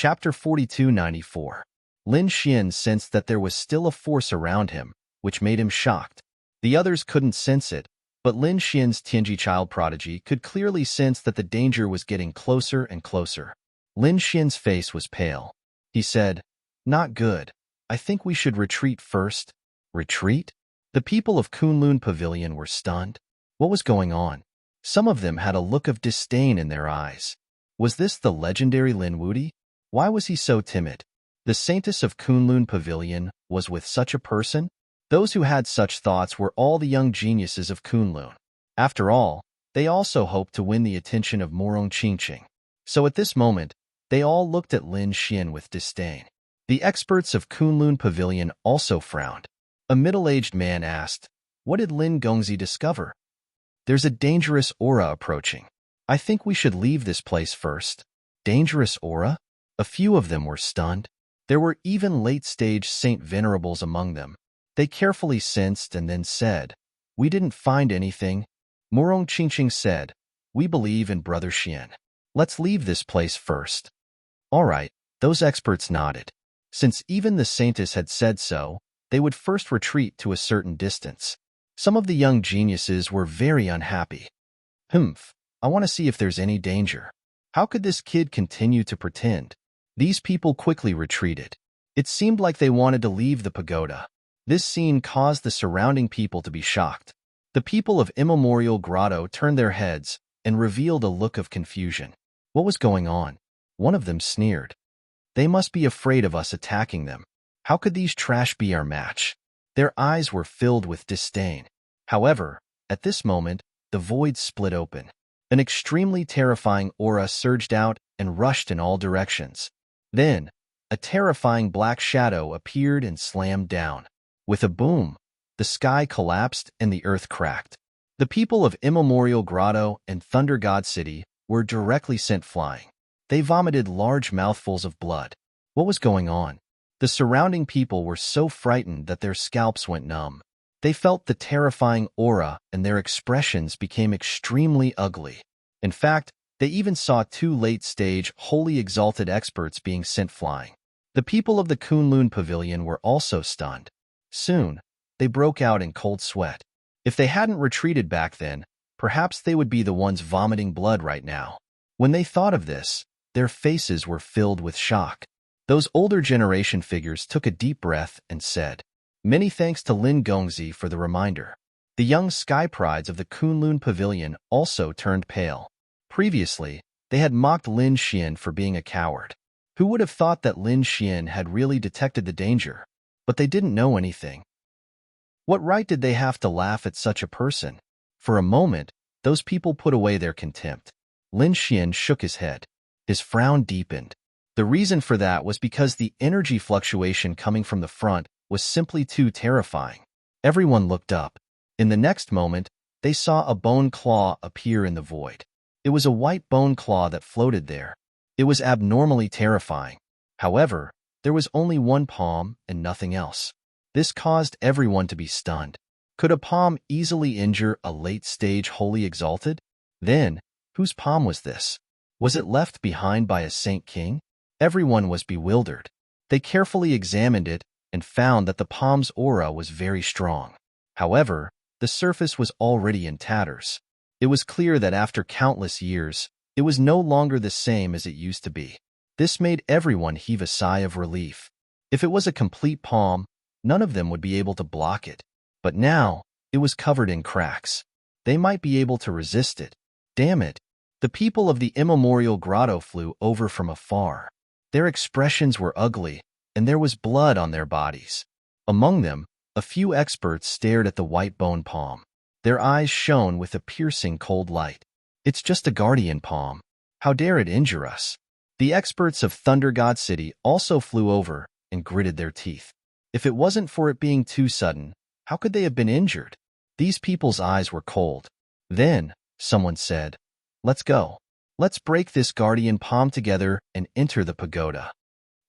Chapter 4294. Lin Xian sensed that there was still a force around him, which made him shocked. The others couldn't sense it, but Lin Xian's Tianji child prodigy could clearly sense that the danger was getting closer and closer. Lin Xian's face was pale. He said, "Not good. I think we should retreat first." Retreat? The people of Kunlun Pavilion were stunned. What was going on? Some of them had a look of disdain in their eyes. Was this the legendary Lin Wuti? Why was he so timid? The saintess of Kunlun Pavilion was with such a person? Those who had such thoughts were all the young geniuses of Kunlun. After all, they also hoped to win the attention of Morong Qingqing. So at this moment, they all looked at Lin Xian with disdain. The experts of Kunlun Pavilion also frowned. A middle-aged man asked, "What did Lin Gongzi discover?" "There's a dangerous aura approaching. I think we should leave this place first." Dangerous aura? A few of them were stunned. There were even late-stage saint venerables among them. They carefully sensed and then said, "We didn't find anything." Morong Qingqing said, "We believe in Brother Xian. Let's leave this place first." All right, those experts nodded. Since even the saintess had said so, they would first retreat to a certain distance. Some of the young geniuses were very unhappy. I want to see if there's any danger. How could this kid continue to pretend? These people quickly retreated. It seemed like they wanted to leave the pagoda. This scene caused the surrounding people to be shocked. The people of Immemorial Grotto turned their heads and revealed a look of confusion. What was going on? One of them sneered. "They must be afraid of us attacking them. How could these trash be our match?" Their eyes were filled with disdain. However, at this moment, the void split open. An extremely terrifying aura surged out and rushed in all directions. Then, a terrifying black shadow appeared and slammed down. With a boom, the sky collapsed and the earth cracked. The people of Immemorial Grotto and Thunder God City were directly sent flying. They vomited large mouthfuls of blood. What was going on? The surrounding people were so frightened that their scalps went numb. They felt the terrifying aura and their expressions became extremely ugly. In fact, they even saw two late-stage, wholly exalted experts being sent flying. The people of the Kunlun Pavilion were also stunned. Soon, they broke out in cold sweat. If they hadn't retreated back then, perhaps they would be the ones vomiting blood right now. When they thought of this, their faces were filled with shock. Those older generation figures took a deep breath and said, "Many thanks to Lin Gongzi for the reminder." The young sky prides of the Kunlun Pavilion also turned pale. Previously, they had mocked Lin Xian for being a coward. Who would have thought that Lin Xian had really detected the danger? But they didn't know anything. What right did they have to laugh at such a person? For a moment, those people put away their contempt. Lin Xian shook his head. His frown deepened. The reason for that was because the energy fluctuation coming from the front was simply too terrifying. Everyone looked up. In the next moment, they saw a bone claw appear in the void. It was a white bone claw that floated there. It was abnormally terrifying. However, there was only one palm and nothing else. This caused everyone to be stunned. Could a palm easily injure a late-stage holy exalted? Then, whose palm was this? Was it left behind by a saint king? Everyone was bewildered. They carefully examined it and found that the palm's aura was very strong. However, the surface was already in tatters. It was clear that after countless years, it was no longer the same as it used to be. This made everyone heave a sigh of relief. If it was a complete palm, none of them would be able to block it. But now, it was covered in cracks. They might be able to resist it. Damn it! The people of the Immemorial Grotto flew over from afar. Their expressions were ugly, and there was blood on their bodies. Among them, a few experts stared at the white bone palm. Their eyes shone with a piercing cold light. "It's just a guardian palm. How dare it injure us?" The experts of Thunder God City also flew over and gritted their teeth. If it wasn't for it being too sudden, how could they have been injured? These people's eyes were cold. Then, someone said, "Let's go. Let's break this guardian palm together and enter the pagoda."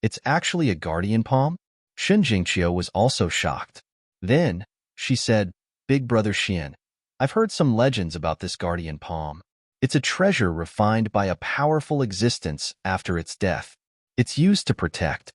It's actually a guardian palm? Shen Jingqiu was also shocked. Then, she said, "Big Brother Xian, I've heard some legends about this guardian palm. It's a treasure refined by a powerful existence after its death. It's used to protect.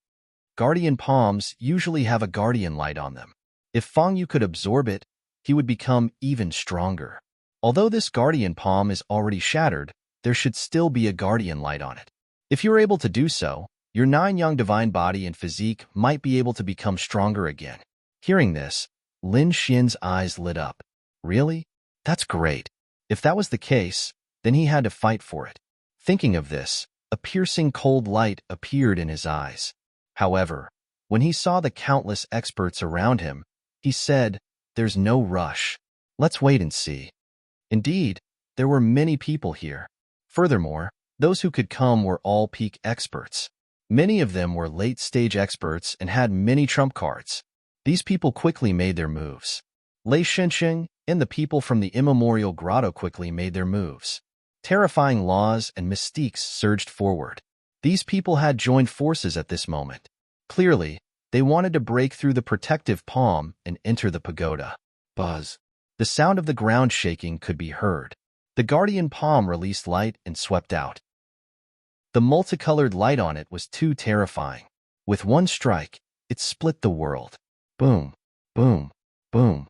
Guardian palms usually have a guardian light on them. If Fang Yu could absorb it, he would become even stronger. Although this guardian palm is already shattered, there should still be a guardian light on it. If you're able to do so, your 9 young divine body and physique might be able to become stronger again. Hearing this, Lin Xian's eyes lit up. Really? That's great. If that was the case, then he had to fight for it. Thinking of this, a piercing cold light appeared in his eyes. However, when he saw the countless experts around him, he said, "There's no rush. Let's wait and see." Indeed, there were many people here. Furthermore, those who could come were all peak experts. Many of them were late-stage experts and had many trump cards. These people quickly made their moves. Lei Shensheng and the people from the immemorial grotto quickly made their moves. Terrifying laws and mystiques surged forward. These people had joined forces at this moment. Clearly, they wanted to break through the protective palm and enter the pagoda. Buzz. The sound of the ground shaking could be heard. The guardian palm released light and swept out. The multicolored light on it was too terrifying. With one strike, it split the world. Boom, boom, boom.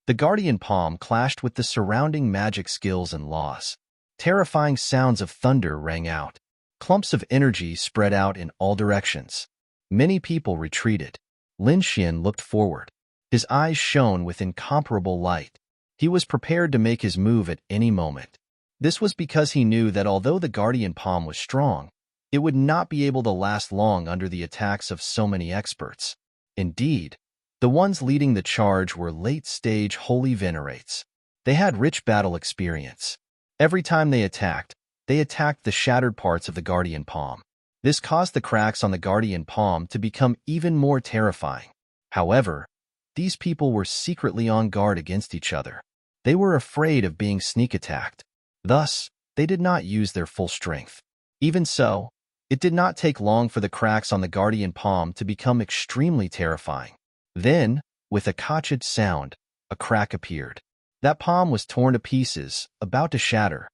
The guardian palm clashed with the surrounding magic skills and laws. Terrifying sounds of thunder rang out. Clumps of energy spread out in all directions. Many people retreated. Lin Xian looked forward. His eyes shone with incomparable light. He was prepared to make his move at any moment. This was because he knew that although the guardian palm was strong, it would not be able to last long under the attacks of so many experts. Indeed, the ones leading the charge were late-stage holy venerates. They had rich battle experience. Every time they attacked the shattered parts of the guardian palm. This caused the cracks on the guardian palm to become even more terrifying. However, these people were secretly on guard against each other. They were afraid of being sneak attacked. Thus, they did not use their full strength. Even so, it did not take long for the cracks on the guardian palm to become extremely terrifying. Then, with a kachid sound, a crack appeared. That palm was torn to pieces, about to shatter.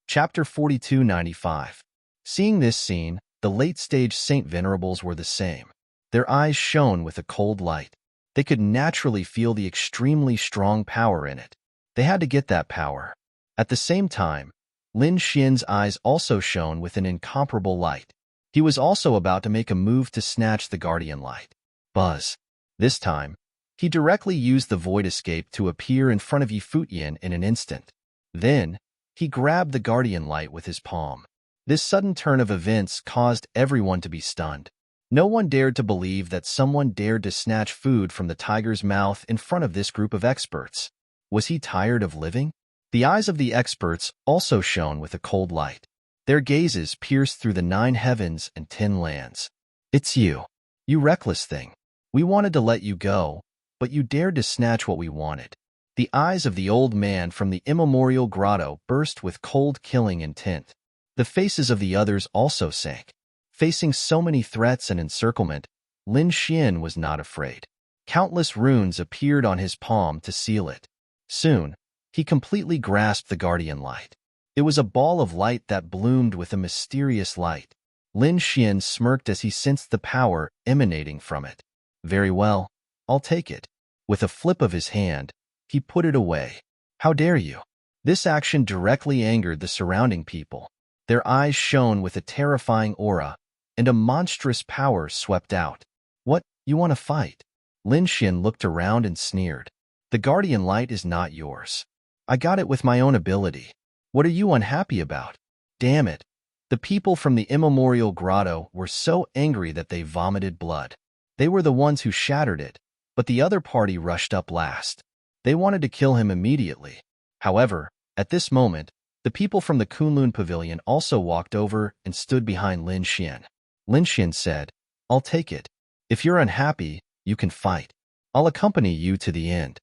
Chapter 4295. Seeing this scene, the late-stage Saint Venerables were the same. Their eyes shone with a cold light. They could naturally feel the extremely strong power in it. They had to get that power. At the same time, Lin Xian's eyes also shone with an incomparable light. He was also about to make a move to snatch the guardian light. Buzz. This time, he directly used the void escape to appear in front of Yi Fuyan in an instant. Then, he grabbed the guardian light with his palm. This sudden turn of events caused everyone to be stunned. No one dared to believe that someone dared to snatch food from the tiger's mouth in front of this group of experts. Was he tired of living? The eyes of the experts also shone with a cold light. Their gazes pierced through the 9 heavens and 10 lands. It's you. You reckless thing. We wanted to let you go, but you dared to snatch what we wanted. The eyes of the old man from the immemorial grotto burst with cold killing intent. The faces of the others also sank. Facing so many threats and encirclement, Lin Xian was not afraid. Countless runes appeared on his palm to seal it. Soon, he completely grasped the guardian light. It was a ball of light that bloomed with a mysterious light. Lin Xian smirked as he sensed the power emanating from it. Very well, I'll take it. With a flip of his hand, he put it away. How dare you? This action directly angered the surrounding people. Their eyes shone with a terrifying aura, and a monstrous power swept out. What, you want to fight? Lin Xian looked around and sneered. The guardian light is not yours. I got it with my own ability. What are you unhappy about? Damn it. The people from the immemorial grotto were so angry that they vomited blood. They were the ones who shattered it, but the other party rushed up last. They wanted to kill him immediately. However, at this moment, the people from the Kunlun Pavilion also walked over and stood behind Lin Xian. Lin Xian said, I'll take it. If you're unhappy, you can fight. I'll accompany you to the end.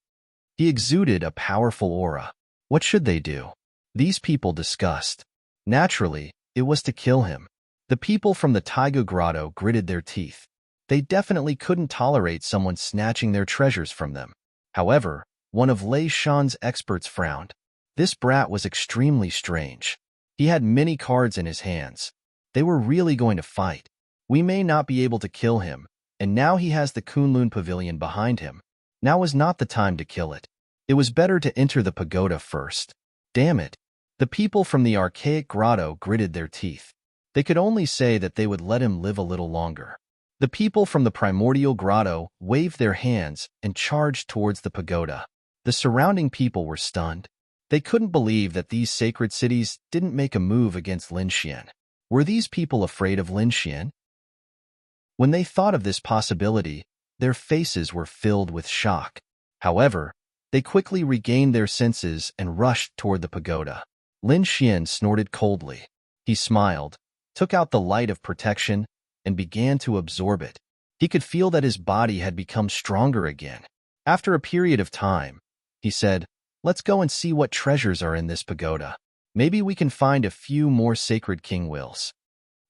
He exuded a powerful aura. What should they do? These people discussed. Naturally, it was to kill him. The people from the Taiga Grotto gritted their teeth. They definitely couldn't tolerate someone snatching their treasures from them. However, one of Lei Shan's experts frowned. This brat was extremely strange. He had many cards in his hands. They were really going to fight. We may not be able to kill him, and now he has the Kunlun Pavilion behind him. Now was not the time to kill it. It was better to enter the pagoda first. Damn it. The people from the archaic grotto gritted their teeth. They could only say that they would let him live a little longer. The people from the primordial grotto waved their hands and charged towards the pagoda. The surrounding people were stunned. They couldn't believe that these sacred cities didn't make a move against Lin Xian. Were these people afraid of Lin Xian? When they thought of this possibility, their faces were filled with shock. However, they quickly regained their senses and rushed toward the pagoda. Lin Xian snorted coldly. He smiled, took out the light of protection, and began to absorb it. He could feel that his body had become stronger again. After a period of time, he said, "Let's go and see what treasures are in this pagoda. Maybe we can find a few more sacred king wills."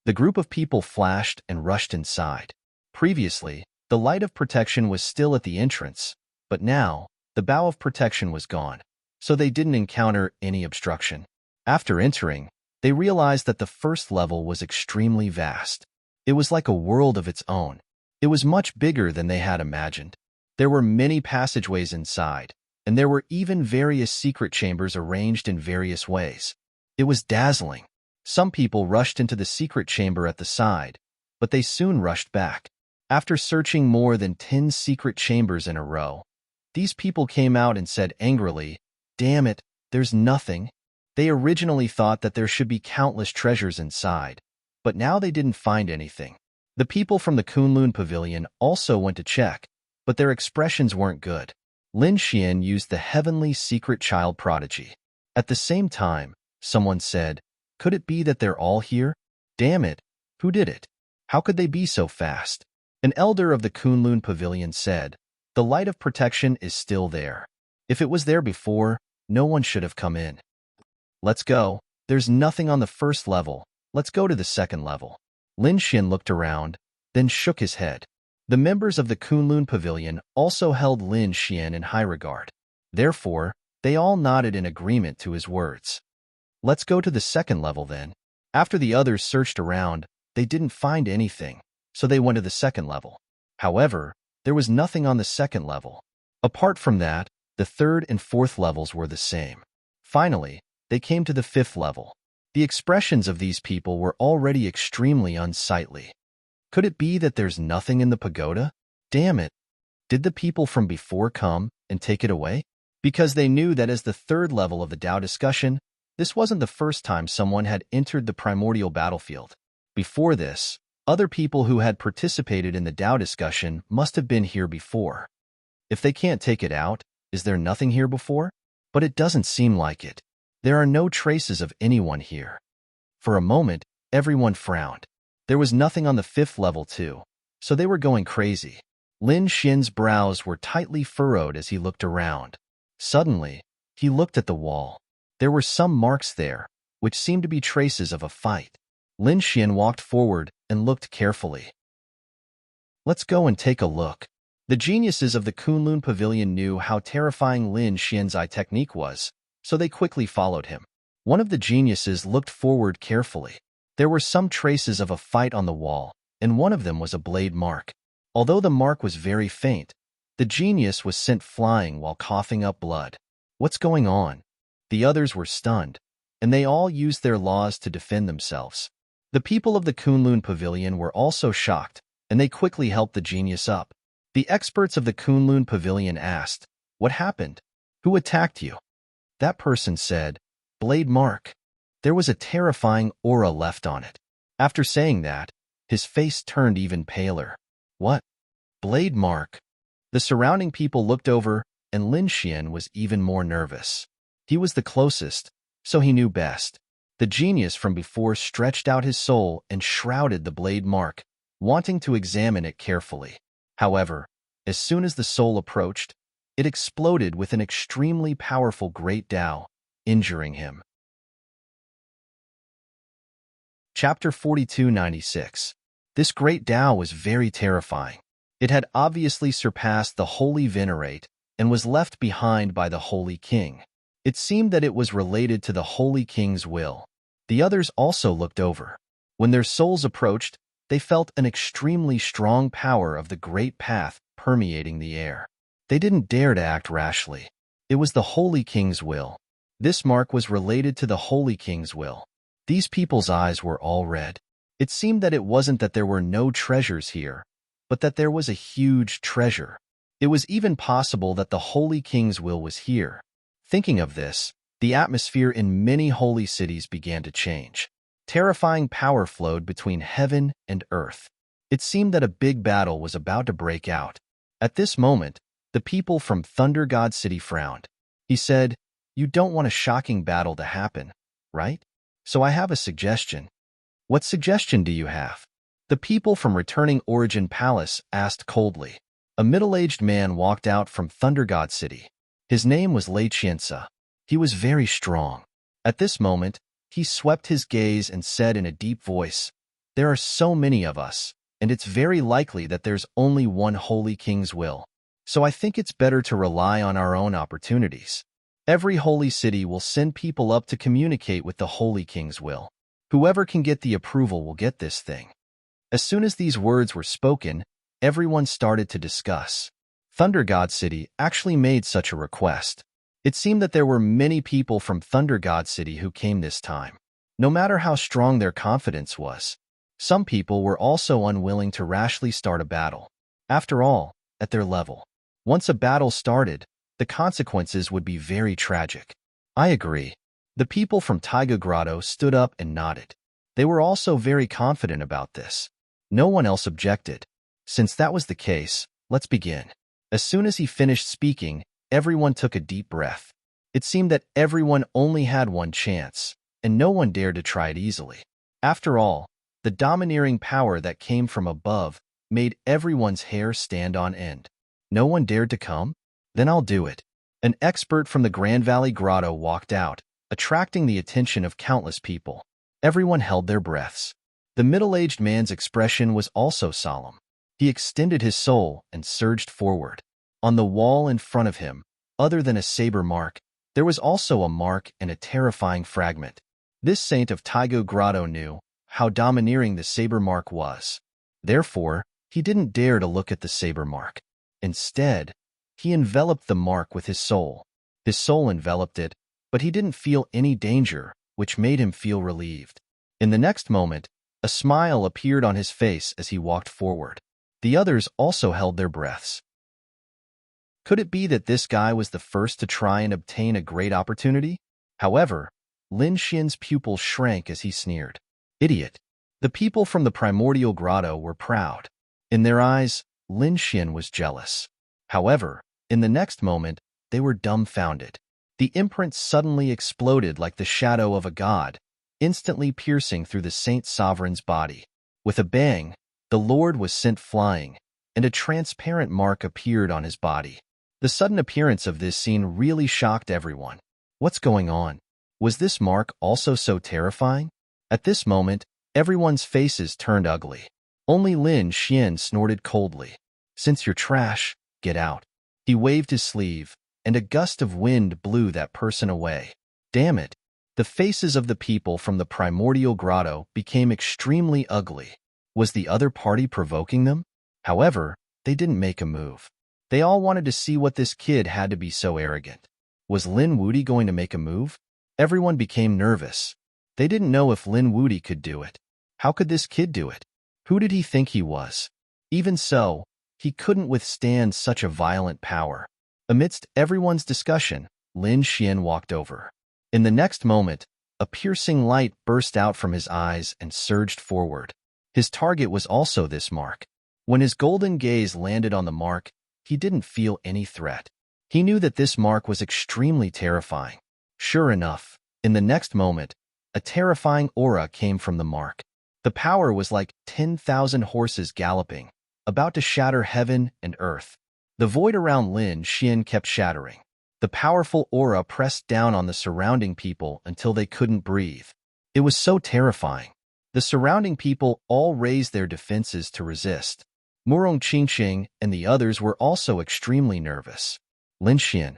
The group of people flashed and rushed inside. Previously, the light of protection was still at the entrance, but now, the bow of protection was gone, so they didn't encounter any obstruction. After entering, they realized that the first level was extremely vast. It was like a world of its own. It was much bigger than they had imagined. There were many passageways inside, and there were even various secret chambers arranged in various ways. It was dazzling. Some people rushed into the secret chamber at the side, but they soon rushed back. After searching more than 10 secret chambers in a row, these people came out and said angrily, "Damn it, there's nothing." They originally thought that there should be countless treasures inside, but now they didn't find anything. The people from the Kunlun Pavilion also went to check, but their expressions weren't good. Lin Xian used the heavenly secret child prodigy. At the same time, someone said, "Could it be that they're all here? Damn it, who did it? How could they be so fast?" An elder of the Kunlun Pavilion said, "The light of protection is still there. If it was there before, no one should have come in. Let's go. There's nothing on the first level. Let's go to the second level." Lin Xian looked around, then shook his head. The members of the Kunlun Pavilion also held Lin Xian in high regard. Therefore, they all nodded in agreement to his words. "Let's go to the second level then." After the others searched around, they didn't find anything, so they went to the second level. However, there was nothing on the second level. Apart from that, the third and fourth levels were the same. Finally, they came to the fifth level. The expressions of these people were already extremely unsightly. Could it be that there's nothing in the pagoda? Damn it. Did the people from before come and take it away? Because they knew that as the third level of the Tao discussion, this wasn't the first time someone had entered the primordial battlefield. Before this, other people who had participated in the Tao discussion must have been here before. If they can't take it out, is there nothing here before? But it doesn't seem like it. There are no traces of anyone here. For a moment, everyone frowned. There was nothing on the fifth level too, so they were going crazy. Lin Xian's brows were tightly furrowed as he looked around. Suddenly, he looked at the wall. There were some marks there, which seemed to be traces of a fight. Lin Xian walked forward and looked carefully. "Let's go and take a look." The geniuses of the Kunlun Pavilion knew how terrifying Lin Xian's eye technique was, so they quickly followed him. One of the geniuses looked forward carefully. There were some traces of a fight on the wall, and one of them was a blade mark. Although the mark was very faint, the genius was sent flying while coughing up blood. What's going on? The others were stunned, and they all used their laws to defend themselves. The people of the Kunlun Pavilion were also shocked, and they quickly helped the genius up. The experts of the Kunlun Pavilion asked, "What happened? Who attacked you?" That person said, "Blade mark." There was a terrifying aura left on it. After saying that, his face turned even paler. What? Blade mark? The surrounding people looked over, and Lin Xian was even more nervous. He was the closest, so he knew best. The genius from before stretched out his soul and shrouded the blade mark, wanting to examine it carefully. However, as soon as the soul approached, it exploded with an extremely powerful great Tao, injuring him. Chapter 4296. This great Tao was very terrifying. It had obviously surpassed the Holy Venerate and was left behind by the Holy King. It seemed that it was related to the Holy King's will. The others also looked over. When their souls approached, they felt an extremely strong power of the great path permeating the air. They didn't dare to act rashly. It was the Holy King's will. This mark was related to the Holy King's will. These people's eyes were all red. It seemed that it wasn't that there were no treasures here, but that there was a huge treasure. It was even possible that the Holy King's will was here. Thinking of this, the atmosphere in many holy cities began to change. Terrifying power flowed between heaven and earth. It seemed that a big battle was about to break out. At this moment, the people from Thunder God City frowned. He said, "You don't want a shocking battle to happen, right? So I have a suggestion." "What suggestion do you have?" The people from Returning Origin Palace asked coldly. A middle-aged man walked out from Thunder God City. His name was Lei Qiansa. He was very strong. At this moment, he swept his gaze and said in a deep voice, "There are so many of us, and it's very likely that there's only one Holy King's will. So I think it's better to rely on our own opportunities. Every holy city will send people up to communicate with the Holy King's will. Whoever can get the approval will get this thing." As soon as these words were spoken, everyone started to discuss. Thunder God City actually made such a request. It seemed that there were many people from Thunder God City who came this time. No matter how strong their confidence was, some people were also unwilling to rashly start a battle. After all, at their level, once a battle started, the consequences would be very tragic. "I agree." The people from Taiga Grotto stood up and nodded. They were also very confident about this. No one else objected. "Since that was the case, let's begin." As soon as he finished speaking, everyone took a deep breath. It seemed that everyone only had one chance, and no one dared to try it easily. After all, the domineering power that came from above made everyone's hair stand on end. No one dared to come? Then I'll do it. An expert from the Grand Valley Grotto walked out, attracting the attention of countless people. Everyone held their breaths. The middle-aged man's expression was also solemn. He extended his soul and surged forward. On the wall in front of him, other than a saber mark, there was also a mark and a terrifying fragment. This saint of Taiga Grotto knew how domineering the saber mark was. Therefore, he didn't dare to look at the saber mark. Instead, he enveloped the mark with his soul. His soul enveloped it, but he didn't feel any danger, which made him feel relieved. In the next moment, a smile appeared on his face as he walked forward. The others also held their breaths. Could it be that this guy was the first to try and obtain a great opportunity? However, Lin Xian's pupil shrank as he sneered. "Idiot." The people from the primordial grotto were proud. In their eyes, Lin Xian was jealous. However, in the next moment, they were dumbfounded. The imprint suddenly exploded like the shadow of a god, instantly piercing through the Saint Sovereign's body. With a bang, the Lord was sent flying, and a transparent mark appeared on his body. The sudden appearance of this scene really shocked everyone. What's going on? Was this mark also so terrifying? At this moment, everyone's faces turned ugly. Only Lin Xian snorted coldly. "Since you're trash, get out." He waved his sleeve, and a gust of wind blew that person away. Damn it! The faces of the people from the primordial grotto became extremely ugly. Was the other party provoking them? However, they didn't make a move. They all wanted to see what this kid had to be so arrogant. Was Lin Wudi going to make a move? Everyone became nervous. They didn't know if Lin Wudi could do it. How could this kid do it? Who did he think he was? Even so, he couldn't withstand such a violent power. Amidst everyone's discussion, Lin Xian walked over. In the next moment, a piercing light burst out from his eyes and surged forward. His target was also this mark. When his golden gaze landed on the mark, he didn't feel any threat. He knew that this mark was extremely terrifying. Sure enough, in the next moment, a terrifying aura came from the mark. The power was like 10,000 horses galloping, about to shatter heaven and earth. The void around Lin Xian kept shattering. The powerful aura pressed down on the surrounding people until they couldn't breathe. It was so terrifying. The surrounding people all raised their defenses to resist. Murong Qingqing and the others were also extremely nervous. "Lin Xian,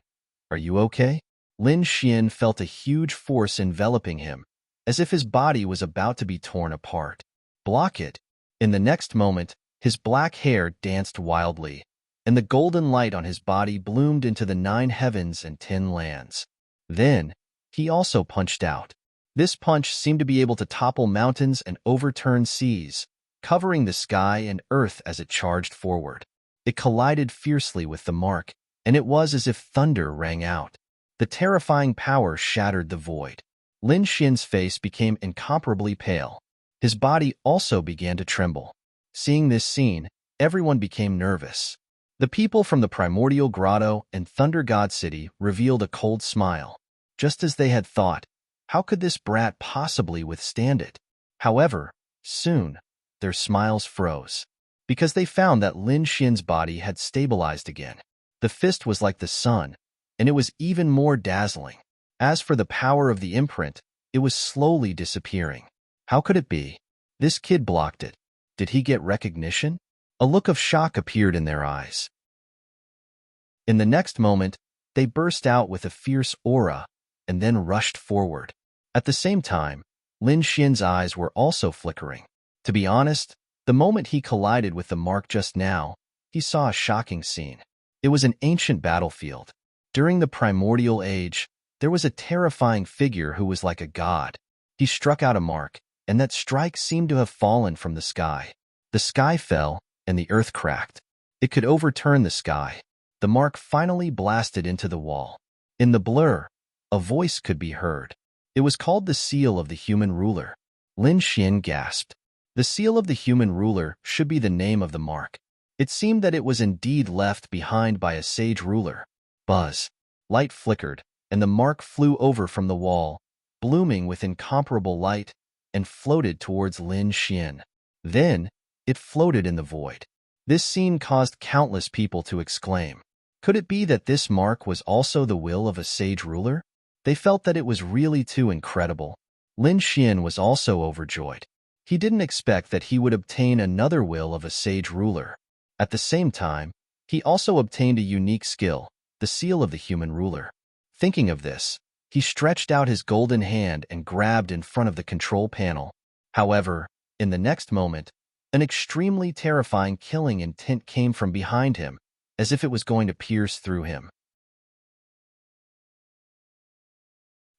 are you okay?" Lin Xian felt a huge force enveloping him, as if his body was about to be torn apart. Block it. In the next moment, his black hair danced wildly, and the golden light on his body bloomed into the 9 heavens and 10 lands. Then, he also punched out. This punch seemed to be able to topple mountains and overturn seas, covering the sky and earth as it charged forward. It collided fiercely with the mark, and it was as if thunder rang out. The terrifying power shattered the void. Lin Xian's face became incomparably pale. His body also began to tremble. Seeing this scene, everyone became nervous. The people from the Primordial Grotto and Thunder God City revealed a cold smile. Just as they had thought, how could this brat possibly withstand it? However, soon, their smiles froze, because they found that Lin Xian's body had stabilized again. The fist was like the sun, and it was even more dazzling. As for the power of the imprint, it was slowly disappearing. How could it be? This kid blocked it. Did he get recognition? A look of shock appeared in their eyes. In the next moment, they burst out with a fierce aura and then rushed forward. At the same time, Lin Xian's eyes were also flickering. To be honest, the moment he collided with the mark just now, he saw a shocking scene. It was an ancient battlefield. During the primordial age, there was a terrifying figure who was like a god. He struck out a mark, and that strike seemed to have fallen from the sky. The sky fell, and the earth cracked. It could overturn the sky. The mark finally blasted into the wall. In the blur, a voice could be heard. It was called the Seal of the Human Ruler. Lin Xian gasped. The Seal of the Human Ruler should be the name of the mark. It seemed that it was indeed left behind by a sage ruler. Buzz. Light flickered, and the mark flew over from the wall, blooming with incomparable light, and floated towards Lin Xian. Then, it floated in the void. This scene caused countless people to exclaim. Could it be that this mark was also the will of a sage ruler? They felt that it was really too incredible. Lin Xian was also overjoyed. He didn't expect that he would obtain another will of a sage ruler. At the same time, he also obtained a unique skill, the Seal of the Human Ruler. Thinking of this, he stretched out his golden hand and grabbed in front of the control panel. However, in the next moment, an extremely terrifying killing intent came from behind him, as if it was going to pierce through him.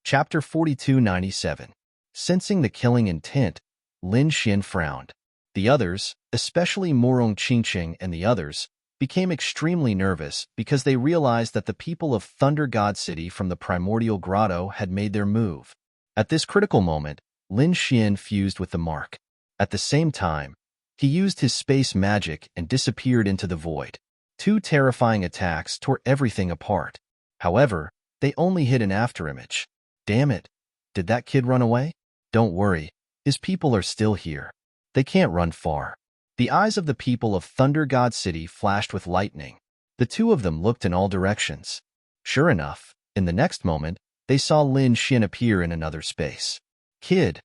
Chapter 4297. Sensing the killing intent, Lin Xian frowned. The others, especially Morong Qingqing and the others, became extremely nervous because they realized that the people of Thunder God City from the Primordial Grotto had made their move. At this critical moment, Lin Xian fused with the mark. At the same time, he used his space magic and disappeared into the void. 2 terrifying attacks tore everything apart. However, they only hit an afterimage. Damn it! Did that kid run away? Don't worry, his people are still here. They can't run far. The eyes of the people of Thunder God City flashed with lightning. The 2 of them looked in all directions. Sure enough, in the next moment, they saw Lin Xian appear in another space. Kid,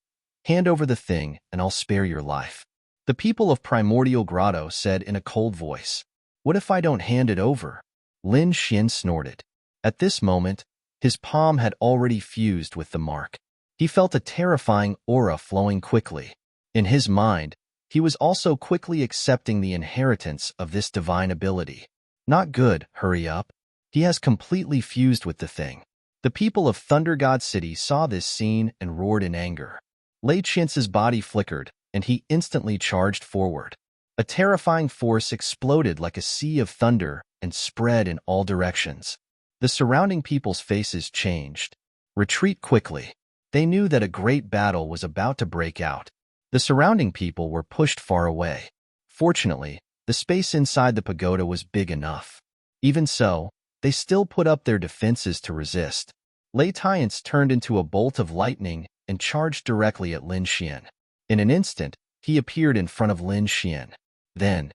hand over the thing and I'll spare your life. The people of Primordial Grotto said in a cold voice. What if I don't hand it over? Lin Xian snorted. At this moment, his palm had already fused with the mark. He felt a terrifying aura flowing quickly. In his mind, he was also quickly accepting the inheritance of this divine ability. Not good, hurry up. He has completely fused with the thing. The people of Thunder God City saw this scene and roared in anger. Lei Qian's body flickered, and he instantly charged forward. A terrifying force exploded like a sea of thunder and spread in all directions. The surrounding people's faces changed. Retreat quickly. They knew that a great battle was about to break out. The surrounding people were pushed far away. Fortunately, the space inside the pagoda was big enough. Even so, they still put up their defenses to resist. Lei Tian's turned into a bolt of lightning and charged directly at Lin Xian. In an instant, he appeared in front of Lin Xian. Then,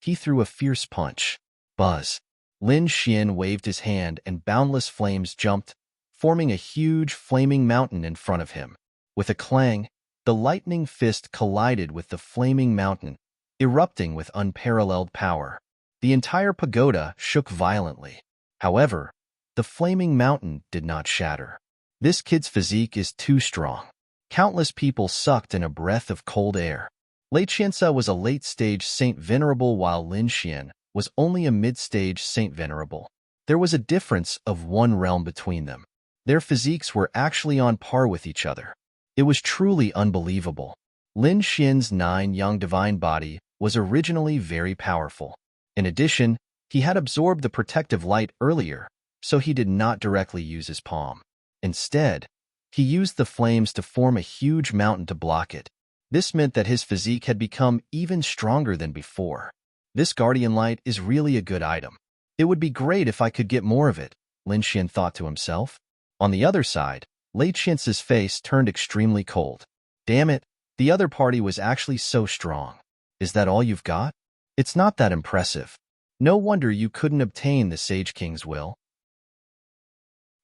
he threw a fierce punch. Buzz. Lin Xian waved his hand and boundless flames jumped, forming a huge flaming mountain in front of him. With a clang, the lightning fist collided with the flaming mountain, erupting with unparalleled power. The entire pagoda shook violently. However, the flaming mountain did not shatter. This kid's physique is too strong. Countless people sucked in a breath of cold air. Lei Qianze was a late-stage Saint Venerable while Lin Xian was only a mid-stage Saint Venerable. There was a difference of one realm between them. Their physiques were actually on par with each other. It was truly unbelievable. Lin Xian's 9-yang divine body was originally very powerful. In addition, he had absorbed the protective light earlier, so he did not directly use his palm. Instead, he used the flames to form a huge mountain to block it. This meant that his physique had become even stronger than before. This guardian light is really a good item. It would be great if I could get more of it, Lin Xian thought to himself. On the other side, Lei Qianze's face turned extremely cold. Damn it, the other party was actually so strong. Is that all you've got? It's not that impressive. No wonder you couldn't obtain the Sage King's will.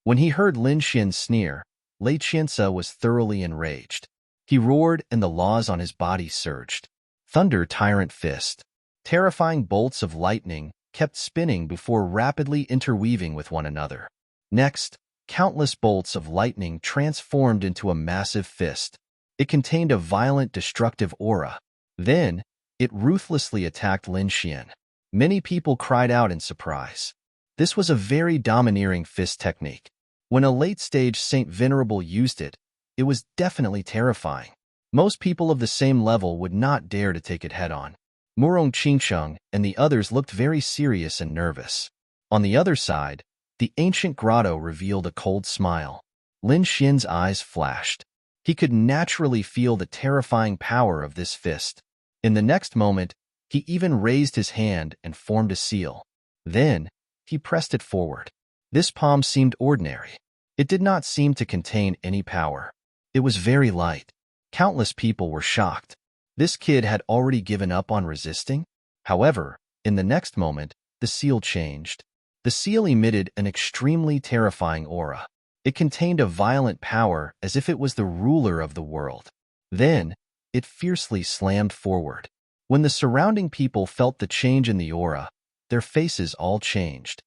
When he heard Lin Xian's sneer, Lei Qianze was thoroughly enraged. He roared and the laws on his body surged. Thunder Tyrant Fist. Terrifying bolts of lightning kept spinning before rapidly interweaving with one another. Next, countless bolts of lightning transformed into a massive fist. It contained a violent, destructive aura. Then, it ruthlessly attacked Lin Xian. Many people cried out in surprise. This was a very domineering fist technique. When a late-stage Saint Venerable used it, it was definitely terrifying. Most people of the same level would not dare to take it head-on. Murong Qingsheng and the others looked very serious and nervous. On the other side, the ancient grotto revealed a cold smile. Lin Xian's eyes flashed. He could naturally feel the terrifying power of this fist. In the next moment, he even raised his hand and formed a seal. Then, he pressed it forward. This palm seemed ordinary. It did not seem to contain any power. It was very light. Countless people were shocked. This kid had already given up on resisting? However, in the next moment, the seal changed. The seal emitted an extremely terrifying aura. It contained a violent power as if it was the ruler of the world. Then, it fiercely slammed forward. When the surrounding people felt the change in the aura, their faces all changed.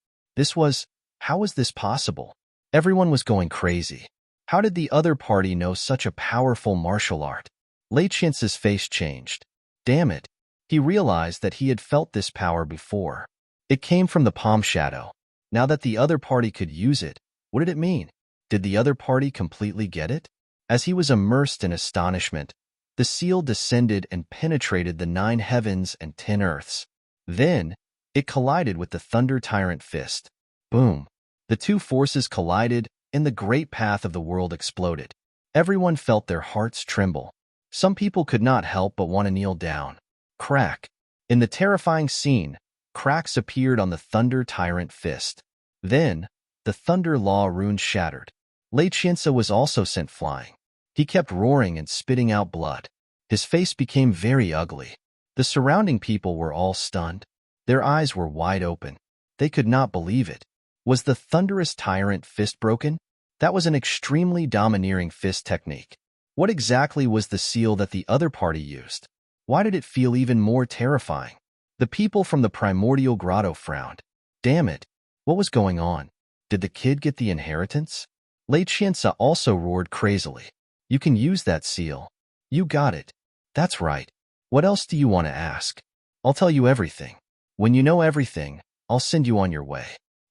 How was this possible? Everyone was going crazy. How did the other party know such a powerful martial art? Lei Qianze's face changed. Damn it. He realized that he had felt this power before. It came from the palm shadow. Now that the other party could use it, what did it mean? Did the other party completely get it? As he was immersed in astonishment, the seal descended and penetrated the 9 heavens and 10 earths. Then, it collided with the Thunder Tyrant Fist. Boom. The two forces collided, and the great path of the world exploded. Everyone felt their hearts tremble. Some people could not help but want to kneel down. Crack. In the terrifying scene, cracks appeared on the Thunder Tyrant Fist. Then, the Thunder Law rune shattered. Lei Qianze was also sent flying. He kept roaring and spitting out blood. His face became very ugly. The surrounding people were all stunned. Their eyes were wide open. They could not believe it. Was the Thunderous Tyrant Fist broken? That was an extremely domineering fist technique. What exactly was the seal that the other party used? Why did it feel even more terrifying? The people from the primordial grotto frowned. Damn it, what was going on? Did the kid get the inheritance? Lei Qianze also roared crazily. You can use that seal. You got it. That's right. What else do you want to ask? I'll tell you everything. When you know everything, I'll send you on your way.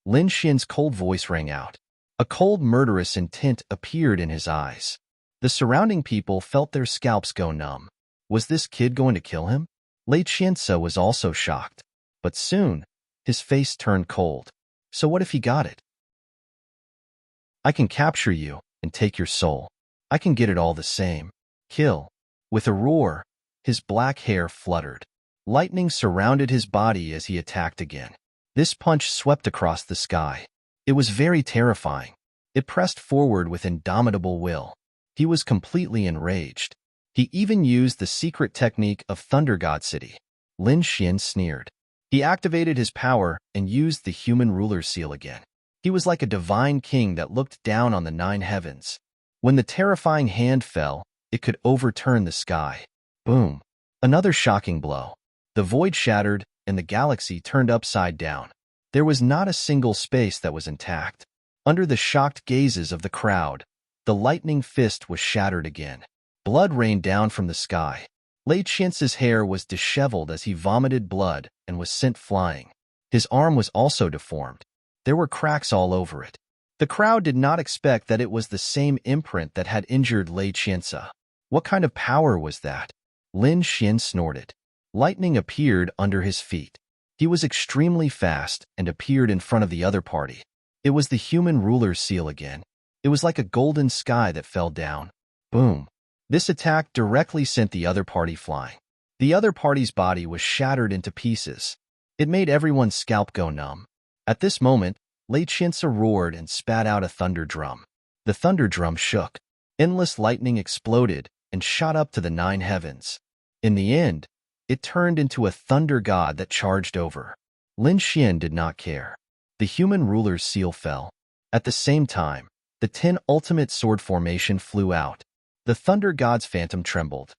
Lin Xian's cold voice rang out. A cold, murderous intent appeared in his eyes. The surrounding people felt their scalps go numb. Was this kid going to kill him? Lei Qianze was also shocked. But soon, his face turned cold. So what if he got it? I can capture you and take your soul. I can get it all the same. Kill. With a roar, his black hair fluttered. Lightning surrounded his body as he attacked again. This punch swept across the sky. It was very terrifying. It pressed forward with indomitable will. He was completely enraged. He even used the secret technique of Thunder God City. Lin Xian sneered. He activated his power and used the human ruler seal again. He was like a divine king that looked down on the 9 heavens. When the terrifying hand fell, it could overturn the sky. Boom. Another shocking blow. The void shattered, and the galaxy turned upside down. There was not a single space that was intact. Under the shocked gazes of the crowd, the lightning fist was shattered again. Blood rained down from the sky. Lei Qiance's hair was disheveled as he vomited blood and was sent flying. His arm was also deformed. There were cracks all over it. The crowd did not expect that it was the same imprint that had injured Lei Qiance. What kind of power was that? Lin Xian snorted. Lightning appeared under his feet. He was extremely fast and appeared in front of the other party. It was the human ruler's seal again. It was like a golden sky that fell down. Boom. This attack directly sent the other party flying. The other party's body was shattered into pieces. It made everyone's scalp go numb. At this moment, Lei Qiance roared and spat out a thunder drum. The thunder drum shook. Endless lightning exploded and shot up to the 9 heavens. In the end, it turned into a thunder god that charged over. Lin Xian did not care. The human ruler's seal fell. At the same time, the 10 ultimate sword formation flew out. The thunder god's phantom trembled.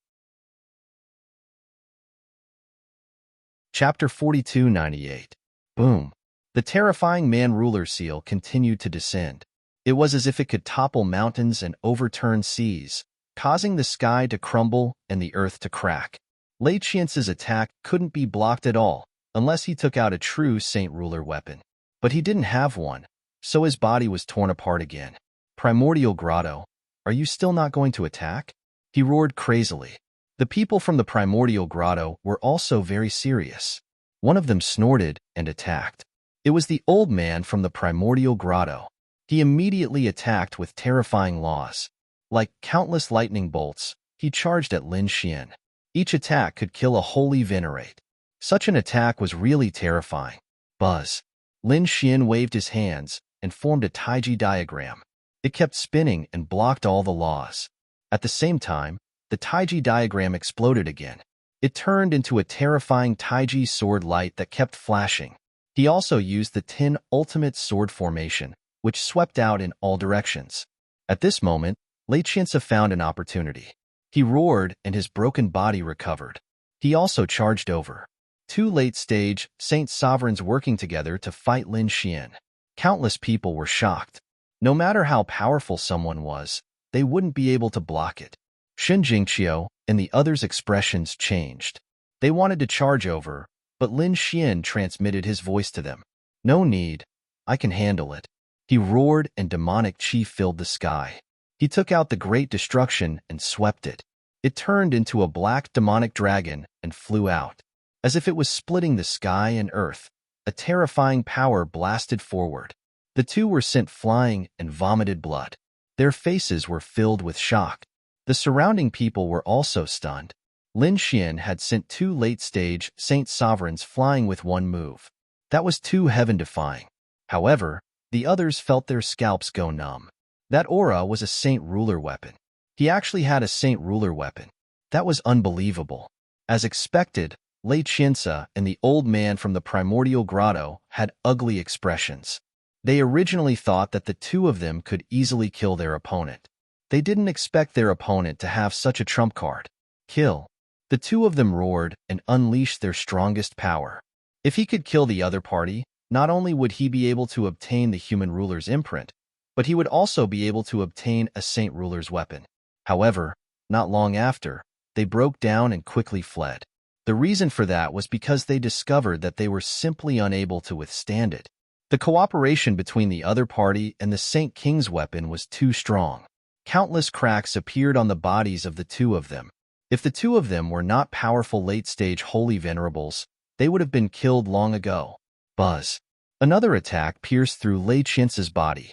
Chapter 4298. Boom. The terrifying man-ruler seal continued to descend. It was as if it could topple mountains and overturn seas, causing the sky to crumble and the earth to crack. Lei Qiance's attack couldn't be blocked at all, unless he took out a true saint-ruler weapon. But he didn't have one, so his body was torn apart again. Primordial Grotto, are you still not going to attack? He roared crazily. The people from the Primordial Grotto were also very serious. One of them snorted and attacked. It was the old man from the Primordial Grotto. He immediately attacked with terrifying laws. Like countless lightning bolts, he charged at Lin Xian. Each attack could kill a holy venerate. Such an attack was really terrifying. Buzz. Lin Xian waved his hands and formed a taiji diagram. It kept spinning and blocked all the laws. At the same time, the taiji diagram exploded again. It turned into a terrifying taiji sword light that kept flashing. He also used the 10 ultimate sword formation, which swept out in all directions. At this moment, Lei Qiance found an opportunity. He roared and his broken body recovered. He also charged over. 2 late-stage saint sovereigns working together to fight Lin Xian. Countless people were shocked. No matter how powerful someone was, they wouldn't be able to block it. Shen Jingqiu and the others' expressions changed. They wanted to charge over, but Lin Xian transmitted his voice to them. No need. I can handle it. He roared and demonic chi filled the sky. He took out the great destruction and swept it. It turned into a black demonic dragon and flew out. As if it was splitting the sky and earth, a terrifying power blasted forward. The 2 were sent flying and vomited blood. Their faces were filled with shock. The surrounding people were also stunned. Lin Xian had sent 2 late-stage saint sovereigns flying with one move. That was too heaven-defying. However, the others felt their scalps go numb. That aura was a saint ruler weapon. He actually had a saint ruler weapon. That was unbelievable. As expected, Lei Qiance and the old man from the Primordial Grotto had ugly expressions. They originally thought that the 2 of them could easily kill their opponent. They didn't expect their opponent to have such a trump card. Kill. The 2 of them roared and unleashed their strongest power. If he could kill the other party, not only would he be able to obtain the human ruler's imprint, but he would also be able to obtain a saint ruler's weapon. However, not long after, they broke down and quickly fled. The reason for that was because they discovered that they were simply unable to withstand it. The cooperation between the other party and the Saint King's weapon was too strong. Countless cracks appeared on the bodies of the 2 of them. If the 2 of them were not powerful late-stage holy venerables, they would have been killed long ago. Buzz. Another attack pierced through Lei Qiance's body.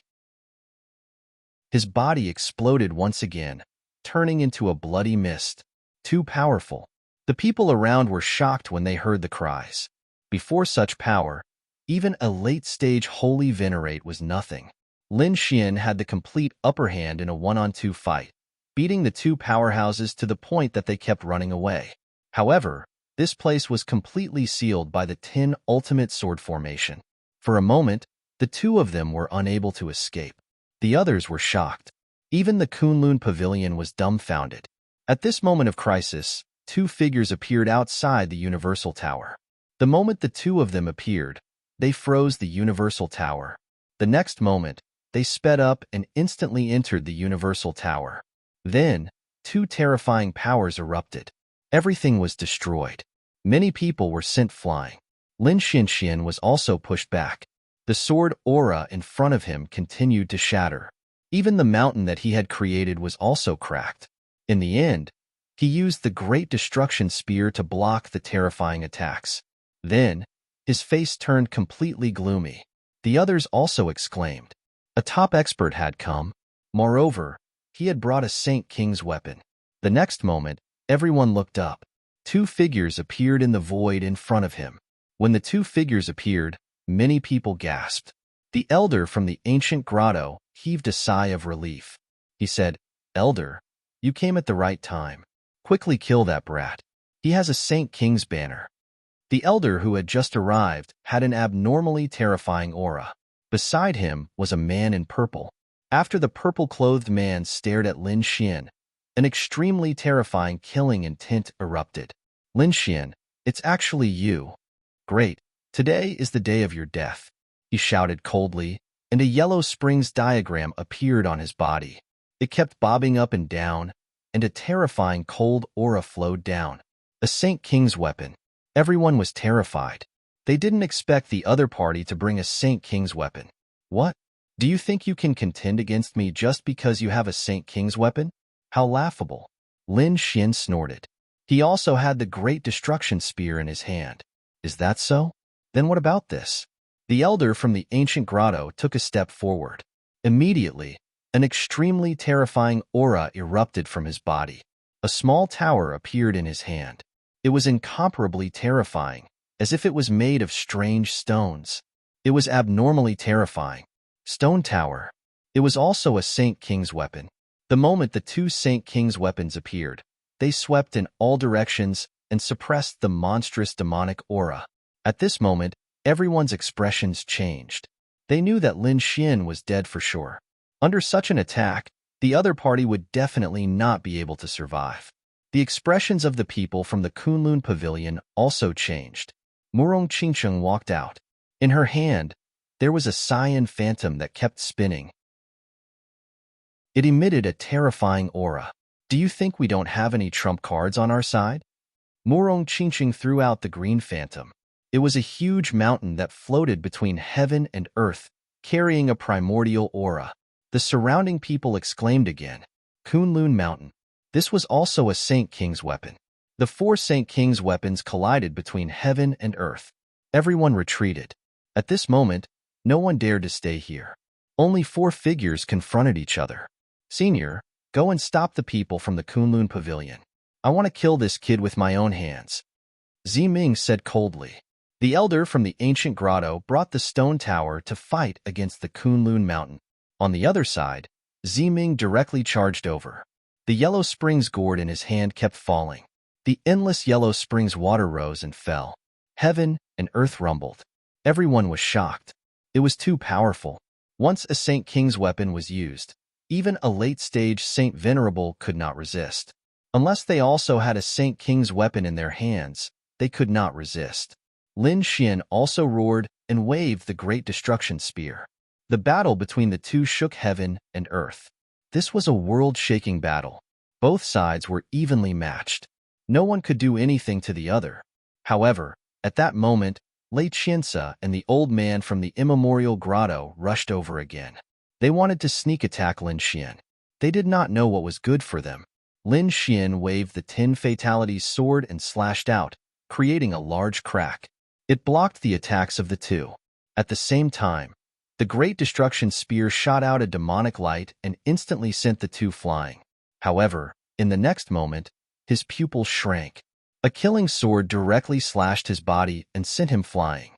His body exploded once again, turning into a bloody mist. Too powerful. The people around were shocked when they heard the cries. Before such power, even a late-stage holy venerate was nothing. Lin Xian had the complete upper hand in a 1-on-2 fight, beating the 2 powerhouses to the point that they kept running away. However, this place was completely sealed by the 10 ultimate sword formation. For a moment, the 2 of them were unable to escape. The others were shocked. Even the Kunlun Pavilion was dumbfounded. At this moment of crisis, 2 figures appeared outside the Universal Tower. The moment the 2 of them appeared, they froze the Universal Tower. The next moment, they sped up and instantly entered the Universal Tower. Then, two terrifying powers erupted. Everything was destroyed. Many people were sent flying. Lin Xianxian was also pushed back. The sword aura in front of him continued to shatter. Even the mountain that he had created was also cracked. In the end, he used the Great Destruction Spear to block the terrifying attacks. Then, his face turned completely gloomy. The others also exclaimed. A top expert had come. Moreover, he had brought a Saint King's weapon. The next moment, everyone looked up. Two figures appeared in the void in front of him. When the two figures appeared, many people gasped. The elder from the ancient grotto heaved a sigh of relief. He said, "Elder, you came at the right time. Quickly kill that brat. He has a Saint King's banner." The elder who had just arrived had an abnormally terrifying aura. Beside him was a man in purple. After the purple-clothed man stared at Lin Xian, an extremely terrifying killing intent erupted. "Lin Xian, it's actually you. Great. Today is the day of your death," he shouted coldly, and a yellow springs diagram appeared on his body. It kept bobbing up and down, and a terrifying cold aura flowed down. A Saint King's weapon. Everyone was terrified. They didn't expect the other party to bring a Saint King's weapon. "What? Do you think you can contend against me just because you have a Saint King's weapon? How laughable." Lin Xian snorted. He also had the Great Destruction Spear in his hand. "Is that so? Then what about this?" The elder from the ancient grotto took a step forward. Immediately, an extremely terrifying aura erupted from his body. A small tower appeared in his hand. It was incomparably terrifying, as if it was made of strange stones. It was abnormally terrifying. Stone Tower. It was also a Saint King's weapon. The moment the two Saint King's weapons appeared, they swept in all directions and suppressed the monstrous demonic aura. At this moment, everyone's expressions changed. They knew that Lin Xian was dead for sure. Under such an attack, the other party would definitely not be able to survive. The expressions of the people from the Kunlun Pavilion also changed. Murong Qingsheng walked out. In her hand, there was a cyan phantom that kept spinning. It emitted a terrifying aura. "Do you think we don't have any trump cards on our side?" Murong Qingsheng threw out the green phantom. It was a huge mountain that floated between heaven and earth, carrying a primordial aura. The surrounding people exclaimed again. Kunlun Mountain. This was also a Saint King's weapon. The four Saint King's weapons collided between heaven and earth. Everyone retreated. At this moment, no one dared to stay here. Only four figures confronted each other. "Senior, go and stop the people from the Kunlun Pavilion. I want to kill this kid with my own hands," Ziming said coldly. The elder from the ancient grotto brought the stone tower to fight against the Kunlun Mountain. On the other side, Ziming directly charged over. The yellow springs gourd in his hand kept falling. The endless yellow springs water rose and fell. Heaven and earth rumbled. Everyone was shocked. It was too powerful. Once a Saint King's weapon was used, even a late-stage Saint Venerable could not resist. Unless they also had a Saint King's weapon in their hands, they could not resist. Lin Xian also roared and waved the Great Destruction Spear. The battle between the two shook heaven and earth. This was a world-shaking battle. Both sides were evenly matched. No one could do anything to the other. However, at that moment, Lei Qiansa and the old man from the immemorial grotto rushed over again. They wanted to sneak attack Lin Xian. They did not know what was good for them. Lin Xian waved the 10 Fatalities sword and slashed out, creating a large crack. It blocked the attacks of the two. At the same time, the Great Destruction Spear shot out a demonic light and instantly sent the two flying. However, in the next moment, his pupils shrank. A killing sword directly slashed his body and sent him flying.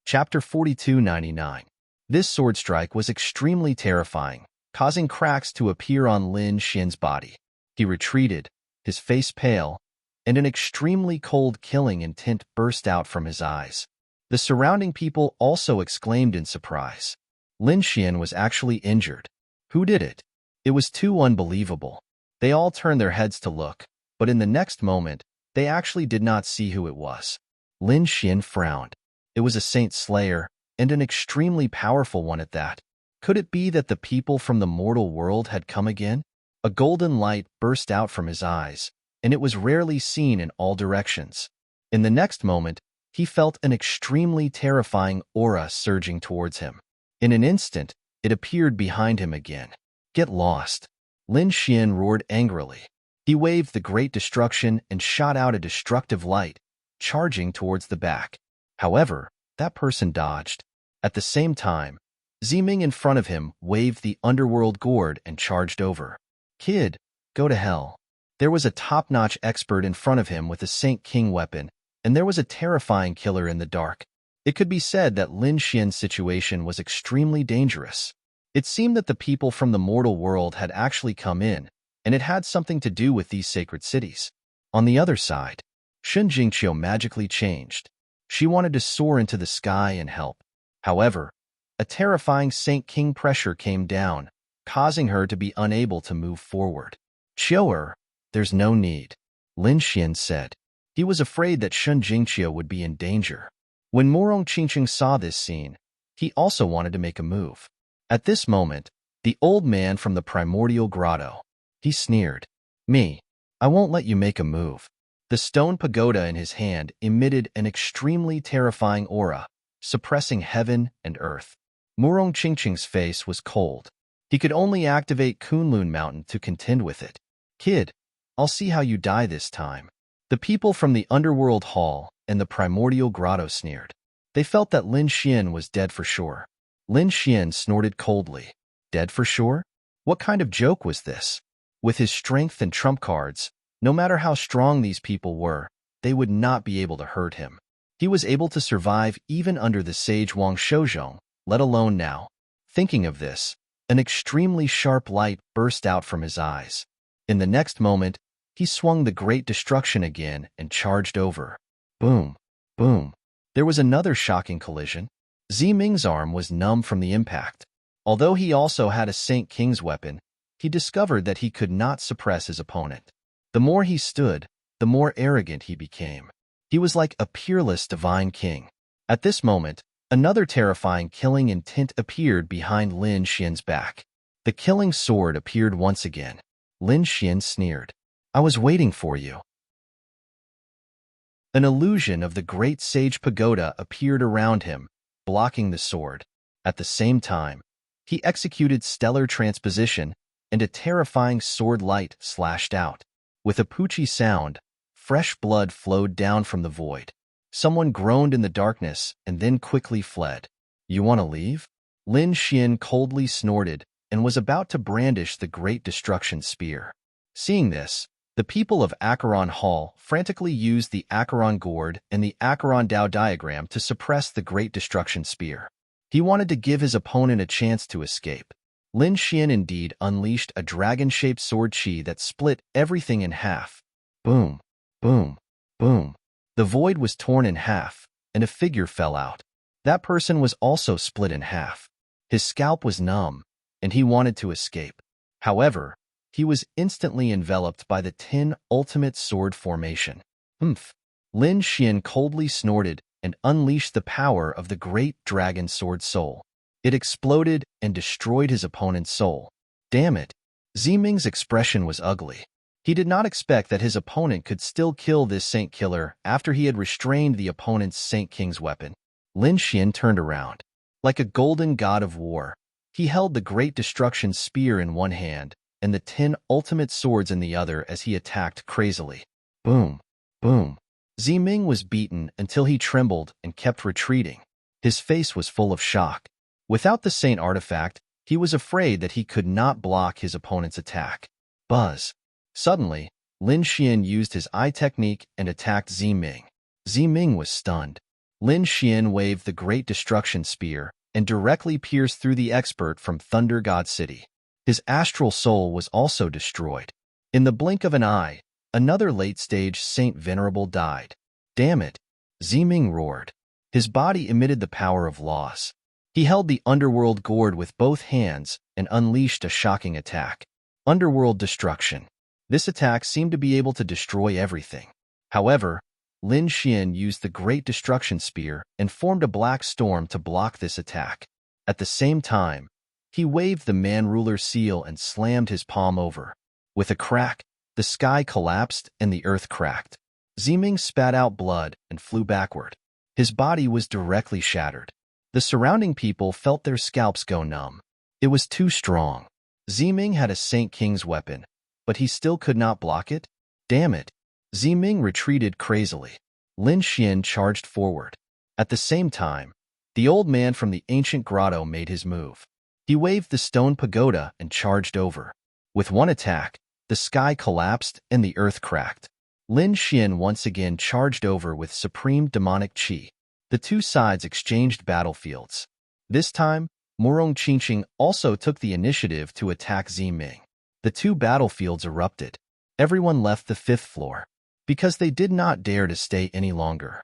Chapter 4299. This sword strike was extremely terrifying, causing cracks to appear on Lin Xian's body. He retreated, his face pale, and an extremely cold killing intent burst out from his eyes. The surrounding people also exclaimed in surprise. Lin Xian was actually injured. Who did it? It was too unbelievable. They all turned their heads to look, but in the next moment, they actually did not see who it was. Lin Xian frowned. It was a Saint Slayer, and an extremely powerful one at that. Could it be that the people from the mortal world had come again? A golden light burst out from his eyes, and it was rarely seen in all directions. In the next moment, he felt an extremely terrifying aura surging towards him. In an instant, it appeared behind him again. Get lost! Lin Xian roared angrily. He waved the great destruction and shot out a destructive light, charging towards the back. However, that person dodged. At the same time, Ziming in front of him waved the underworld gourd and charged over. Kid, go to hell. There was a top-notch expert in front of him with a Saint King weapon, and there was a terrifying killer in the dark. It could be said that Lin Xian's situation was extremely dangerous. It seemed that the people from the mortal world had actually come in, and it had something to do with these sacred cities. On the other side, Shun Jingqiu magically changed. She wanted to soar into the sky and help. However, a terrifying Saint King pressure came down, causing her to be unable to move forward. Qiu'er, there's no need, Lin Xian said. He was afraid that Shun Jingqiu would be in danger. When Morong Qingqing saw this scene, he also wanted to make a move. At this moment, the old man from the primordial grotto, he sneered. Me, I won't let you make a move. The stone pagoda in his hand emitted an extremely terrifying aura, suppressing heaven and earth. Morong Qingqing's face was cold. He could only activate Kunlun Mountain to contend with it. Kid, I'll see how you die this time. The people from the underworld hall and the primordial grotto sneered. They felt that Lin Xian was dead for sure. Lin Xian snorted coldly. Dead for sure? What kind of joke was this? With his strength and trump cards, no matter how strong these people were, they would not be able to hurt him. He was able to survive even under the sage Wang Shouzhong, let alone now. Thinking of this, an extremely sharp light burst out from his eyes. In the next moment, he swung the great destruction again and charged over. Boom, boom. There was another shocking collision. Ziming's arm was numb from the impact. Although he also had a Saint King's weapon, he discovered that he could not suppress his opponent. The more he stood, the more arrogant he became. He was like a peerless divine king. At this moment, another terrifying killing intent appeared behind Lin Xian's back. The killing sword appeared once again. Lin Xian sneered. I was waiting for you. An illusion of the great sage pagoda appeared around him, blocking the sword. At the same time, he executed stellar transposition, and a terrifying sword light slashed out. With a poochie sound, fresh blood flowed down from the void. Someone groaned in the darkness and then quickly fled. You want to leave? Lin Xian coldly snorted and was about to brandish the great destruction spear. Seeing this, the people of Acheron Hall frantically used the Acheron gourd and the Acheron Dao diagram to suppress the great destruction spear. He wanted to give his opponent a chance to escape. Lin Xian indeed unleashed a dragon-shaped sword chi that split everything in half. Boom, boom, boom. The void was torn in half, and a figure fell out. That person was also split in half. His scalp was numb, and he wanted to escape. However, he was instantly enveloped by the 10 ultimate sword formation. Humph! Lin Xian coldly snorted and unleashed the power of the great dragon sword soul. It exploded and destroyed his opponent's soul. Damn it! Ziming's expression was ugly. He did not expect that his opponent could still kill this Saint Killer after he had restrained the opponent's Saint King's weapon. Lin Xian turned around. Like a golden god of war, he held the great destruction spear in one hand and the 10 ultimate swords in the other as he attacked crazily. Boom, boom. Ziming was beaten until he trembled and kept retreating. His face was full of shock. Without the Saint artifact, he was afraid that he could not block his opponent's attack. Buzz. Suddenly, Lin Xian used his eye technique and attacked Ziming. Ziming was stunned. Lin Xian waved the great destruction spear and directly pierced through the expert from Thunder God City. His astral soul was also destroyed. In the blink of an eye, another late-stage Saint Venerable died. Damn it! Ziming roared. His body emitted the power of loss. He held the underworld gourd with both hands and unleashed a shocking attack. Underworld destruction. This attack seemed to be able to destroy everything. However, Lin Xian used the great destruction spear and formed a black storm to block this attack. At the same time, He waved the man-ruler seal and slammed his palm over. With a crack, the sky collapsed and the earth cracked. Ziming spat out blood and flew backward. His body was directly shattered. The surrounding people felt their scalps go numb. It was too strong. Ziming had a Saint King's weapon, but he still could not block it. Damn it. Ziming retreated crazily. Lin Xian charged forward. At the same time, the old man from the ancient grotto made his move. He waved the stone pagoda and charged over. With one attack, the sky collapsed and the earth cracked. Lin Xian once again charged over with supreme demonic qi. The two sides exchanged battlefields. This time, Murong Qingqing also took the initiative to attack Ziming. The two battlefields erupted. Everyone left the fifth floor, because they did not dare to stay any longer.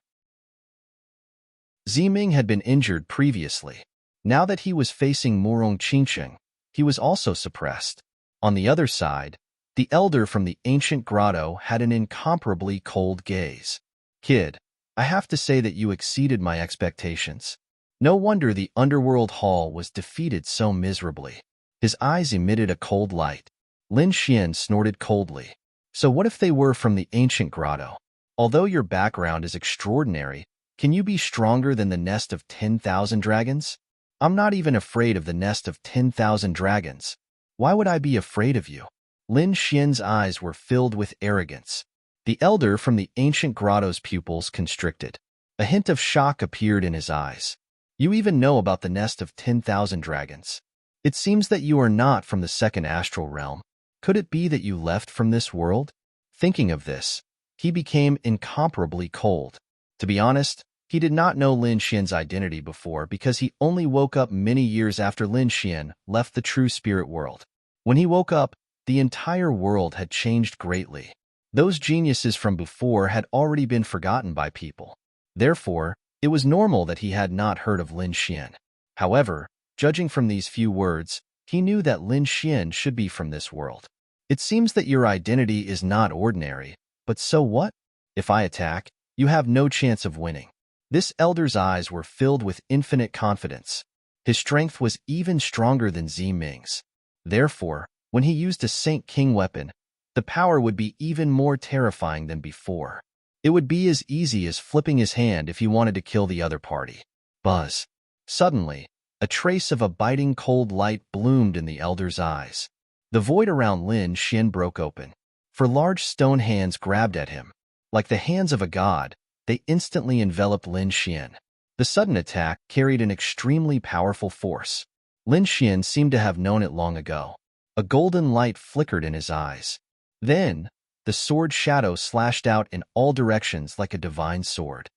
Ziming had been injured previously. Now that he was facing Murong Qingqing, he was also suppressed. On the other side, the elder from the ancient grotto had an incomparably cold gaze. Kid, I have to say that you exceeded my expectations. No wonder the underworld hall was defeated so miserably. His eyes emitted a cold light. Lin Xian snorted coldly. So what if they were from the ancient grotto? Although your background is extraordinary, can you be stronger than the nest of 10,000 dragons? I'm not even afraid of the nest of 10,000 dragons. Why would I be afraid of you? Lin Xian's eyes were filled with arrogance. The elder from the ancient grotto's pupils constricted. A hint of shock appeared in his eyes. You even know about the nest of 10,000 dragons. It seems that you are not from the second astral realm. Could it be that you left from this world? Thinking of this, he became incomparably cold. To be honest, he did not know Lin Xian's identity before because he only woke up many years after Lin Xian left the true spirit world. When he woke up, the entire world had changed greatly. Those geniuses from before had already been forgotten by people. Therefore, it was normal that he had not heard of Lin Xian. However, judging from these few words, he knew that Lin Xian should be from this world. It seems that your identity is not ordinary, but so what? If I attack, you have no chance of winning. This elder's eyes were filled with infinite confidence. His strength was even stronger than Ziming's. Therefore, when he used a Saint King weapon, the power would be even more terrifying than before. It would be as easy as flipping his hand if he wanted to kill the other party. Buzz. Suddenly, a trace of a biting cold light bloomed in the elder's eyes. The void around Lin Xian broke open. For large stone hands grabbed at him. Like the hands of a god, they instantly enveloped Lin Xian. The sudden attack carried an extremely powerful force. Lin Xian seemed to have known it long ago. A golden light flickered in his eyes. Then, the sword shadow slashed out in all directions like a divine sword.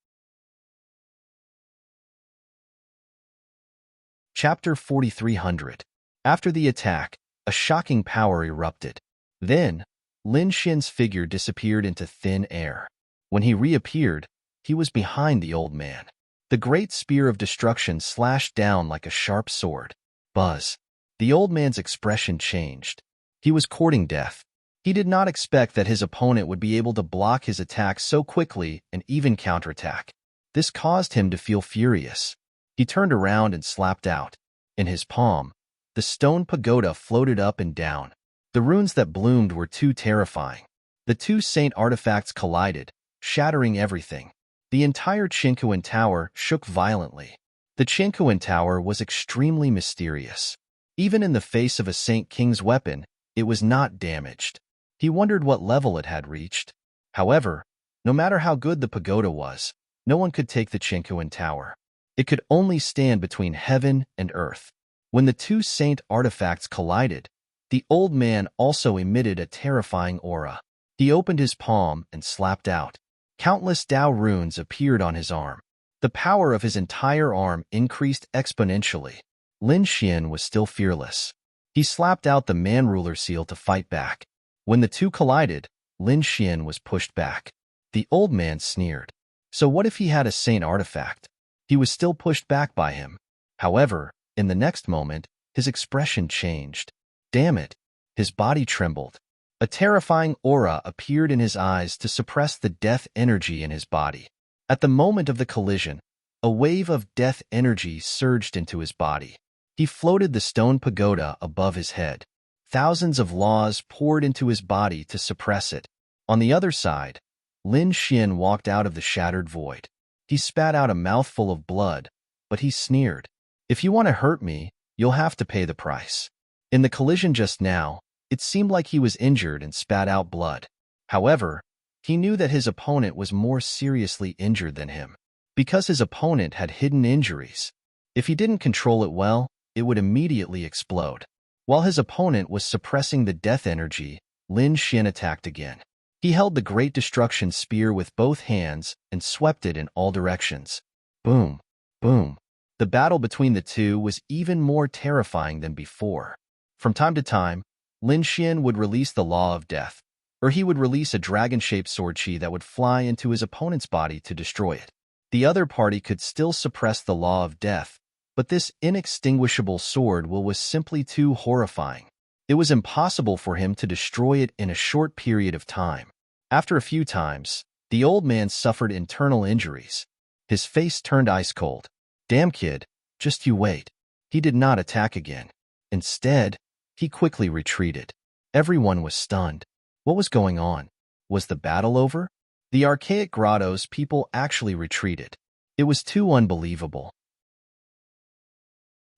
Chapter 4300. After the attack, a shocking power erupted. Then, Lin Xian's figure disappeared into thin air. When he reappeared, he was behind the old man. The great spear of destruction slashed down like a sharp sword. Buzz. The old man's expression changed. He was courting death. He did not expect that his opponent would be able to block his attack so quickly and even counterattack. This caused him to feel furious. He turned around and slapped out. In his palm, the stone pagoda floated up and down. The runes that bloomed were too terrifying. The two saint artifacts collided, shattering everything. The entire Qingkuan Tower shook violently. The Qingkuan Tower was extremely mysterious. Even in the face of a Saint King's weapon, it was not damaged. He wondered what level it had reached. However, no matter how good the pagoda was, no one could take the Qingkuan Tower. It could only stand between heaven and earth. When the two saint artifacts collided, the old man also emitted a terrifying aura. He opened his palm and slapped out. Countless Dao runes appeared on his arm. The power of his entire arm increased exponentially. Lin Xian was still fearless. He slapped out the man-ruler seal to fight back. When the two collided, Lin Xian was pushed back. The old man sneered. So what if he had a saint artifact? He was still pushed back by him. However, in the next moment, his expression changed. Damn it! His body trembled. A terrifying aura appeared in his eyes to suppress the death energy in his body. At the moment of the collision, a wave of death energy surged into his body. He floated the stone pagoda above his head. Thousands of laws poured into his body to suppress it. On the other side, Lin Xian walked out of the shattered void. He spat out a mouthful of blood, but he sneered. If you want to hurt me, you'll have to pay the price. In the collision just now, it seemed like he was injured and spat out blood. However, he knew that his opponent was more seriously injured than him. Because his opponent had hidden injuries, if he didn't control it well, it would immediately explode. While his opponent was suppressing the death energy, Lin Xian attacked again. He held the Great Destruction Spear with both hands and swept it in all directions. Boom, boom. The battle between the two was even more terrifying than before. From time to time, Lin Xian would release the Law of Death, or he would release a dragon-shaped sword chi that would fly into his opponent's body to destroy it. The other party could still suppress the Law of Death, but this inextinguishable sword was simply too horrifying. It was impossible for him to destroy it in a short period of time. After a few times, the old man suffered internal injuries. His face turned ice cold. Damn kid, just you wait. He did not attack again. Instead, he quickly retreated. Everyone was stunned. What was going on? Was the battle over? The archaic grotto's people actually retreated. It was too unbelievable.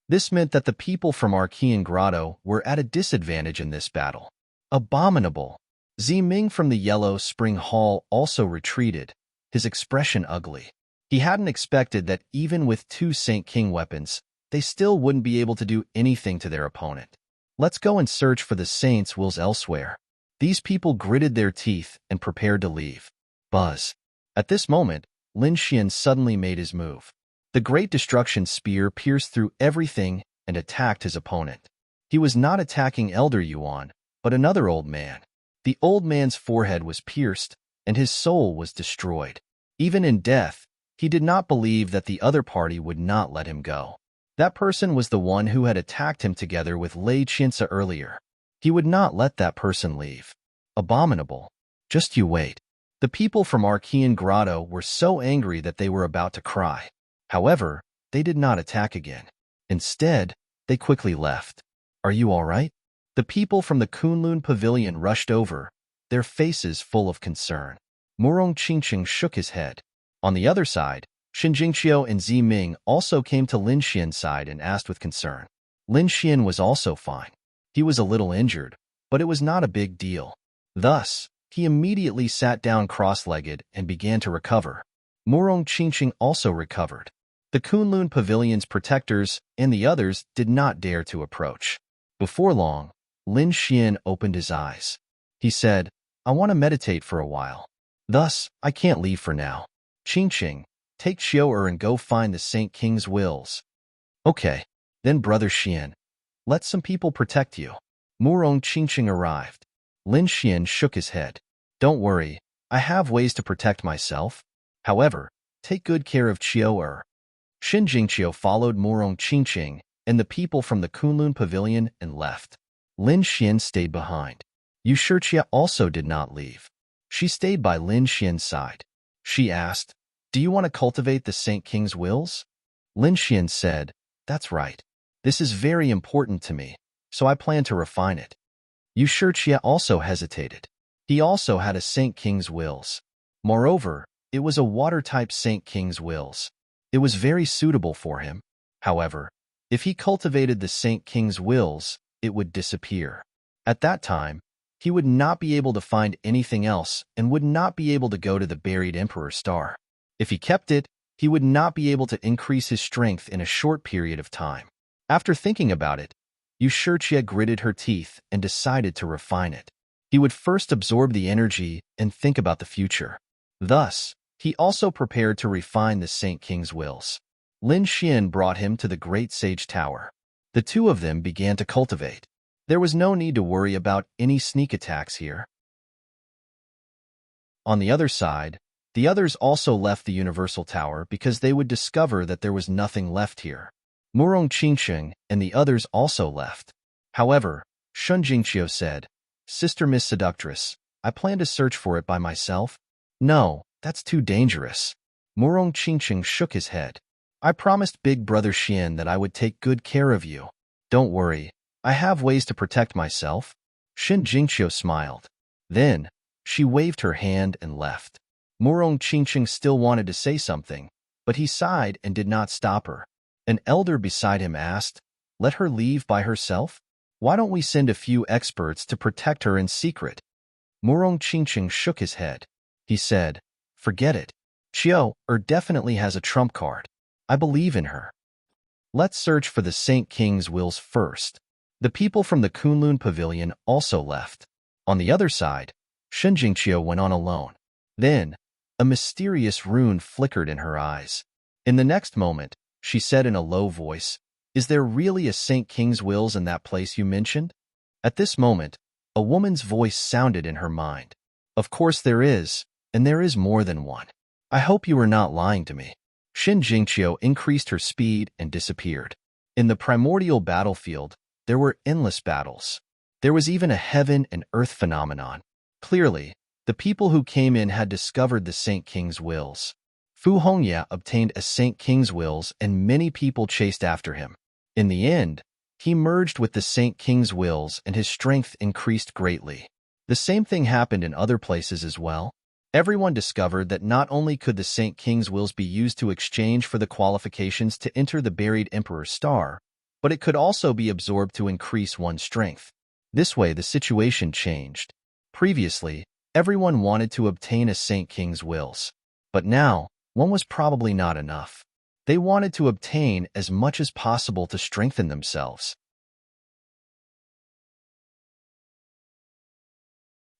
This meant that the people from Archean Grotto were at a disadvantage in this battle. Abominable. Ming from the Yellow Spring Hall also retreated, his expression ugly. He hadn't expected that even with 2 Saint King weapons, they still wouldn't be able to do anything to their opponent. Let's go and search for the Saints' wills elsewhere. These people gritted their teeth and prepared to leave. Buzz. At this moment, Lin Xian suddenly made his move. The Great Destruction Spear pierced through everything and attacked his opponent. He was not attacking Elder Yuan, but another old man. The old man's forehead was pierced, and his soul was destroyed. Even in death, he did not believe that the other party would not let him go. That person was the one who had attacked him together with Lei Qinsa earlier. He would not let that person leave. Abominable. Just you wait. The people from Archean Grotto were so angry that they were about to cry. However, they did not attack again. Instead, they quickly left. Are you all right? The people from the Kunlun Pavilion rushed over, their faces full of concern. Murong Qingqing shook his head. On the other side, Xin Jingqiu and Zi Ming also came to Lin Xian's side and asked with concern. Lin Xian was also fine. He was a little injured, but it was not a big deal. Thus, he immediately sat down cross-legged and began to recover. Murong Qingqing also recovered. The Kunlun Pavilion's protectors and the others did not dare to approach. Before long, Lin Xian opened his eyes. He said, I want to meditate for a while. Thus, I can't leave for now. Qingqing, take Xiao and go find the Saint King's wills. Okay, then Brother Xian, let some people protect you. Murong Qingqing arrived. Lin Xian shook his head. Don't worry, I have ways to protect myself. However, take good care of Qiao. Xin Jingqiu followed Murong Qingqing and the people from the Kunlun Pavilion and left. Lin Xian stayed behind. Yu Shijia also did not leave. She stayed by Lin Xian's side. She asked, Do you want to cultivate the Saint King's wills? Lin Xian said, That's right. This is very important to me, so I plan to refine it. Yu Shijia also hesitated. He also had a Saint King's wills. Moreover, it was a water-type Saint King's wills. It was very suitable for him. However, if he cultivated the Saint King's wills, it would disappear. At that time, he would not be able to find anything else and would not be able to go to the buried Emperor Star. If he kept it, he would not be able to increase his strength in a short period of time. After thinking about it, Yu Shijia gritted her teeth and decided to refine it. He would first absorb the energy and think about the future. Thus, he also prepared to refine the Saint King's wills. Lin Xian brought him to the Great Sage Tower. The two of them began to cultivate. There was no need to worry about any sneak attacks here. On the other side, the others also left the Universal Tower because they would discover that there was nothing left here. Murong Qingqing and the others also left. However, Shun Jingqiu said, Sister Miss Seductress, I plan to search for it by myself. No, that's too dangerous. Murong Qingqing shook his head. I promised Big Brother Xian that I would take good care of you. Don't worry, I have ways to protect myself. Shin Jingqiu smiled. Then, she waved her hand and left. Murong Qingqing still wanted to say something, but he sighed and did not stop her. An elder beside him asked, "Let her leave by herself? Why don't we send a few experts to protect her in secret?" Murong Qingqing shook his head. He said, "Forget it. Qiu definitely has a trump card. I believe in her. Let's search for the Saint King's wills first." The people from the Kunlun Pavilion also left. On the other side, Shen Jingqiu went on alone. Then, a mysterious rune flickered in her eyes. In the next moment, she said in a low voice, "Is there really a Saint King's wills in that place you mentioned?" At this moment, a woman's voice sounded in her mind. "Of course there is, and there is more than one. I hope you are not lying to me." Shin Jingqiu increased her speed and disappeared. In the primordial battlefield, there were endless battles. There was even a heaven and earth phenomenon. Clearly, the people who came in had discovered the Saint King's wills. Fu Hongya obtained a Saint King's wills and many people chased after him. In the end, he merged with the Saint King's wills and his strength increased greatly. The same thing happened in other places as well. Everyone discovered that not only could the Saint King's wills be used to exchange for the qualifications to enter the buried Emperor's star, but it could also be absorbed to increase one's strength. This way, the situation changed. Previously, everyone wanted to obtain a Saint King's wills, but now, one was probably not enough. They wanted to obtain as much as possible to strengthen themselves.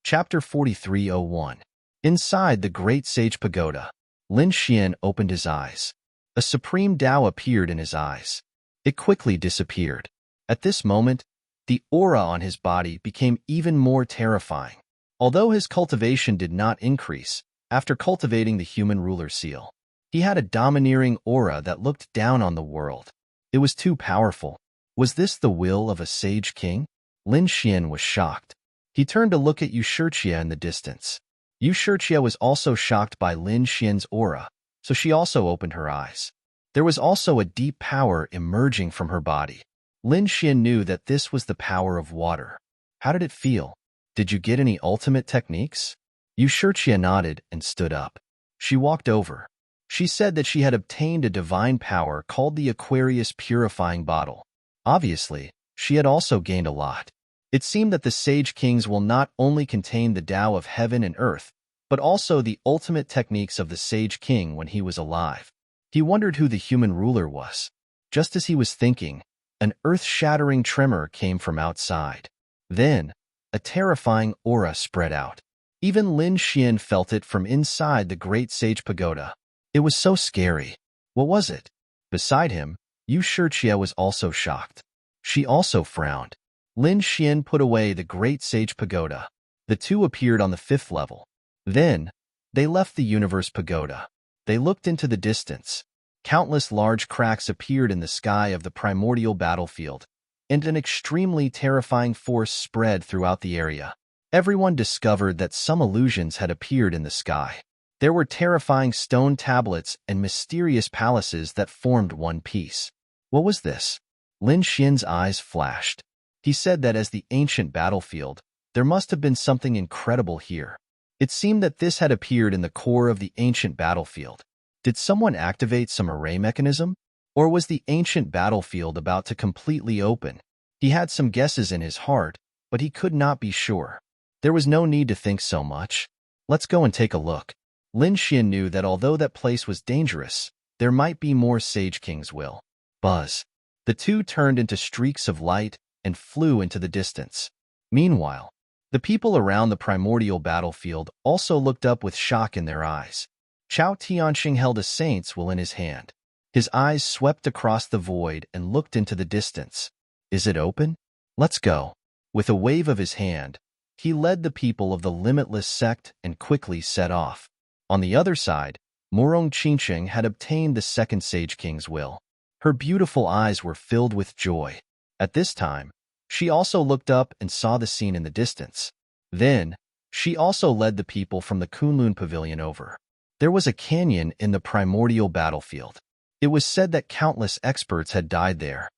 Chapter 4301. Inside the Great Sage Pagoda, Lin Xian opened his eyes. A supreme Tao appeared in his eyes. It quickly disappeared. At this moment, the aura on his body became even more terrifying. Although his cultivation did not increase, after cultivating the human ruler seal, he had a domineering aura that looked down on the world. It was too powerful. Was this the will of a sage king? Lin Xian was shocked. He turned to look at Yu Shirqia in the distance. Yu Shirqia was also shocked by Lin Xian's aura, so she also opened her eyes. There was also a deep power emerging from her body. Lin Xian knew that this was the power of water. How did it feel? Did you get any ultimate techniques? Yu Shirqia nodded and stood up. She walked over. She said that she had obtained a divine power called the Aquarius Purifying Bottle. Obviously, she had also gained a lot. It seemed that the Sage Kings will not only contain the Tao of heaven and earth, but also the ultimate techniques of the Sage King when he was alive. He wondered who the human ruler was. Just as he was thinking, an earth-shattering tremor came from outside. Then, a terrifying aura spread out. Even Lin Xian felt it from inside the Great Sage Pagoda. It was so scary. What was it? Beside him, Yu Shirqia was also shocked. She also frowned. Lin Xian put away the Great Sage Pagoda. The two appeared on the 5th level. Then, they left the Universe Pagoda. They looked into the distance. Countless large cracks appeared in the sky of the primordial battlefield, and an extremely terrifying force spread throughout the area. Everyone discovered that some illusions had appeared in the sky. There were terrifying stone tablets and mysterious palaces that formed one piece. What was this? Lin Xian's eyes flashed. He said that as the ancient battlefield, there must have been something incredible here. It seemed that this had appeared in the core of the ancient battlefield. Did someone activate some array mechanism? Or was the ancient battlefield about to completely open? He had some guesses in his heart, but he could not be sure. There was no need to think so much. Let's go and take a look. Lin Xian knew that although that place was dangerous, there might be more Sage King's will. Buzz. The two turned into streaks of light and flew into the distance. Meanwhile, the people around the primordial battlefield also looked up with shock in their eyes. Chao Tianxing held a saint's will in his hand. His eyes swept across the void and looked into the distance. Is it open? Let's go. With a wave of his hand, he led the people of the limitless sect and quickly set off. On the other side, Murong Qingqing had obtained the second Sage King's will. Her beautiful eyes were filled with joy. At this time, she also looked up and saw the scene in the distance. Then, she also led the people from the Kunlun Pavilion over. There was a canyon in the primordial battlefield. It was said that countless experts had died there.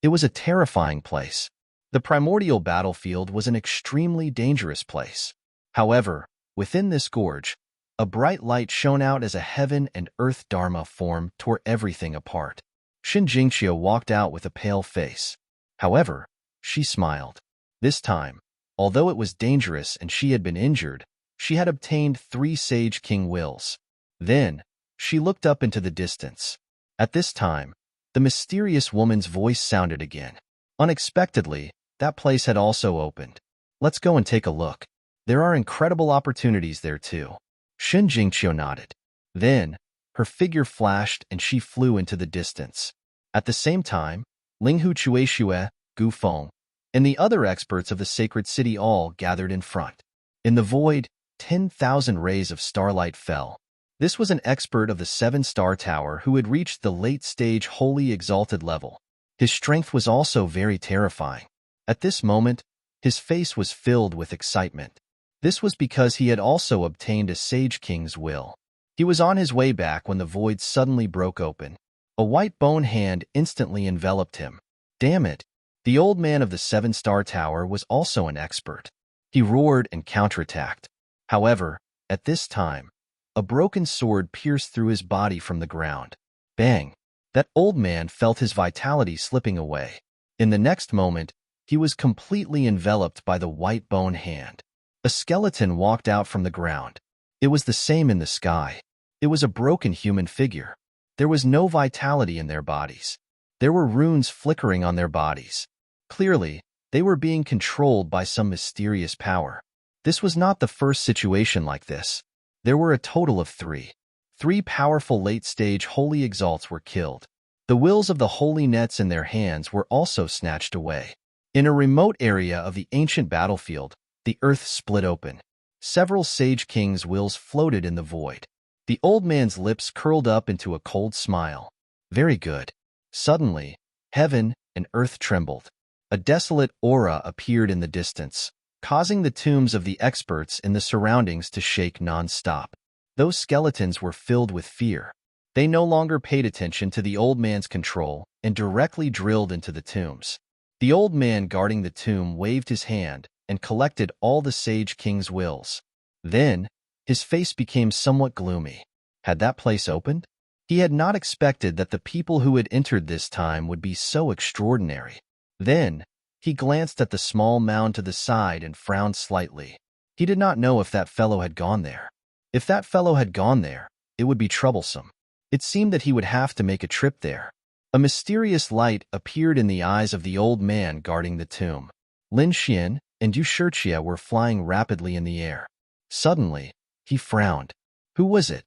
It was a terrifying place. The primordial battlefield was an extremely dangerous place. However, within this gorge, a bright light shone out as a heaven and earth dharma form tore everything apart. Shinjingxia walked out with a pale face. However, she smiled. This time, although it was dangerous and she had been injured, she had obtained 3 Sage King wills. Then, she looked up into the distance. At this time, the mysterious woman's voice sounded again. Unexpectedly, that place had also opened. Let's go and take a look. There are incredible opportunities there too. Shin Jingqiu nodded. Then, her figure flashed and she flew into the distance. At the same time, Linghu Chuexue, Gu Feng, and the other experts of the sacred city all gathered in front. In the void, 10,000 rays of starlight fell. This was an expert of the 7-star tower who had reached the late-stage holy exalted level. His strength was also very terrifying. At this moment, his face was filled with excitement. This was because he had also obtained a Sage King's will. He was on his way back when the void suddenly broke open. A white bone hand instantly enveloped him. Damn it! The old man of the 7-star tower was also an expert. He roared and counterattacked. However, at this time, a broken sword pierced through his body from the ground. Bang! That old man felt his vitality slipping away. In the next moment, he was completely enveloped by the white bone hand. A skeleton walked out from the ground. It was the same in the sky. It was a broken human figure. There was no vitality in their bodies. There were runes flickering on their bodies. Clearly, they were being controlled by some mysterious power. This was not the first situation like this. There were a total of 3. 3 powerful late-stage holy exalts were killed. The wills of the holy nets in their hands were also snatched away. In a remote area of the ancient battlefield, the earth split open. Several Sage Kings' wills floated in the void. The old man's lips curled up into a cold smile. Very good. Suddenly, heaven and earth trembled. A desolate aura appeared in the distance, causing the tombs of the experts in the surroundings to shake non-stop. Those skeletons were filled with fear. They no longer paid attention to the old man's control and directly drilled into the tombs. The old man guarding the tomb waved his hand and collected all the Sage King's wills. Then, his face became somewhat gloomy. Had that place opened? He had not expected that the people who had entered this time would be so extraordinary. Then, he glanced at the small mound to the side and frowned slightly. He did not know if that fellow had gone there. If that fellow had gone there, it would be troublesome. It seemed that he would have to make a trip there. A mysterious light appeared in the eyes of the old man guarding the tomb. Lin Xian and Yu Shirqia were flying rapidly in the air. Suddenly, he frowned. Who was it?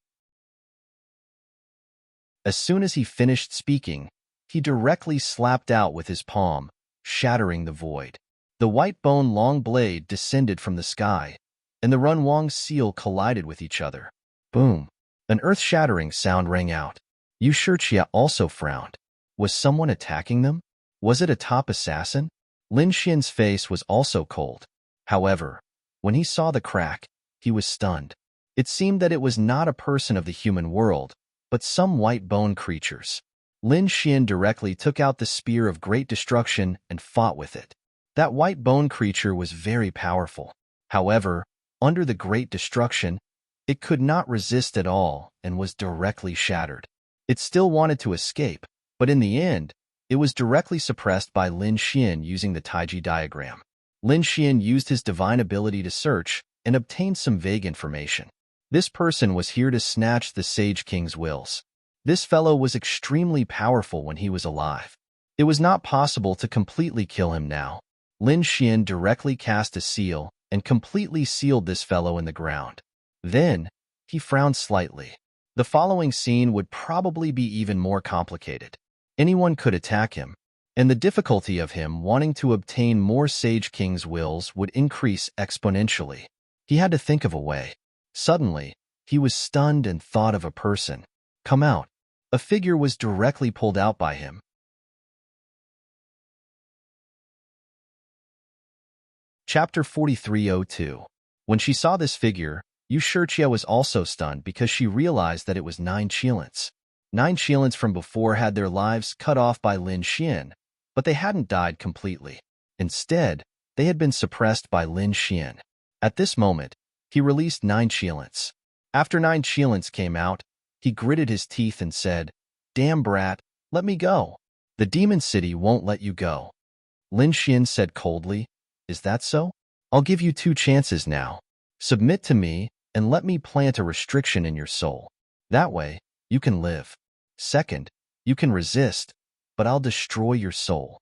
As soon as he finished speaking, he directly slapped out with his palm, shattering the void. The white bone long blade descended from the sky, and the Runwang's seal collided with each other. Boom! An earth-shattering sound rang out. Yu Shirqia also frowned. Was someone attacking them? Was it a top assassin? Lin Xian's face was also cold. However, when he saw the crack, he was stunned. It seemed that it was not a person of the human world, but some white bone creatures. Lin Xian directly took out the spear of great destruction and fought with it. That white bone creature was very powerful. However, under the great destruction, it could not resist at all and was directly shattered. It still wanted to escape, but in the end, it was directly suppressed by Lin Xian using the Taiji diagram. Lin Xian used his divine ability to search and obtained some vague information. This person was here to snatch the Sage King's wills. This fellow was extremely powerful when he was alive. It was not possible to completely kill him now. Lin Xian directly cast a seal and completely sealed this fellow in the ground. Then, he frowned slightly. The following scene would probably be even more complicated. Anyone could attack him, and the difficulty of him wanting to obtain more Sage King's wills would increase exponentially. He had to think of a way. Suddenly, he was stunned and thought of a person. Come out. A figure was directly pulled out by him. Chapter 4302. When she saw this figure, Yushurchia was also stunned because she realized that it was 9 Qilins. 9 Qilins from before had their lives cut off by Lin Xian, but they hadn't died completely. Instead, they had been suppressed by Lin Xian. At this moment, he released 9 Qilins. After 9 Qilins came out, he gritted his teeth and said, "Damn brat, let me go. The demon city won't let you go." Lin Xian said coldly, "Is that so? I'll give you 2 chances now. Submit to me and let me plant a restriction in your soul. That way, you can live. Second, you can resist, but I'll destroy your soul."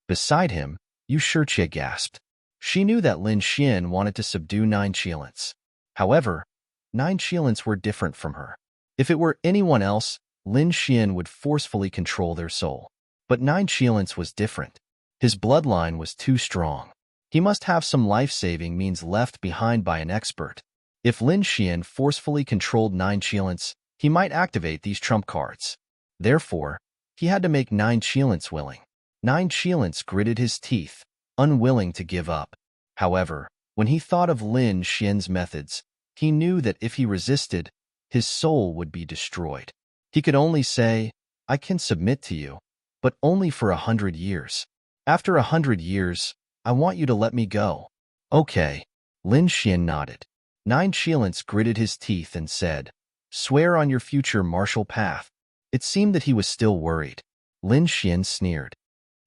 Beside him, Yushurchia gasped. She knew that Lin Xian wanted to subdue 9 Qilins. However, 9 Qilins were different from her. If it were anyone else, Lin Xian would forcefully control their soul. But 9 Qilins was different. His bloodline was too strong. He must have some life-saving means left behind by an expert. If Lin Xian forcefully controlled 9 Qilins, he might activate these trump cards. Therefore, he had to make 9 Qilins willing. 9 Qilins gritted his teeth, unwilling to give up. However, when he thought of Lin Xian's methods, he knew that if he resisted, his soul would be destroyed. He could only say, "I can submit to you, but only for 100 years. After 100 years, I want you to let me go." "Okay." Lin Xian nodded. 9 Qilins gritted his teeth and said, "Swear on your future martial path." It seemed that he was still worried. Lin Xian sneered.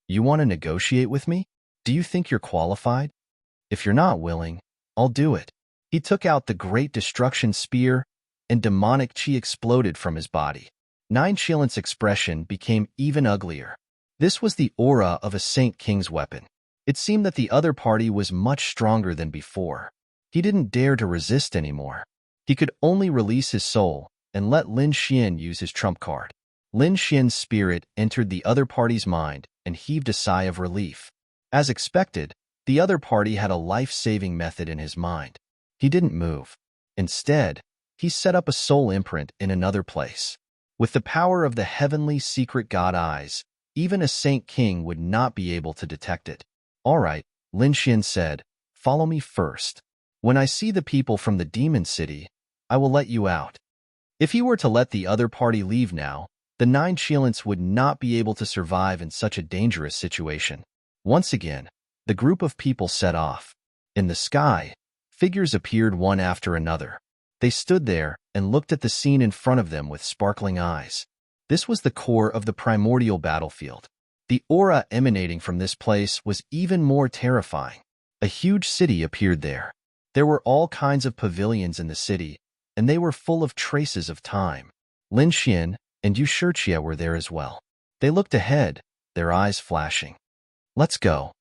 "You want to negotiate with me? Do you think you're qualified? If you're not willing, I'll do it." He took out the Great Destruction Spear, and demonic chi exploded from his body. 9 Qilins' expression became even uglier. This was the aura of a Saint King's weapon. It seemed that the other party was much stronger than before. He didn't dare to resist anymore. He could only release his soul and let Lin Xian use his trump card. Lin Xian's spirit entered the other party's mind and heaved a sigh of relief. As expected, the other party had a life-saving method in his mind. He didn't move. Instead, he set up a soul imprint in another place. With the power of the heavenly secret god eyes, even a Saint King would not be able to detect it. "All right," Lin Xian said, "follow me first. When I see the people from the demon city, I will let you out." If he were to let the other party leave now, the 9 Qilins would not be able to survive in such a dangerous situation. Once again, the group of people set off. In the sky, figures appeared one after another. They stood there and looked at the scene in front of them with sparkling eyes. This was the core of the primordial battlefield. The aura emanating from this place was even more terrifying. A huge city appeared there. There were all kinds of pavilions in the city, and they were full of traces of time. Lin Xian and Yushurchia were there as well. They looked ahead, their eyes flashing. "Let's go."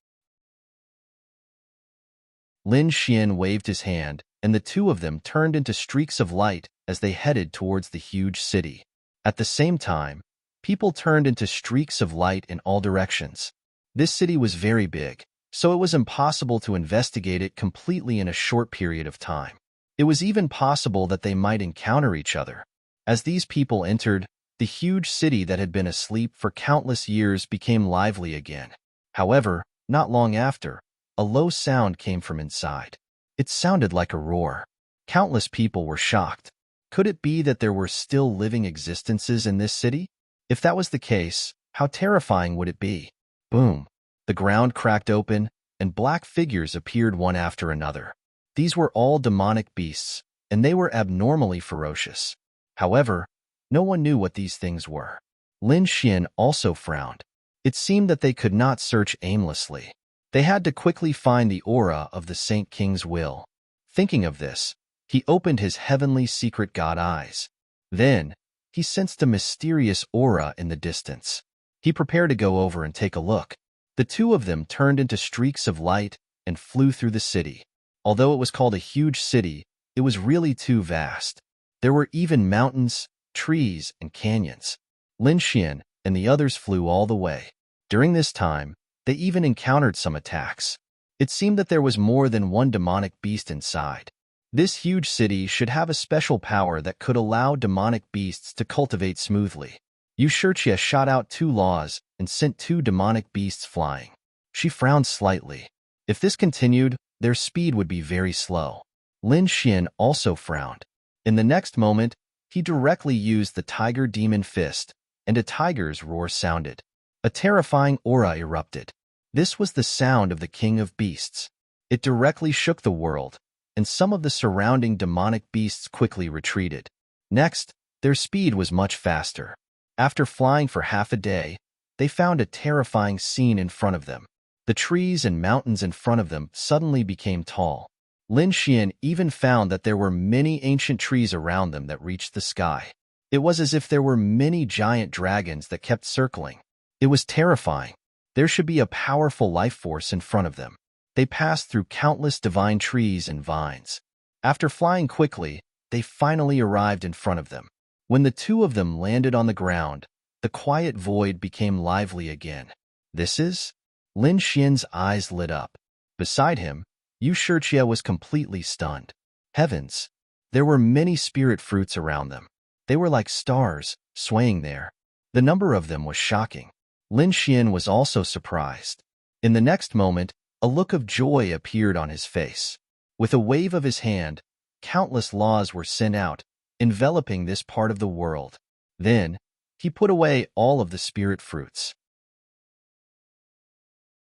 Lin Xian waved his hand, and the two of them turned into streaks of light as they headed towards the huge city. At the same time, people turned into streaks of light in all directions. This city was very big, so it was impossible to investigate it completely in a short period of time. It was even possible that they might encounter each other. As these people entered, the huge city that had been asleep for countless years became lively again. However, not long after, a low sound came from inside. It sounded like a roar. Countless people were shocked. Could it be that there were still living existences in this city? If that was the case, how terrifying would it be? Boom! The ground cracked open, and black figures appeared one after another. These were all demonic beasts, and they were abnormally ferocious. However, no one knew what these things were. Lin Xian also frowned. It seemed that they could not search aimlessly. They had to quickly find the aura of the Saint King's will. Thinking of this, he opened his heavenly secret god eyes. Then, he sensed a mysterious aura in the distance. He prepared to go over and take a look. The two of them turned into streaks of light and flew through the city. Although it was called a huge city, it was really too vast. There were even mountains, trees, and canyons. Lin Xian and the others flew all the way. During this time, they even encountered some attacks. It seemed that there was more than one demonic beast inside. This huge city should have a special power that could allow demonic beasts to cultivate smoothly. Yushurchia shot out 2 laws and sent 2 demonic beasts flying. She frowned slightly. If this continued, their speed would be very slow. Lin Xian also frowned. In the next moment, he directly used the tiger demon fist, and a tiger's roar sounded. A terrifying aura erupted. This was the sound of the king of beasts. It directly shook the world, and some of the surrounding demonic beasts quickly retreated. Next, their speed was much faster. After flying for half a day, they found a terrifying scene in front of them. The trees and mountains in front of them suddenly became tall. Lin Xian even found that there were many ancient trees around them that reached the sky. It was as if there were many giant dragons that kept circling. It was terrifying. There should be a powerful life force in front of them. They passed through countless divine trees and vines. After flying quickly, they finally arrived in front of them. When the two of them landed on the ground, the quiet void became lively again. This is? Lin Xian's eyes lit up. Beside him, Yu Shijie was completely stunned. Heavens! There were many spirit fruits around them. They were like stars, swaying there. The number of them was shocking. Lin Xian was also surprised. In the next moment, a look of joy appeared on his face. With a wave of his hand, countless laws were sent out, enveloping this part of the world. Then, he put away all of the spirit fruits.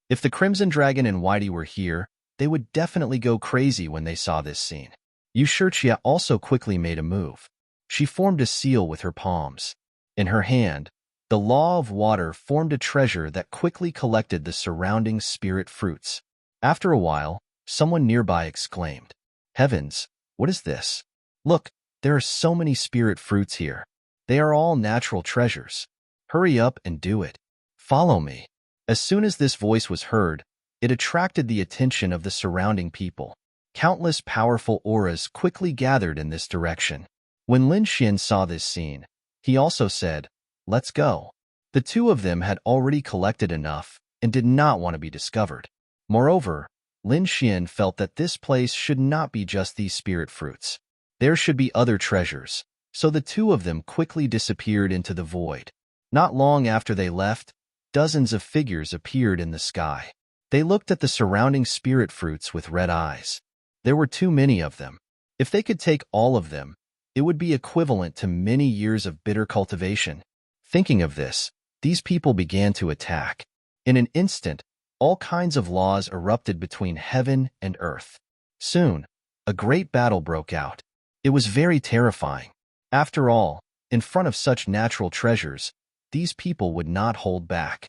If the Crimson Dragon and Whitey were here, they would definitely go crazy when they saw this scene. Yu Shijie also quickly made a move. She formed a seal with her palms. In her hand, the law of water formed a treasure that quickly collected the surrounding spirit fruits. After a while, someone nearby exclaimed, "Heavens, what is this? Look, there are so many spirit fruits here. They are all natural treasures. Hurry up and do it. Follow me." As soon as this voice was heard, it attracted the attention of the surrounding people. Countless powerful auras quickly gathered in this direction. When Lin Xian saw this scene, he also said, "Let's go." The two of them had already collected enough and did not want to be discovered. Moreover, Lin Xian felt that this place should not be just these spirit fruits. There should be other treasures, so the two of them quickly disappeared into the void. Not long after they left, dozens of figures appeared in the sky. They looked at the surrounding spirit fruits with red eyes. There were too many of them. If they could take all of them, it would be equivalent to many years of bitter cultivation. Thinking of this, these people began to attack. In an instant, all kinds of laws erupted between heaven and earth. Soon, a great battle broke out. It was very terrifying. After all, in front of such natural treasures, these people would not hold back.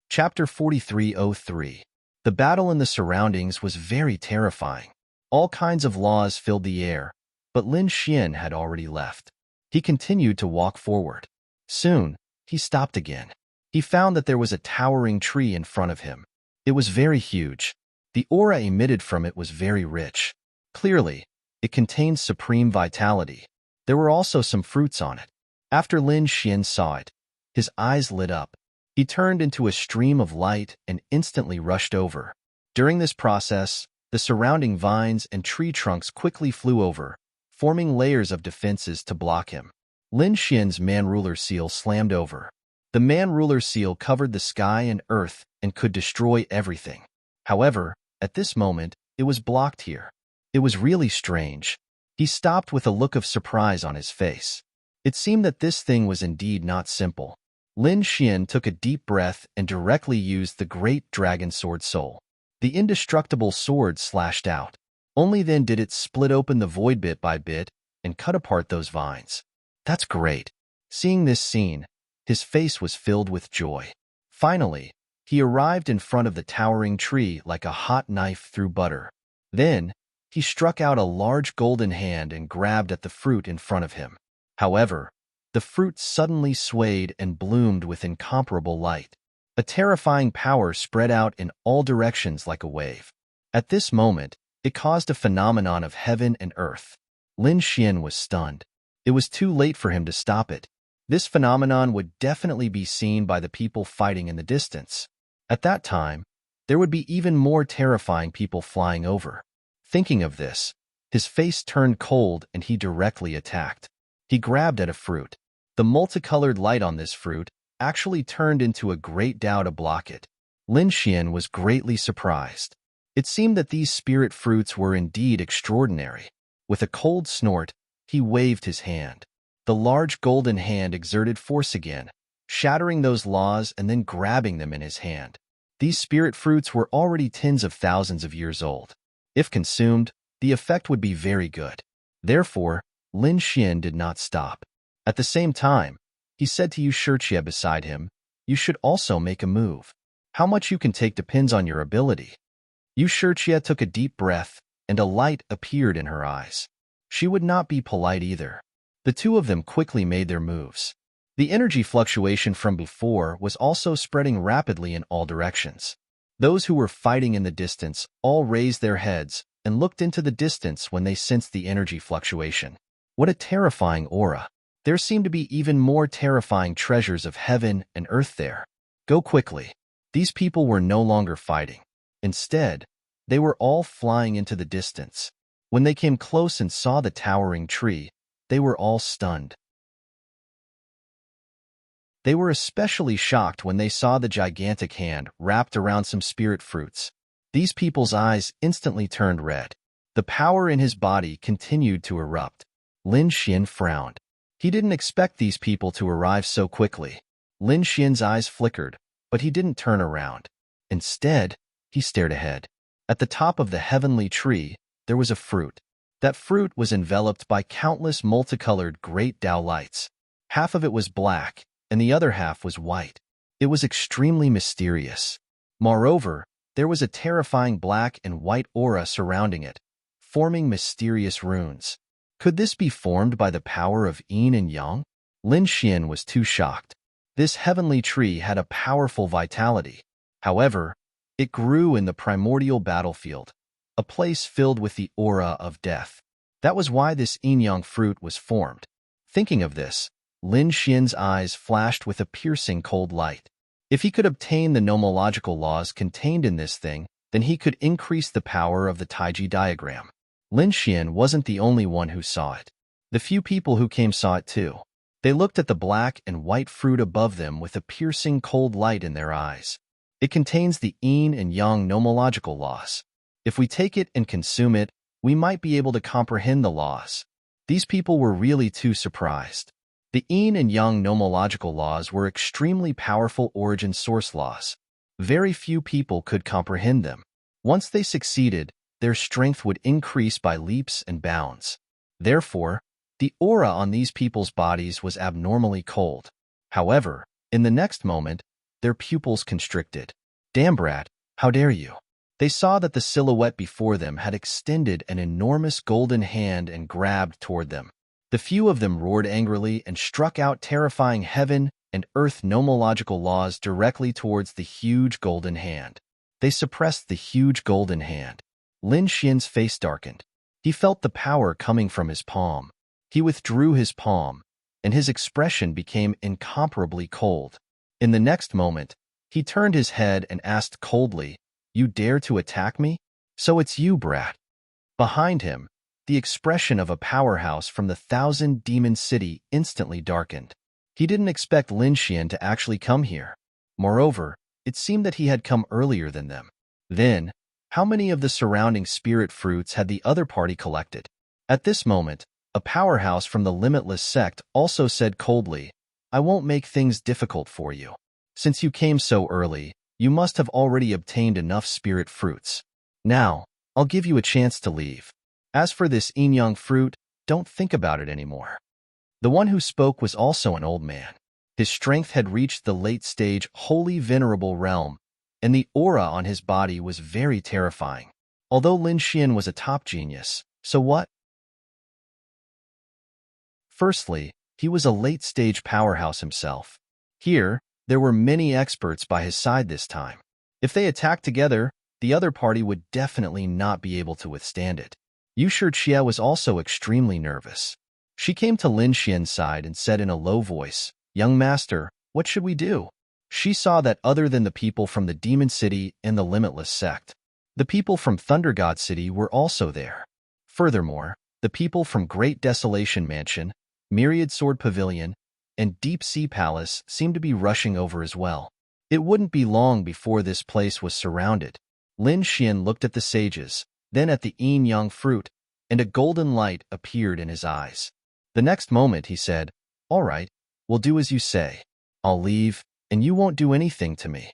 Chapter 4303. The battle in the surroundings was very terrifying. All kinds of laws filled the air, but Lin Xian had already left. He continued to walk forward. Soon, he stopped again. He found that there was a towering tree in front of him. It was very huge. The aura emitted from it was very rich. Clearly, it contained supreme vitality. There were also some fruits on it. After Lin Xian saw it, his eyes lit up. He turned into a stream of light and instantly rushed over. During this process, the surrounding vines and tree trunks quickly flew over, forming layers of defenses to block him. Lin Xian's man-ruler seal slammed over. The man-ruler seal covered the sky and earth and could destroy everything. However, at this moment, it was blocked here. It was really strange. He stopped with a look of surprise on his face. It seemed that this thing was indeed not simple. Lin Xian took a deep breath and directly used the great dragon sword soul. The indestructible sword slashed out. Only then did it split open the void bit by bit and cut apart those vines. That's great. Seeing this scene, his face was filled with joy. Finally, he arrived in front of the towering tree like a hot knife through butter. Then, he struck out a large golden hand and grabbed at the fruit in front of him. However, the fruit suddenly swayed and bloomed with incomparable light. A terrifying power spread out in all directions like a wave. At this moment, it caused a phenomenon of heaven and earth. Lin Xian was stunned. It was too late for him to stop it. This phenomenon would definitely be seen by the people fighting in the distance. At that time, there would be even more terrifying people flying over. Thinking of this, his face turned cold and he directly attacked. He grabbed at a fruit. The multicolored light on this fruit actually turned into a great Tao to block it. Lin Xian was greatly surprised. It seemed that these spirit fruits were indeed extraordinary. With a cold snort, he waved his hand. The large golden hand exerted force again, shattering those laws and then grabbing them in his hand. These spirit fruits were already tens of thousands of years old. If consumed, the effect would be very good. Therefore, Lin Xian did not stop. At the same time, he said to Yu Shijie beside him, "You should also make a move. How much you can take depends on your ability." Yu Shijie took a deep breath, and a light appeared in her eyes. She would not be polite either. The two of them quickly made their moves. The energy fluctuation from before was also spreading rapidly in all directions. Those who were fighting in the distance all raised their heads and looked into the distance when they sensed the energy fluctuation. What a terrifying aura! There seemed to be even more terrifying treasures of heaven and earth there. Go quickly. These people were no longer fighting. Instead, they were all flying into the distance. When they came close and saw the towering tree, they were all stunned. They were especially shocked when they saw the gigantic hand wrapped around some spirit fruits. These people's eyes instantly turned red. The power in his body continued to erupt. Lin Xian frowned. He didn't expect these people to arrive so quickly. Lin Xian's eyes flickered, but he didn't turn around. Instead, he stared ahead. At the top of the heavenly tree, there was a fruit. That fruit was enveloped by countless multicolored great Dao lights. Half of it was black, and the other half was white. It was extremely mysterious. Moreover, there was a terrifying black and white aura surrounding it, forming mysterious runes. Could this be formed by the power of yin and yang? Lin Xian was too shocked. This heavenly tree had a powerful vitality. However, it grew in the primordial battlefield, a place filled with the aura of death. That was why this yin-yang fruit was formed. Thinking of this, Lin Xian's eyes flashed with a piercing cold light. If he could obtain the nomological laws contained in this thing, then he could increase the power of the Taiji diagram. Lin Xian wasn't the only one who saw it. The few people who came saw it too. They looked at the black and white fruit above them with a piercing cold light in their eyes. It contains the yin and yang nomological laws. If we take it and consume it, we might be able to comprehend the laws. These people were really too surprised. The yin and yang nomological laws were extremely powerful origin source laws. Very few people could comprehend them. Once they succeeded, their strength would increase by leaps and bounds. Therefore, the aura on these people's bodies was abnormally cold. However, in the next moment, their pupils constricted. "Damn brat, how dare you!" They saw that the silhouette before them had extended an enormous golden hand and grabbed toward them. The few of them roared angrily and struck out terrifying heaven and earth nomological laws directly towards the huge golden hand. They suppressed the huge golden hand. Lin Xian's face darkened. He felt the power coming from his palm. He withdrew his palm, and his expression became incomparably cold. In the next moment, he turned his head and asked coldly, "You dare to attack me? So it's you, brat." Behind him, the expression of a powerhouse from the Thousand Demon City instantly darkened. He didn't expect Lin Xian to actually come here. Moreover, it seemed that he had come earlier than them. Then, how many of the surrounding spirit fruits had the other party collected? At this moment, a powerhouse from the Limitless sect also said coldly, "I won't make things difficult for you. Since you came so early, you must have already obtained enough spirit fruits. Now, I'll give you a chance to leave. As for this yin-yang fruit, don't think about it anymore." The one who spoke was also an old man. His strength had reached the late-stage holy venerable realm, and the aura on his body was very terrifying. Although Lin Xian was a top genius, so what? Firstly, he was a late-stage powerhouse himself. Here, there were many experts by his side this time. If they attacked together, the other party would definitely not be able to withstand it. Yu Shijie was also extremely nervous. She came to Lin Xian's side and said in a low voice, "Young master, what should we do?" She saw that other than the people from the Demon City and the Limitless sect, the people from Thunder God City were also there. Furthermore, the people from Great Desolation Mansion, Myriad Sword Pavilion, and Deep Sea Palace seemed to be rushing over as well. It wouldn't be long before this place was surrounded. Lin Xian looked at the sages, then at the yin-yang fruit, and a golden light appeared in his eyes. The next moment he said, "All right, we'll do as you say. I'll leave, and you won't do anything to me."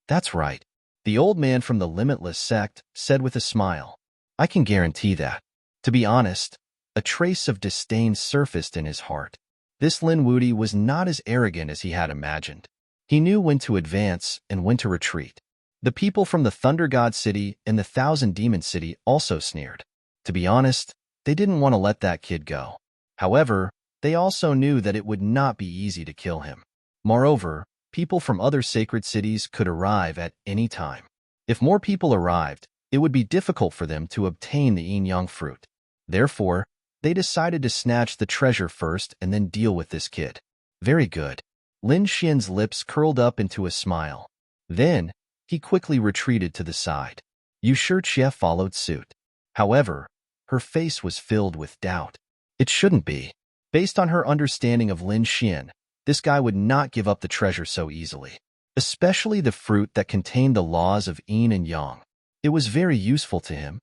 "That's right," the old man from the Limitless sect said with a smile. "I can guarantee that." To be honest, a trace of disdain surfaced in his heart. This Lin Wudi was not as arrogant as he had imagined. He knew when to advance and when to retreat. The people from the Thunder God City and the Thousand Demon City also sneered. To be honest, they didn't want to let that kid go. However, they also knew that it would not be easy to kill him. Moreover, people from other sacred cities could arrive at any time. If more people arrived, it would be difficult for them to obtain the yin-yang fruit. Therefore, they decided to snatch the treasure first and then deal with this kid. Very good. Lin Xian's lips curled up into a smile. Then, he quickly retreated to the side. Yu Shijie followed suit. However, her face was filled with doubt. It shouldn't be. Based on her understanding of Lin Xian, this guy would not give up the treasure so easily, especially the fruit that contained the laws of yin and yang. It was very useful to him.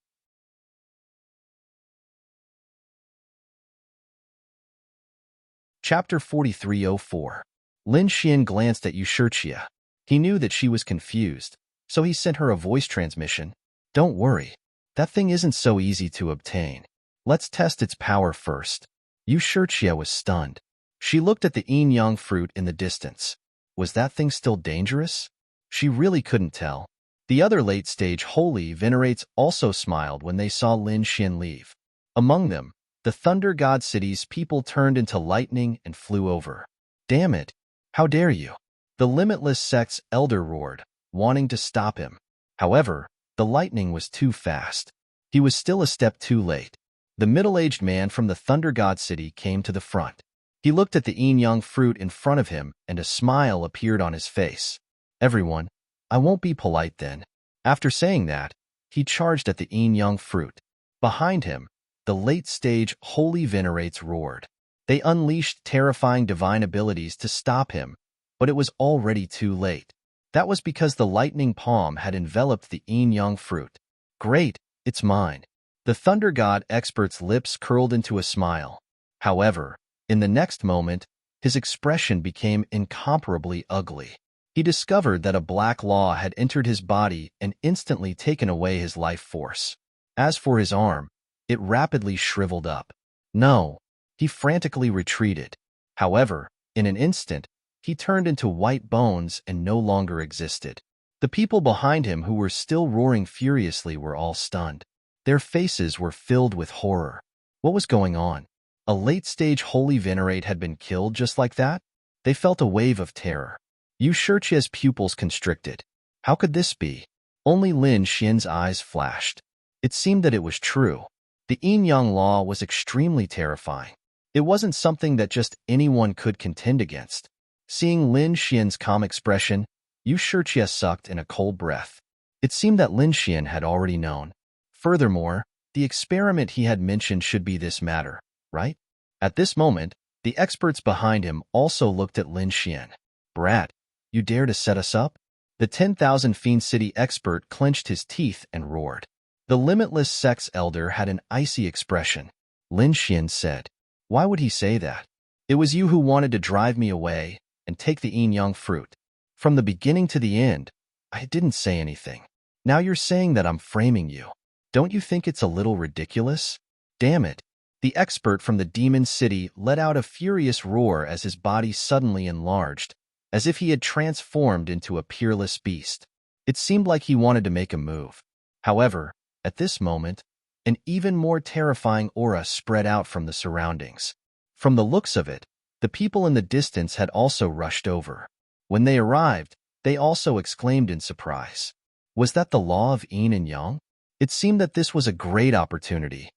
Chapter 4304. Lin Xian glanced at Yu Shijie. He knew that she was confused, so he sent her a voice transmission. "Don't worry. That thing isn't so easy to obtain. Let's test its power first." Yu Shijie was stunned. She looked at the yin-yang fruit in the distance. Was that thing still dangerous? She really couldn't tell. The other late-stage holy venerates also smiled when they saw Lin Xian leave. Among them, the Thunder God City's people turned into lightning and flew over. "Damn it! How dare you!" The Limitless sect's elder roared, wanting to stop him. However, the lightning was too fast. He was still a step too late. The middle-aged man from the Thunder God City came to the front. He looked at the yin-yang fruit in front of him, and a smile appeared on his face. "Everyone, I won't be polite then." After saying that, he charged at the yin-yang fruit. Behind him, the late-stage holy venerates roared. They unleashed terrifying divine abilities to stop him, but it was already too late. That was because the lightning palm had enveloped the yin-yang fruit. "Great, it's mine." The Thunder God expert's lips curled into a smile. However, in the next moment, his expression became incomparably ugly. He discovered that a black law had entered his body and instantly taken away his life force. As for his arm, it rapidly shriveled up. No, he frantically retreated. However, in an instant, he turned into white bones and no longer existed. The people behind him who were still roaring furiously were all stunned. Their faces were filled with horror. What was going on? A late-stage holy venerate had been killed just like that? They felt a wave of terror. Yu Shijie's pupils constricted. How could this be? Only Lin Xian's eyes flashed. It seemed that it was true. The yin-yang law was extremely terrifying. It wasn't something that just anyone could contend against. Seeing Lin Xian's calm expression, Yu Shijie sucked in a cold breath. It seemed that Lin Xian had already known. Furthermore, the experiment he had mentioned should be this matter, right? At this moment, the experts behind him also looked at Lin Xian. "Brat, you dare to set us up?" The 10,000 Fiend City expert clenched his teeth and roared. The Limitless sect's elder had an icy expression. Lin Xian said, "Why would he say that? It was you who wanted to drive me away and take the yin-yang fruit. From the beginning to the end, I didn't say anything. Now you're saying that I'm framing you. Don't you think it's a little ridiculous? Damn it." The expert from the Demon City let out a furious roar as his body suddenly enlarged, as if he had transformed into a peerless beast. It seemed like he wanted to make a move. However, at this moment, an even more terrifying aura spread out from the surroundings. From the looks of it, the people in the distance had also rushed over. When they arrived, they also exclaimed in surprise. Was that the law of yin and yang? It seemed that this was a great opportunity.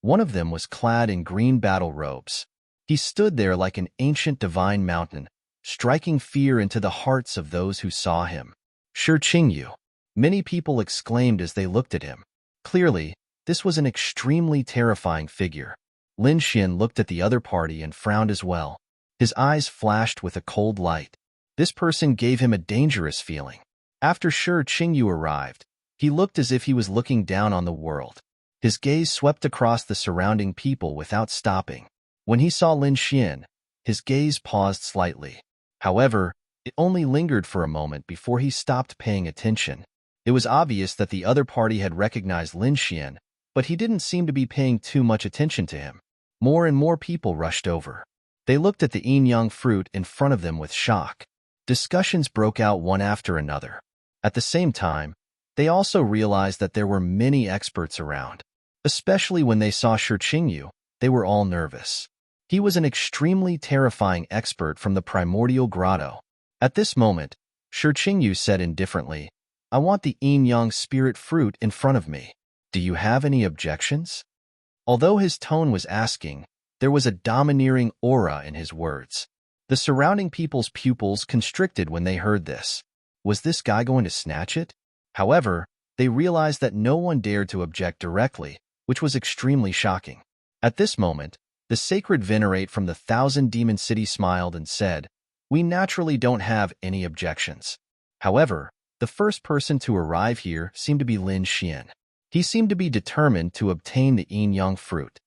One of them was clad in green battle robes. He stood there like an ancient divine mountain, striking fear into the hearts of those who saw him. "Shi Qingyu." Many people exclaimed as they looked at him. Clearly, this was an extremely terrifying figure. Lin Xian looked at the other party and frowned as well. His eyes flashed with a cold light. This person gave him a dangerous feeling. After Shi Qingyu arrived, he looked as if he was looking down on the world. His gaze swept across the surrounding people without stopping. When he saw Lin Xian, his gaze paused slightly. However, it only lingered for a moment before he stopped paying attention. It was obvious that the other party had recognized Lin Xian, but he didn't seem to be paying too much attention to him. More and more people rushed over. They looked at the yin-yang fruit in front of them with shock. Discussions broke out one after another. At the same time, they also realized that there were many experts around. Especially when they saw Shi Qingyu, they were all nervous. He was an extremely terrifying expert from the primordial grotto. At this moment, Shi Qingyu said indifferently, "I want the yin-yang spirit fruit in front of me. Do you have any objections?" Although his tone was asking, there was a domineering aura in his words. The surrounding people's pupils constricted when they heard this. Was this guy going to snatch it? However, they realized that no one dared to object directly, which was extremely shocking. At this moment, the sacred venerate from the Thousand Demon City smiled and said, "We naturally don't have any objections." However, the first person to arrive here seemed to be Lin Xian. He seemed to be determined to obtain the yin-yang fruit.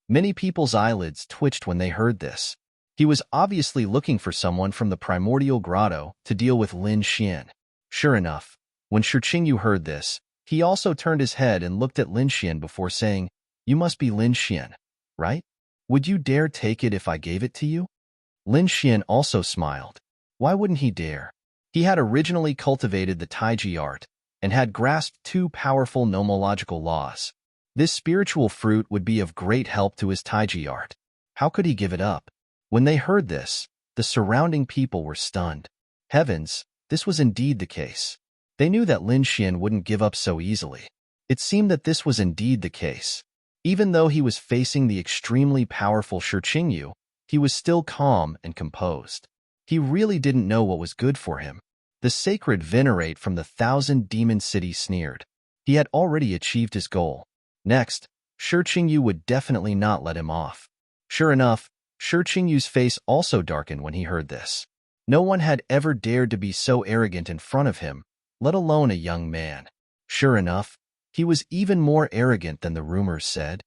Many people's eyelids twitched when they heard this. He was obviously looking for someone from the primordial grotto to deal with Lin Xian. Sure enough, when Shi Qingyu heard this, he also turned his head and looked at Lin Xian before saying, "You must be Lin Xian, right? Would you dare take it if I gave it to you?" Lin Xian also smiled. Why wouldn't he dare? He had originally cultivated the Taiji art and had grasped two powerful nomological laws. This spiritual fruit would be of great help to his Taiji art. How could he give it up? When they heard this, the surrounding people were stunned. Heavens, this was indeed the case. They knew that Lin Xian wouldn't give up so easily. It seemed that this was indeed the case. Even though he was facing the extremely powerful Shi Qingyu, he was still calm and composed. He really didn't know what was good for him. The sacred venerate from the Thousand Demon City sneered. He had already achieved his goal. Next, Shi Qingyu would definitely not let him off. Sure enough, Shi Qingyu's face also darkened when he heard this. No one had ever dared to be so arrogant in front of him, let alone a young man. Sure enough, he was even more arrogant than the rumors said.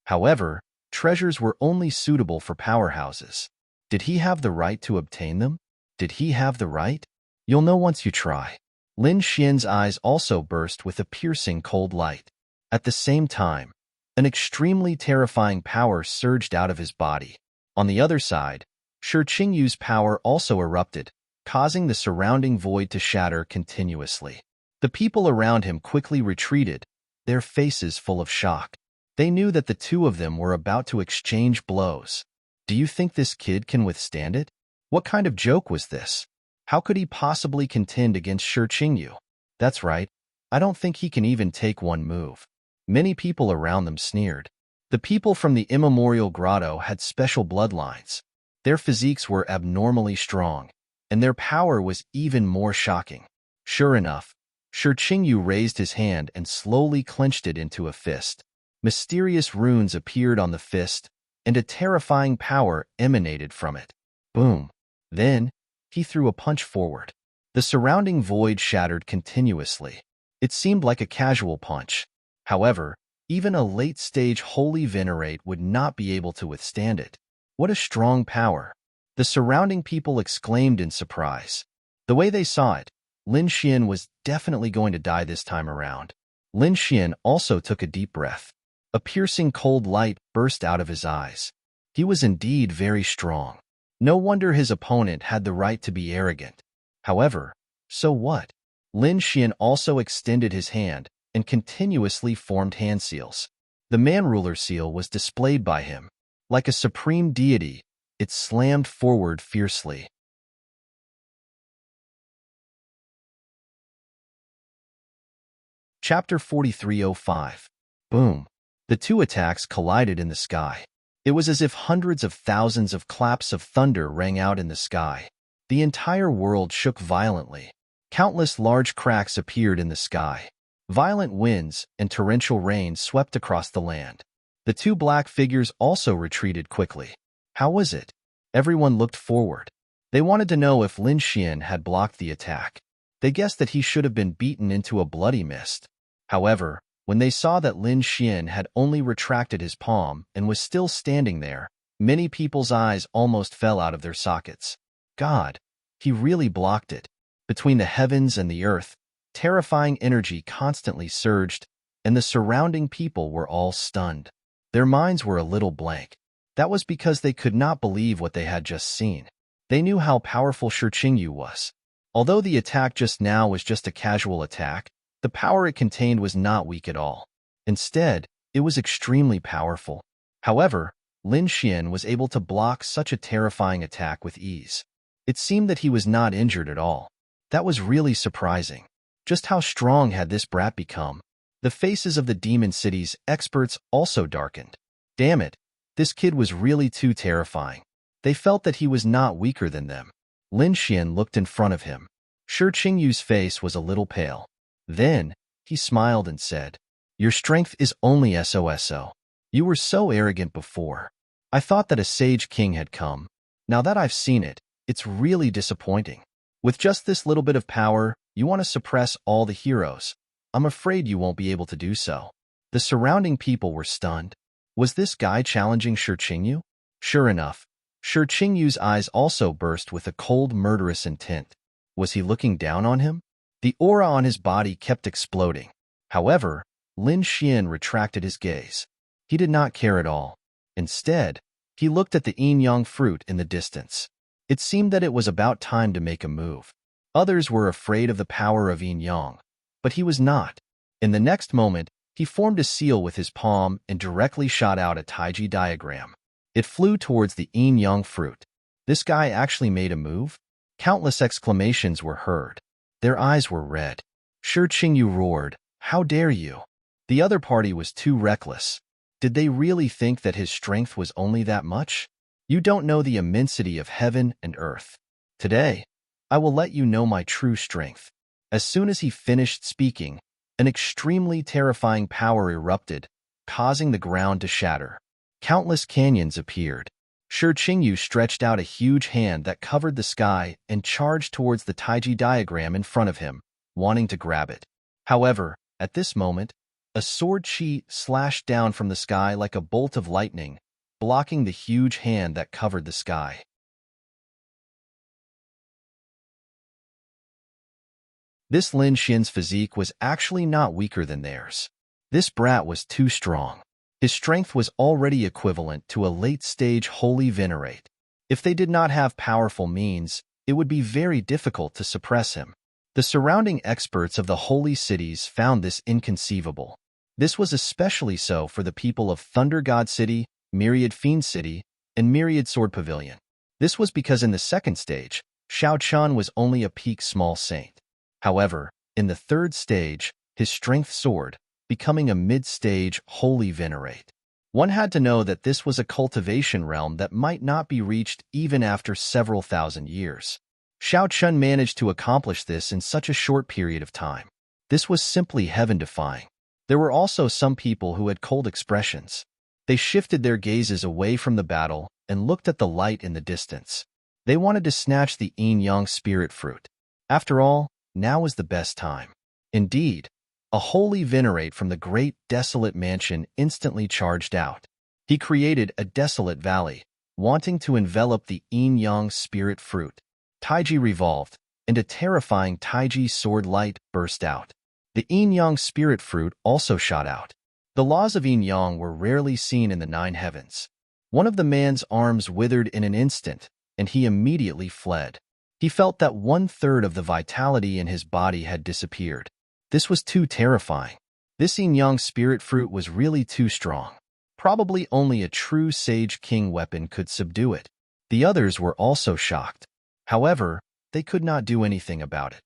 However, treasures were only suitable for powerhouses. Did he have the right to obtain them? Did he have the right? You'll know once you try. Lin Xian's eyes also burst with a piercing cold light. At the same time, an extremely terrifying power surged out of his body. On the other side, Shi Qingyu's power also erupted, causing the surrounding void to shatter continuously. The people around him quickly retreated, their faces full of shock. They knew that the two of them were about to exchange blows. Do you think this kid can withstand it? What kind of joke was this? How could he possibly contend against Shi Qingyu? That's right, I don't think he can even take one move. Many people around them sneered. The people from the immemorial grotto had special bloodlines. Their physiques were abnormally strong, and their power was even more shocking. Sure enough, Shi Qingyu raised his hand and slowly clenched it into a fist. Mysterious runes appeared on the fist, and a terrifying power emanated from it. Boom. Then, he threw a punch forward. The surrounding void shattered continuously. It seemed like a casual punch. However, even a late-stage holy venerate would not be able to withstand it. What a strong power! The surrounding people exclaimed in surprise. The way they saw it, Lin Xian was definitely going to die this time around. Lin Xian also took a deep breath. A piercing cold light burst out of his eyes. He was indeed very strong. No wonder his opponent had the right to be arrogant. However, so what? Lin Xian also extended his hand and continuously formed hand seals. The man-ruler seal was displayed by him. Like a supreme deity, it slammed forward fiercely. Chapter 4305. Boom. The two attacks collided in the sky. It was as if hundreds of thousands of claps of thunder rang out in the sky. The entire world shook violently. Countless large cracks appeared in the sky. Violent winds and torrential rain swept across the land. The two black figures also retreated quickly. How was it? Everyone looked forward. They wanted to know if Lin Xian had blocked the attack. They guessed that he should have been beaten into a bloody mist. However, when they saw that Lin Xian had only retracted his palm and was still standing there, many people's eyes almost fell out of their sockets. God, he really blocked it. Between the heavens and the earth, terrifying energy constantly surged, and the surrounding people were all stunned. Their minds were a little blank. That was because they could not believe what they had just seen. They knew how powerful Shi Qingyu was. Although the attack just now was just a casual attack, the power it contained was not weak at all. Instead, it was extremely powerful. However, Lin Xian was able to block such a terrifying attack with ease. It seemed that he was not injured at all. That was really surprising. Just how strong had this brat become? The faces of the Demon City's experts also darkened. Damn it, this kid was really too terrifying. They felt that he was not weaker than them. Lin Xian looked in front of him. Shi Qingyu's face was a little pale. Then, he smiled and said, "Your strength is only SOSO. You were so arrogant before. I thought that a sage king had come. Now that I've seen it, it's really disappointing. With just this little bit of power, you want to suppress all the heroes. I'm afraid you won't be able to do so." The surrounding people were stunned. Was this guy challenging Shi Qingyu? Sure enough, Shi Qingyu's eyes also burst with a cold, murderous intent. Was he looking down on him? The aura on his body kept exploding. However, Lin Xian retracted his gaze. He did not care at all. Instead, he looked at the yin-yang fruit in the distance. It seemed that it was about time to make a move. Others were afraid of the power of yin-yang, but he was not. In the next moment, he formed a seal with his palm and directly shot out a taiji diagram. It flew towards the yin-yang fruit. This guy actually made a move? Countless exclamations were heard. Their eyes were red. Shi Qingyu roared, "How dare you!" The other party was too reckless. Did they really think that his strength was only that much? You don't know the immensity of heaven and earth. Today, I will let you know my true strength. As soon as he finished speaking, an extremely terrifying power erupted, causing the ground to shatter. Countless canyons appeared. Shi Qingyu stretched out a huge hand that covered the sky and charged towards the taiji diagram in front of him, wanting to grab it. However, at this moment, a sword chi slashed down from the sky like a bolt of lightning, blocking the huge hand that covered the sky. This Lin Xian's physique was actually not weaker than theirs. This brat was too strong. His strength was already equivalent to a late-stage holy venerate. If they did not have powerful means, it would be very difficult to suppress him. The surrounding experts of the holy cities found this inconceivable. This was especially so for the people of Thunder God City, Myriad Fiend City, and Myriad Sword Pavilion. This was because in the second stage, Xiao Chan was only a peak small saint. However, in the third stage, his strength soared, becoming a mid-stage holy venerate. One had to know that this was a cultivation realm that might not be reached even after several thousand years. Xiao Chun managed to accomplish this in such a short period of time. This was simply heaven-defying. There were also some people who had cold expressions. They shifted their gazes away from the battle and looked at the light in the distance. They wanted to snatch the yin-yang spirit fruit. After all, now was the best time. Indeed, a holy venerate from the great desolate mansion instantly charged out. He created a desolate valley, wanting to envelop the yin-yang spirit fruit. Taiji revolved, and a terrifying taiji sword light burst out. The yin-yang spirit fruit also shot out. The laws of yin-yang were rarely seen in the nine heavens. One of the man's arms withered in an instant, and he immediately fled. He felt that 1/3 of the vitality in his body had disappeared. This was too terrifying. This yin-yang spirit fruit was really too strong. Probably only a true sage king weapon could subdue it. The others were also shocked. However, they could not do anything about it.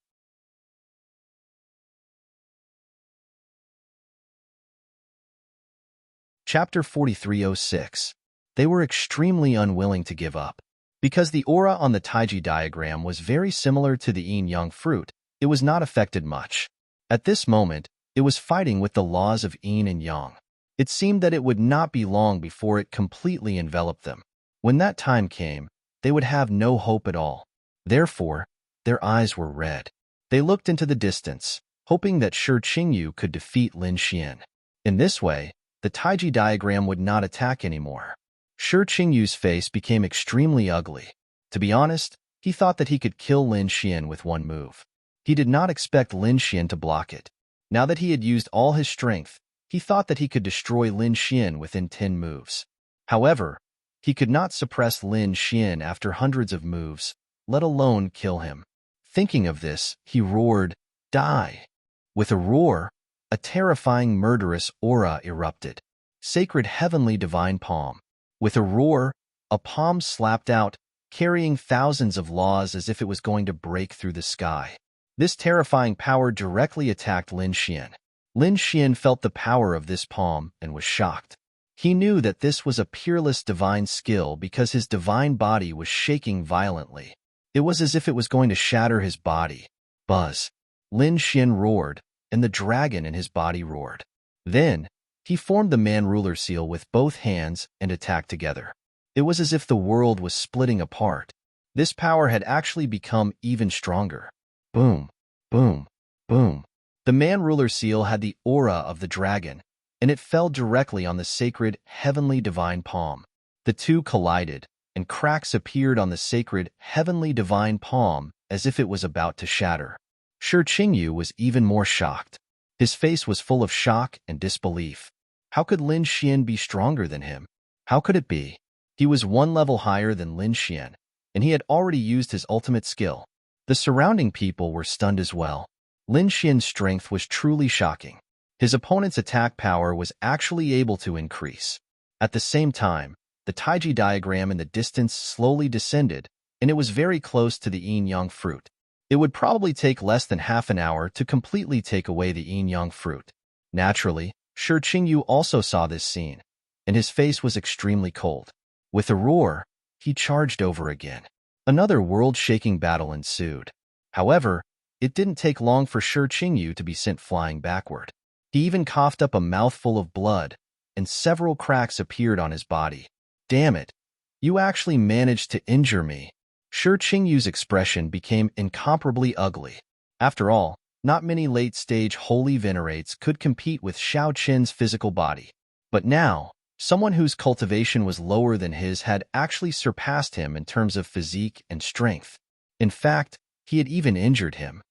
Chapter 4306. They were extremely unwilling to give up. Because the aura on the taiji diagram was very similar to the yin-yang fruit, it was not affected much. At this moment, it was fighting with the laws of yin and yang. It seemed that it would not be long before it completely enveloped them. When that time came, they would have no hope at all. Therefore, their eyes were red. They looked into the distance, hoping that Shi Qingyu could defeat Lin Xian. In this way, the Taiji diagram would not attack anymore. Shi Qingyu's face became extremely ugly. To be honest, he thought that he could kill Lin Xian with one move. He did not expect Lin Xian to block it. Now that he had used all his strength, he thought that he could destroy Lin Xian within 10 moves. However, he could not suppress Lin Xian after hundreds of moves, let alone kill him. Thinking of this, he roared, "Die!" With a roar, a terrifying murderous aura erupted. Sacred heavenly divine palm. With a roar, a palm slapped out, carrying thousands of laws as if it was going to break through the sky. This terrifying power directly attacked Lin Xian. Lin Xian felt the power of this palm and was shocked. He knew that this was a peerless divine skill because his divine body was shaking violently. It was as if it was going to shatter his body. Buzz. Lin Xian roared, and the dragon in his body roared. Then, he formed the man-ruler seal with both hands and attacked together. It was as if the world was splitting apart. This power had actually become even stronger. Boom, boom, boom. The man-ruler seal had the aura of the dragon, and it fell directly on the sacred, heavenly divine palm. The two collided, and cracks appeared on the sacred, heavenly divine palm as if it was about to shatter. Shi Qingyu was even more shocked. His face was full of shock and disbelief. How could Lin Xian be stronger than him? How could it be? He was one level higher than Lin Xian, and he had already used his ultimate skill. The surrounding people were stunned as well. Lin Xian's strength was truly shocking. His opponent's attack power was actually able to increase. At the same time, the Taiji diagram in the distance slowly descended, and it was very close to the yin-yang fruit. It would probably take less than half an hour to completely take away the yin-yang fruit. Naturally, Shi Qingyu also saw this scene, and his face was extremely cold. With a roar, he charged over again. Another world-shaking battle ensued. However, it didn't take long for Shi Qingyu to be sent flying backward. He even coughed up a mouthful of blood, and several cracks appeared on his body. "Damn it! You actually managed to injure me." Shi Qingyu's expression became incomparably ugly. After all, not many late-stage holy venerates could compete with Xiao Qin's physical body. But now, someone whose cultivation was lower than his had actually surpassed him in terms of physique and strength. In fact, he had even injured him.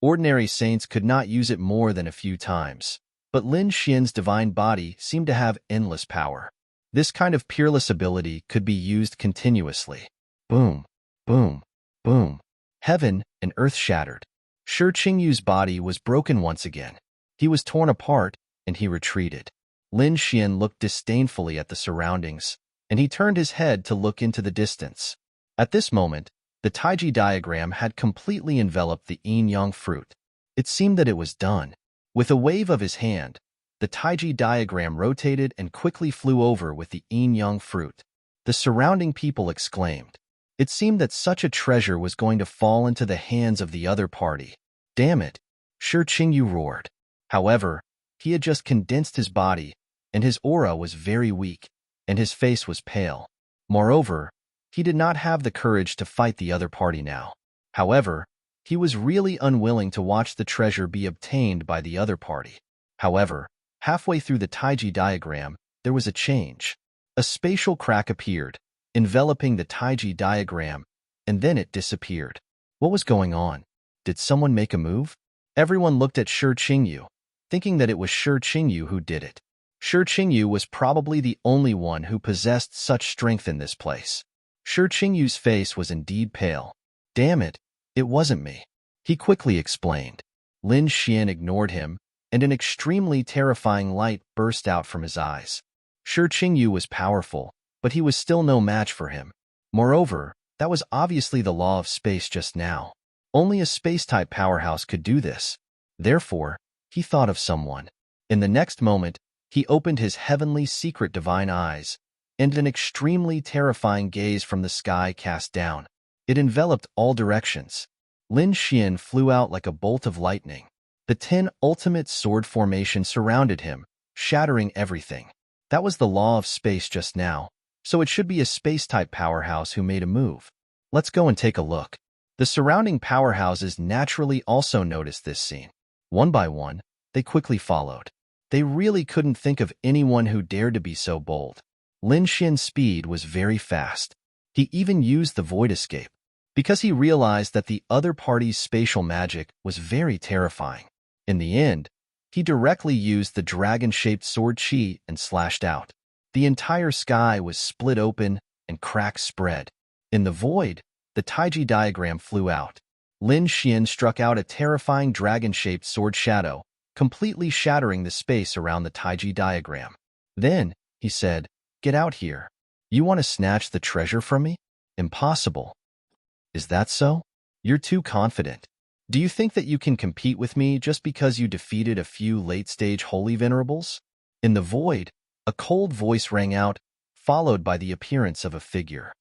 Ordinary saints could not use it more than a few times, but Lin Xian's divine body seemed to have endless power. This kind of peerless ability could be used continuously. Boom, boom, boom. Heaven and earth shattered. Shi Qingyu's body was broken once again. He was torn apart, and he retreated. Lin Xian looked disdainfully at the surroundings, and he turned his head to look into the distance. At this moment, the Taiji diagram had completely enveloped the yin-yang fruit. It seemed that it was done. With a wave of his hand, the Taiji diagram rotated and quickly flew over with the yin-yang fruit. The surrounding people exclaimed. It seemed that such a treasure was going to fall into the hands of the other party. "Damn it!" Shi Qingyu roared. However, he had just condensed his body, and his aura was very weak, and his face was pale. Moreover, he did not have the courage to fight the other party now. However, he was really unwilling to watch the treasure be obtained by the other party. However, halfway through the Taiji diagram, there was a change. A spatial crack appeared, enveloping the Taiji diagram, and then it disappeared. What was going on? Did someone make a move? Everyone looked at Shi Qingyu, thinking that it was Shi Qingyu who did it. Shi Qingyu was probably the only one who possessed such strength in this place. Shi Qingyu's face was indeed pale. "Damn it, it wasn't me," he quickly explained. Lin Xian ignored him, and an extremely terrifying light burst out from his eyes. Shi Qingyu was powerful, but he was still no match for him. Moreover, that was obviously the law of space just now. Only a space-type powerhouse could do this. Therefore, he thought of someone. In the next moment, he opened his heavenly secret divine eyes, and an extremely terrifying gaze from the sky cast down. It enveloped all directions. Lin Xian flew out like a bolt of lightning. The 10 ultimate sword formation surrounded him, shattering everything. That was the law of space just now, so it should be a space-type powerhouse who made a move. Let's go and take a look. The surrounding powerhouses naturally also noticed this scene. One by one, they quickly followed. They really couldn't think of anyone who dared to be so bold. Lin Xian's speed was very fast. He even used the void escape, because he realized that the other party's spatial magic was very terrifying. In the end, he directly used the dragon-shaped sword chi and slashed out. The entire sky was split open and cracks spread. In the void, the Taiji diagram flew out. Lin Xian struck out a terrifying dragon-shaped sword shadow, completely shattering the space around the Taiji diagram. Then, he said, "Get out here. You want to snatch the treasure from me? Impossible." Is that so? You're too confident. Do you think that you can compete with me just because you defeated a few late-stage holy venerables? In the void, a cold voice rang out, followed by the appearance of a figure.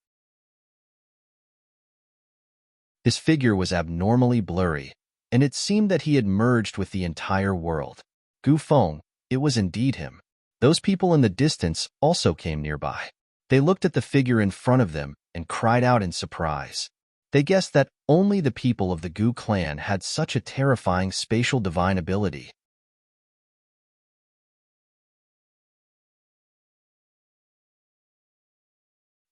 His figure was abnormally blurry, and it seemed that he had merged with the entire world. Gu Feng, it was indeed him. Those people in the distance also came nearby. They looked at the figure in front of them and cried out in surprise. They guessed that only the people of the Gu clan had such a terrifying spatial divine ability.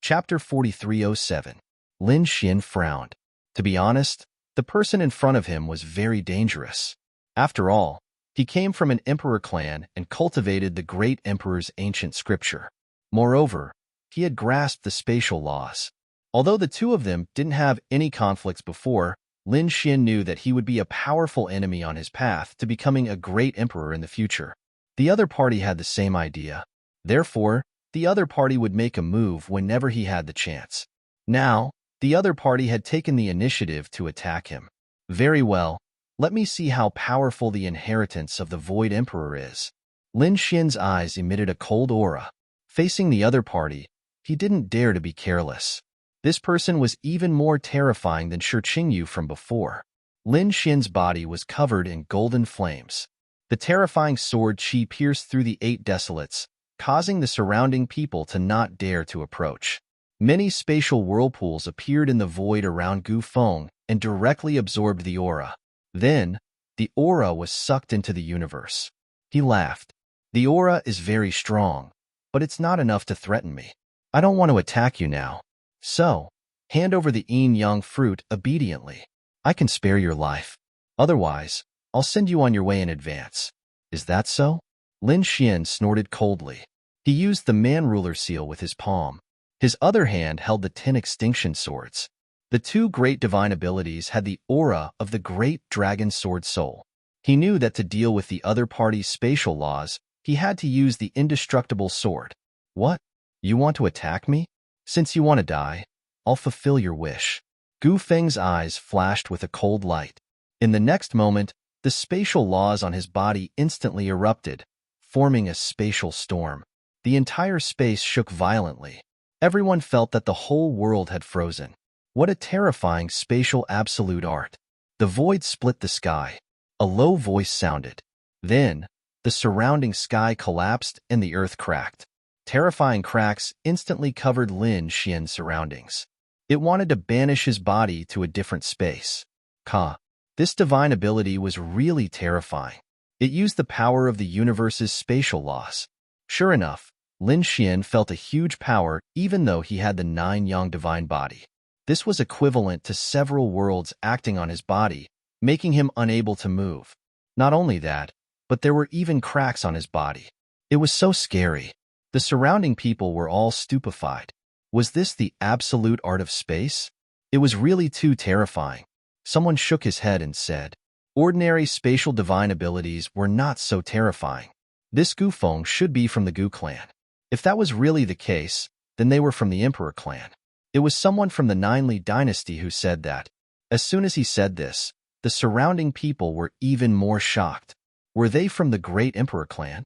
Chapter 4307. Lin Xian frowned. To be honest, the person in front of him was very dangerous. After all, he came from an emperor clan and cultivated the great emperor's ancient scripture. Moreover, he had grasped the spatial laws. Although the two of them didn't have any conflicts before, Lin Xian knew that he would be a powerful enemy on his path to becoming a great emperor in the future. The other party had the same idea. Therefore, the other party would make a move whenever he had the chance. Now, the other party had taken the initiative to attack him. Very well, let me see how powerful the inheritance of the Void Emperor is. Lin Xian's eyes emitted a cold aura. Facing the other party, he didn't dare to be careless. This person was even more terrifying than Shi Qingyu from before. Lin Xian's body was covered in golden flames. The terrifying sword chi pierced through the 8 desolates, causing the surrounding people to not dare to approach. Many spatial whirlpools appeared in the void around Gu Feng and directly absorbed the aura. Then, the aura was sucked into the universe. He laughed. The aura is very strong, but it's not enough to threaten me. I don't want to attack you now. So, hand over the yin-yang fruit obediently. I can spare your life. Otherwise, I'll send you on your way in advance. Is that so? Lin Xian snorted coldly. He used the man-ruler seal with his palm. His other hand held the 10 extinction swords. The 2 great divine abilities had the aura of the great dragon sword soul. He knew that to deal with the other party's spatial laws, he had to use the indestructible sword. What? You want to attack me? Since you want to die, I'll fulfill your wish. Gu Feng's eyes flashed with a cold light. In the next moment, the spatial laws on his body instantly erupted, forming a spatial storm. The entire space shook violently. Everyone felt that the whole world had frozen. What a terrifying spatial absolute art. The void split the sky. A low voice sounded. Then, the surrounding sky collapsed and the earth cracked. Terrifying cracks instantly covered Lin Xian's surroundings. It wanted to banish his body to a different space. This divine ability was really terrifying. It used the power of the universe's spatial laws. Sure enough, Lin Xian felt a huge power even though he had the 9 yang divine body. This was equivalent to several worlds acting on his body, making him unable to move. Not only that, but there were even cracks on his body. It was so scary. The surrounding people were all stupefied. Was this the absolute art of space? It was really too terrifying. Someone shook his head and said, ordinary spatial divine abilities were not so terrifying. This Gu Feng should be from the Gu clan. If that was really the case, then they were from the Emperor clan. It was someone from the Ninely dynasty who said that. As soon as he said this, the surrounding people were even more shocked. Were they from the great Emperor clan?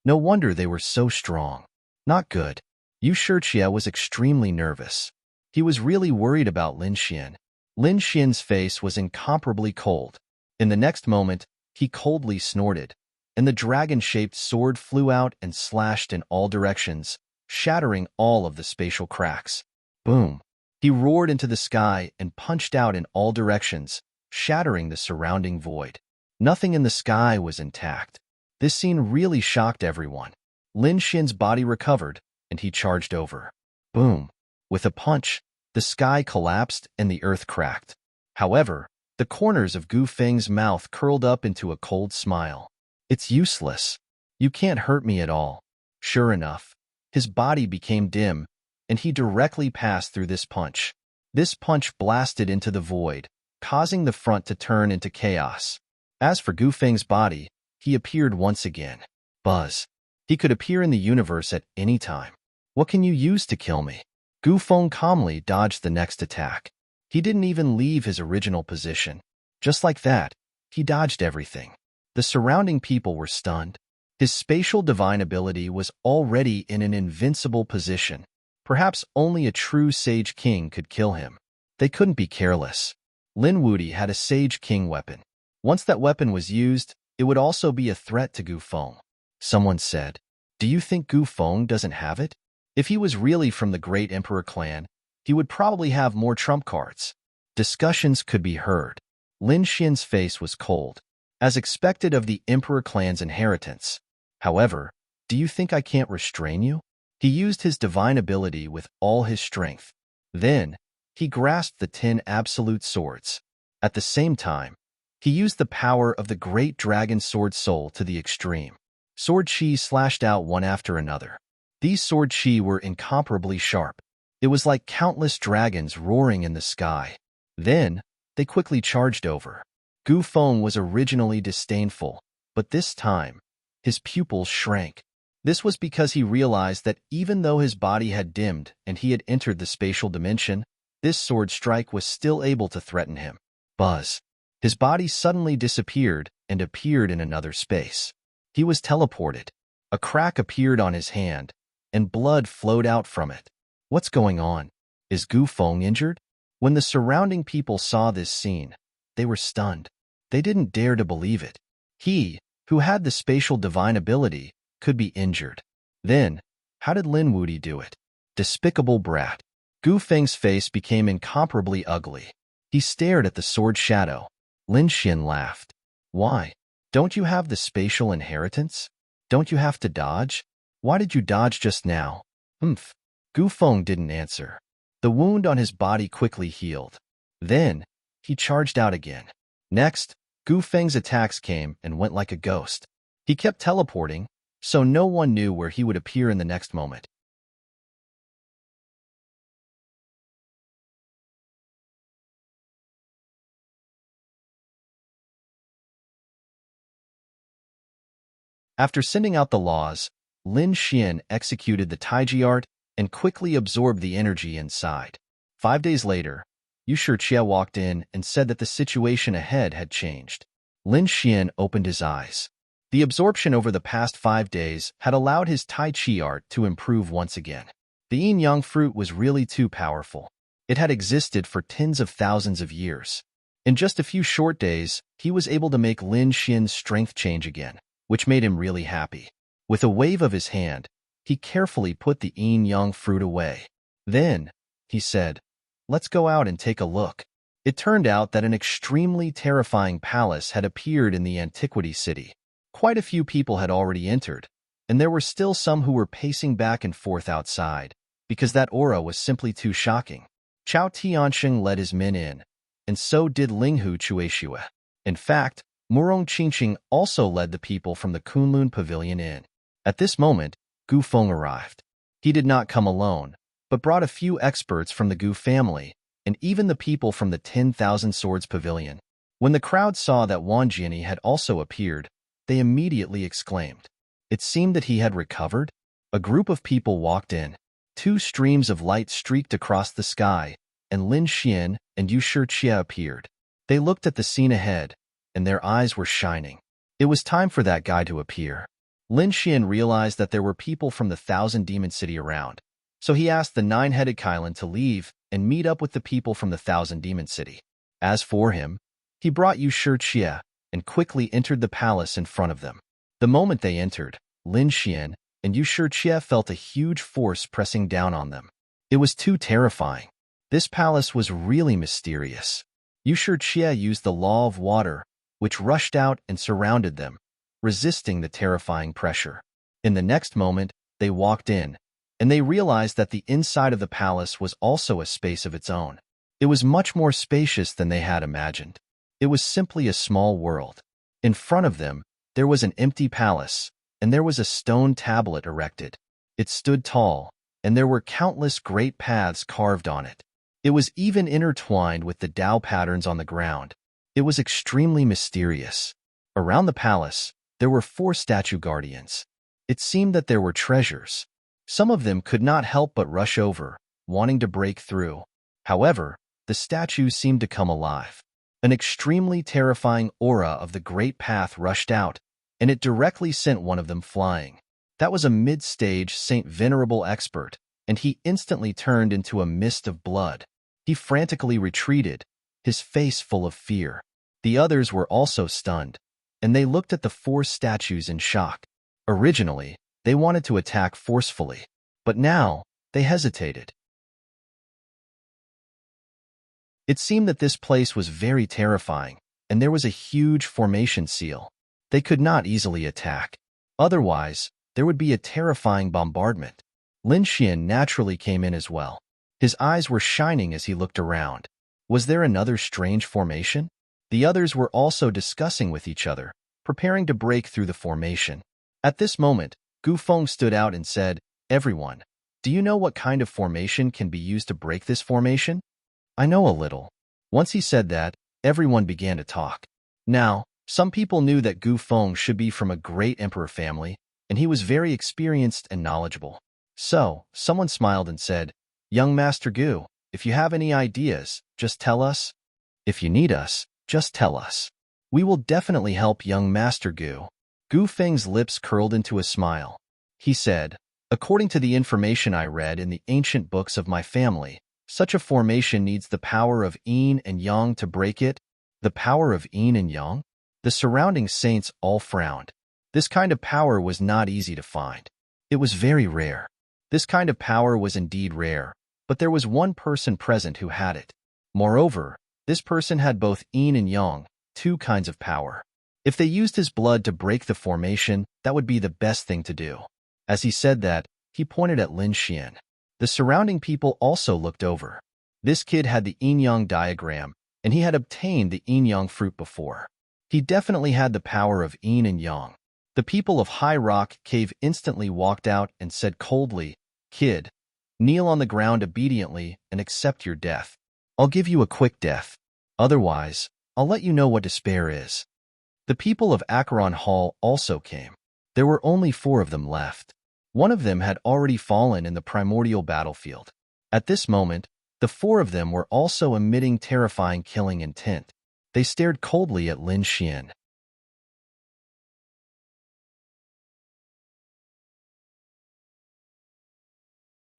No wonder they were so strong. Not good. Yu Shijie was extremely nervous. He was really worried about Lin Xian. Lin Xian's face was incomparably cold. In the next moment, he coldly snorted, and the dragon-shaped sword flew out and slashed in all directions, shattering all of the spatial cracks. Boom! He roared into the sky and punched out in all directions, shattering the surrounding void. Nothing in the sky was intact. This scene really shocked everyone. Lin Xian's body recovered, and he charged over. Boom! With a punch, the sky collapsed and the earth cracked. However, the corners of Gu Feng's mouth curled up into a cold smile. It's useless. You can't hurt me at all. Sure enough, his body became dim, and he directly passed through this punch. This punch blasted into the void, causing the front to turn into chaos. As for Gu Feng's body, he appeared once again. Buzz. He could appear in the universe at any time. What can you use to kill me? Gu Feng calmly dodged the next attack. He didn't even leave his original position. Just like that, he dodged everything. The surrounding people were stunned. His spatial divine ability was already in an invincible position. Perhaps only a true Sage King could kill him. They couldn't be careless. Lin Wudi had a Sage King weapon. Once that weapon was used, it would also be a threat to Gu Feng. Someone said, "Do you think Gu Feng doesn't have it? If he was really from the Great Emperor clan, he would probably have more trump cards." Discussions could be heard. Lin Xian's face was cold, as expected of the Emperor clan's inheritance. However, do you think I can't restrain you? He used his divine ability with all his strength. Then, he grasped the 10 absolute swords. At the same time, he used the power of the great dragon sword soul to the extreme. Sword chi slashed out one after another. These sword chi were incomparably sharp. It was like countless dragons roaring in the sky. Then, they quickly charged over. Gu Feng was originally disdainful, but this time, his pupils shrank. This was because he realized that even though his body had dimmed and he had entered the spatial dimension, this sword strike was still able to threaten him. Buzz. His body suddenly disappeared and appeared in another space. He was teleported. A crack appeared on his hand, and blood flowed out from it. What's going on? Is Gu Feng injured? When the surrounding people saw this scene, they were stunned. They didn't dare to believe it. He, who had the spatial divine ability, could be injured. Then, how did Lin Wudi do it? Despicable brat. Gu Feng's face became incomparably ugly. He stared at the sword shadow. Lin Xian laughed. Why? Don't you have the spatial inheritance? Don't you have to dodge? Why did you dodge just now? Humph. Gu Feng didn't answer. The wound on his body quickly healed. Then, he charged out again. Next, Gu Feng's attacks came and went like a ghost. He kept teleporting, so no one knew where he would appear in the next moment. After sending out the laws, Lin Xian executed the Taiji art and quickly absorbed the energy inside. 5 days later, Yu Shijie walked in and said that the situation ahead had changed. Lin Xian opened his eyes. The absorption over the past 5 days had allowed his Tai Chi art to improve once again. The yin-yang fruit was really too powerful. It had existed for tens of thousands of years. In just a few short days, he was able to make Lin Xian's strength change again, which made him really happy. With a wave of his hand, he carefully put the yin-yang fruit away. Then, he said, "Let's go out and take a look." It turned out that an extremely terrifying palace had appeared in the antiquity city. Quite a few people had already entered, and there were still some who were pacing back and forth outside, because that aura was simply too shocking. Chao Tianxing led his men in, and so did Linghu Chueshue. In fact, Murong Qingqing also led the people from the Kunlun Pavilion in. At this moment, Gu Feng arrived. He did not come alone, but brought a few experts from the Gu family, and even the people from the 10,000 Swords Pavilion. When the crowd saw that Wang Jiani had also appeared, they immediately exclaimed. It seemed that he had recovered. A group of people walked in. 2 streams of light streaked across the sky, and Lin Xian and Yu Shijie appeared. They looked at the scene ahead, and their eyes were shining. It was time for that guy to appear. Lin Xian realized that there were people from the 1,000 Demon City around, so he asked the 9-headed Kailan to leave and meet up with the people from the 1,000 Demon City. As for him, he brought Yu Shijie and quickly entered the palace in front of them. The moment they entered, Lin Xian and Yu Shijie felt a huge force pressing down on them. It was too terrifying. This palace was really mysterious. Yu Shijie used the law of water, which rushed out and surrounded them, resisting the terrifying pressure. In the next moment, they walked in, and they realized that the inside of the palace was also a space of its own. It was much more spacious than they had imagined. It was simply a small world. In front of them, there was an empty palace, and there was a stone tablet erected. It stood tall, and there were countless great paths carved on it. It was even intertwined with the Tao patterns on the ground. It was extremely mysterious. Around the palace, there were 4 statue guardians. It seemed that there were treasures. Some of them could not help but rush over, wanting to break through. However, the statues seemed to come alive. An extremely terrifying aura of the Great Path rushed out, and it directly sent one of them flying. That was a mid-stage Saint Venerable expert, and he instantly turned into a mist of blood. He frantically retreated, his face full of fear. The others were also stunned, and they looked at the 4 statues in shock. Originally, they wanted to attack forcefully, but now they hesitated. It seemed that this place was very terrifying, and there was a huge formation seal. They could not easily attack. Otherwise, there would be a terrifying bombardment. Lin Xian naturally came in as well. His eyes were shining as he looked around. Was there another strange formation? The others were also discussing with each other, preparing to break through the formation. At this moment, Gu Feng stood out and said, "Everyone, do you know what kind of formation can be used to break this formation?" "I know a little." Once he said that, everyone began to talk. Now, some people knew that Gu Feng should be from a great emperor family, and he was very experienced and knowledgeable. So, someone smiled and said, "Young Master Gu, if you have any ideas, just tell us. If you need us, just tell us. We will definitely help young Master Gu." Gu Feng's lips curled into a smile. He said, "According to the information I read in the ancient books of my family, such a formation needs the power of yin and yang to break it." The power of yin and yang? The surrounding saints all frowned. This kind of power was not easy to find. It was very rare. This kind of power was indeed rare, but there was one person present who had it. Moreover, this person had both yin and yang, 2 kinds of power. If they used his blood to break the formation, that would be the best thing to do. As he said that, he pointed at Lin Xian. The surrounding people also looked over. This kid had the yin-yang diagram, and he had obtained the yin-yang fruit before. He definitely had the power of yin and yang. The people of High Rock Cave instantly walked out and said coldly, "Kid, kneel on the ground obediently and accept your death. I'll give you a quick death. Otherwise, I'll let you know what despair is." The people of Acheron Hall also came. There were only 4 of them left. One of them had already fallen in the primordial battlefield. At this moment, the 4 of them were also emitting terrifying killing intent. They stared coldly at Lin Xian.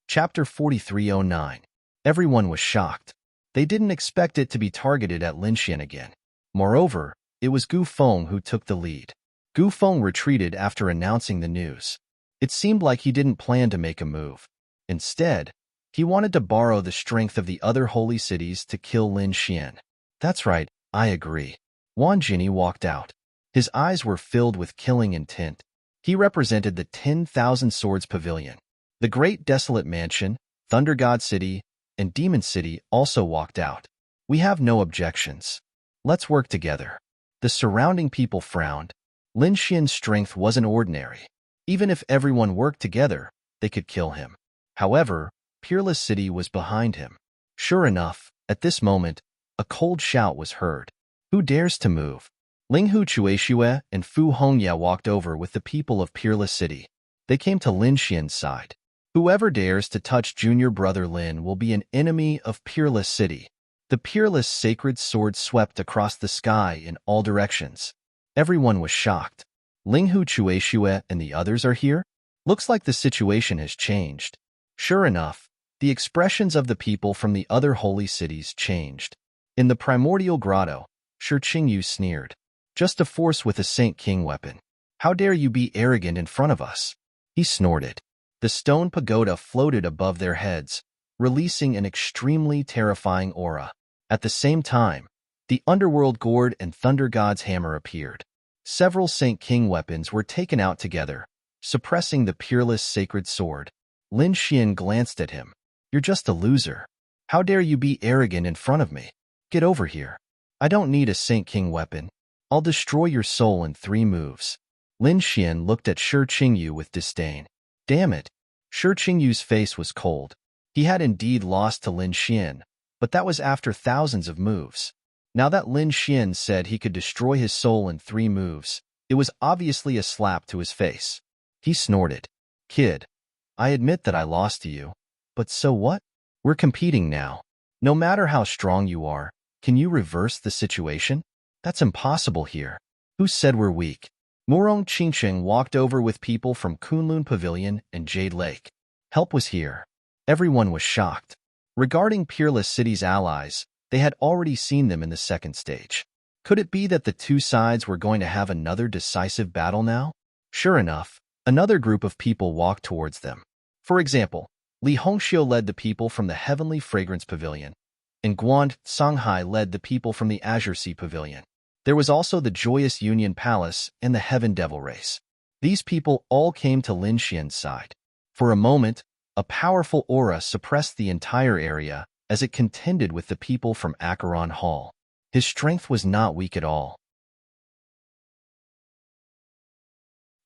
Chapter 4309. Everyone was shocked. They didn't expect it to be targeted at Lin Xian again. Moreover, it was Gu Feng who took the lead. Gu Feng retreated after announcing the news. It seemed like he didn't plan to make a move. Instead, he wanted to borrow the strength of the other holy cities to kill Lin Xian. "That's right, I agree." Wan Jinyi walked out. His eyes were filled with killing intent. He represented the 10,000 Swords Pavilion. The Great Desolate Mansion, Thunder God City, and Demon City also walked out. "We have no objections. Let's work together." The surrounding people frowned. Lin Xian's strength wasn't ordinary. Even if everyone worked together, they could kill him. However, Peerless City was behind him. Sure enough, at this moment, a cold shout was heard. "Who dares to move?" Linghu Chueshue and Fu Hongye walked over with the people of Peerless City. They came to Lin Xian's side. "Whoever dares to touch junior brother Lin will be an enemy of Peerless City." The peerless sacred sword swept across the sky in all directions. Everyone was shocked. Linghu Chueshue and the others are here? Looks like the situation has changed. Sure enough, the expressions of the people from the other holy cities changed. In the primordial grotto, Shi Qingyu sneered. "Just a force with a Saint King weapon. How dare you be arrogant in front of us? He snorted. The stone pagoda floated above their heads, releasing an extremely terrifying aura. At the same time, the underworld gourd and thunder god's hammer appeared. Several Saint King weapons were taken out together, suppressing the peerless sacred sword. Lin Xian glanced at him. You're just a loser. How dare you be arrogant in front of me? Get over here. I don't need a Saint King weapon. I'll destroy your soul in 3 moves. Lin Xian looked at Shi Qingyu with disdain. Damn it. Shi Qingyu's face was cold. He had indeed lost to Lin Xian, but that was after thousands of moves. Now that Lin Xian said he could destroy his soul in 3 moves, it was obviously a slap to his face. He snorted. Kid, I admit that I lost to you, but so what? We're competing now. No matter how strong you are, can you reverse the situation? That's impossible here. Who said we're weak? Murong Qingsheng walked over with people from Kunlun Pavilion and Jade Lake. Help was here. Everyone was shocked. Regarding Peerless City's allies, they had already seen them in the 2nd stage. Could it be that the 2 sides were going to have another decisive battle now? Sure enough, another group of people walked towards them. For example, Li Hongxiu led the people from the Heavenly Fragrance Pavilion, and Guan Songhai led the people from the Azure Sea Pavilion. There was also the Joyous Union Palace and the Heaven Devil Race. These people all came to Lin Xian's side. For a moment, a powerful aura suppressed the entire area as it contended with the people from Acheron Hall. His strength was not weak at all.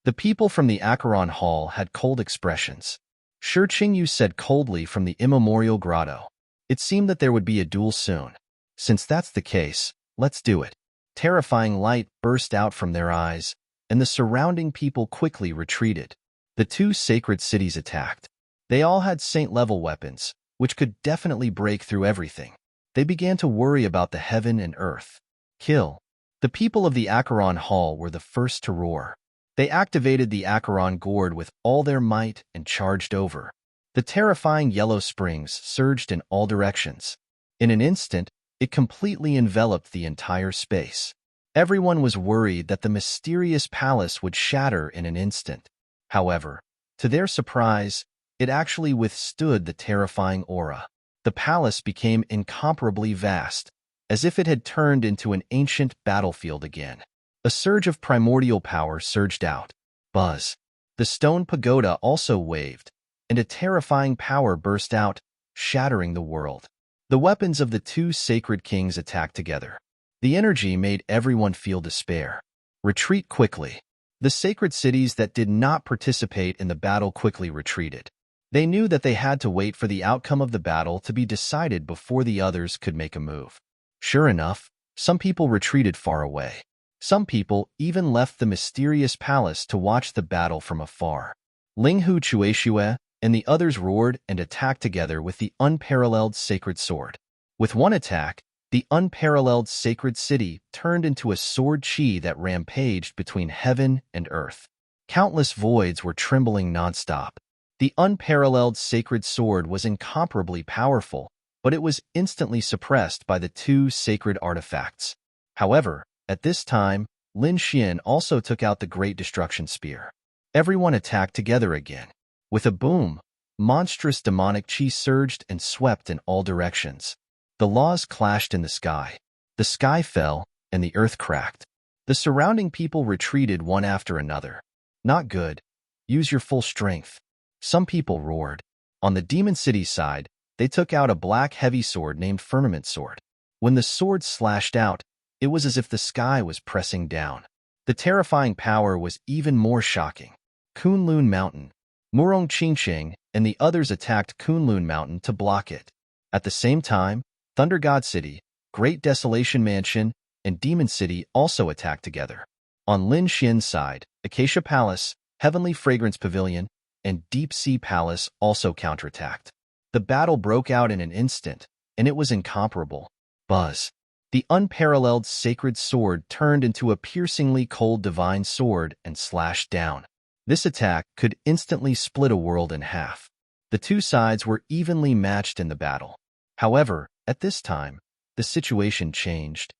The people from the Acheron Hall had cold expressions. Shi Qingyu said coldly from the immemorial grotto. It seemed that there would be a duel soon. Since that's the case, let's do it. Terrifying light burst out from their eyes, and the surrounding people quickly retreated. The 2 sacred cities attacked. They all had saint-level weapons, which could definitely break through everything. They began to worry about the heaven and earth. Kill. The people of the Acheron Hall were the first to roar. They activated the Acheron gourd with all their might and charged over. The terrifying yellow springs surged in all directions. In an instant, it completely enveloped the entire space. Everyone was worried that the mysterious palace would shatter in an instant. However, to their surprise, it actually withstood the terrifying aura. The palace became incomparably vast, as if it had turned into an ancient battlefield again. A surge of primordial power surged out. Buzz. The stone pagoda also waved, and a terrifying power burst out, shattering the world. The weapons of the 2 sacred kings attacked together. The energy made everyone feel despair. Retreat quickly. The sacred cities that did not participate in the battle quickly retreated. They knew that they had to wait for the outcome of the battle to be decided before the others could make a move. Sure enough, some people retreated far away. Some people even left the mysterious palace to watch the battle from afar. Ling Hu Chueshue and the others roared and attacked together with the unparalleled sacred sword. With one attack, the unparalleled sacred city turned into a sword chi that rampaged between heaven and earth. Countless voids were trembling nonstop. The unparalleled sacred sword was incomparably powerful, but it was instantly suppressed by the 2 sacred artifacts. However, at this time, Lin Xian also took out the Great Destruction Spear. Everyone attacked together again. With a boom, monstrous demonic chi surged and swept in all directions. The laws clashed in the sky. The sky fell, and the earth cracked. The surrounding people retreated one after another. Not good. Use your full strength. Some people roared. On the Demon City side, they took out a black heavy sword named Firmament Sword. When the sword slashed out, it was as if the sky was pressing down. The terrifying power was even more shocking. Kunlun Mountain. Murong Qingsheng and the others attacked Kunlun Mountain to block it. At the same time, Thunder God City, Great Desolation Mansion, and Demon City also attacked together. On Lin Xian's side, Acacia Palace, Heavenly Fragrance Pavilion, and Deep Sea Palace also counterattacked. The battle broke out in an instant, and it was incomparable. Buzz. The unparalleled sacred sword turned into a piercingly cold divine sword and slashed down. This attack could instantly split a world in half. The 2 sides were evenly matched in the battle. However, at this time, the situation changed.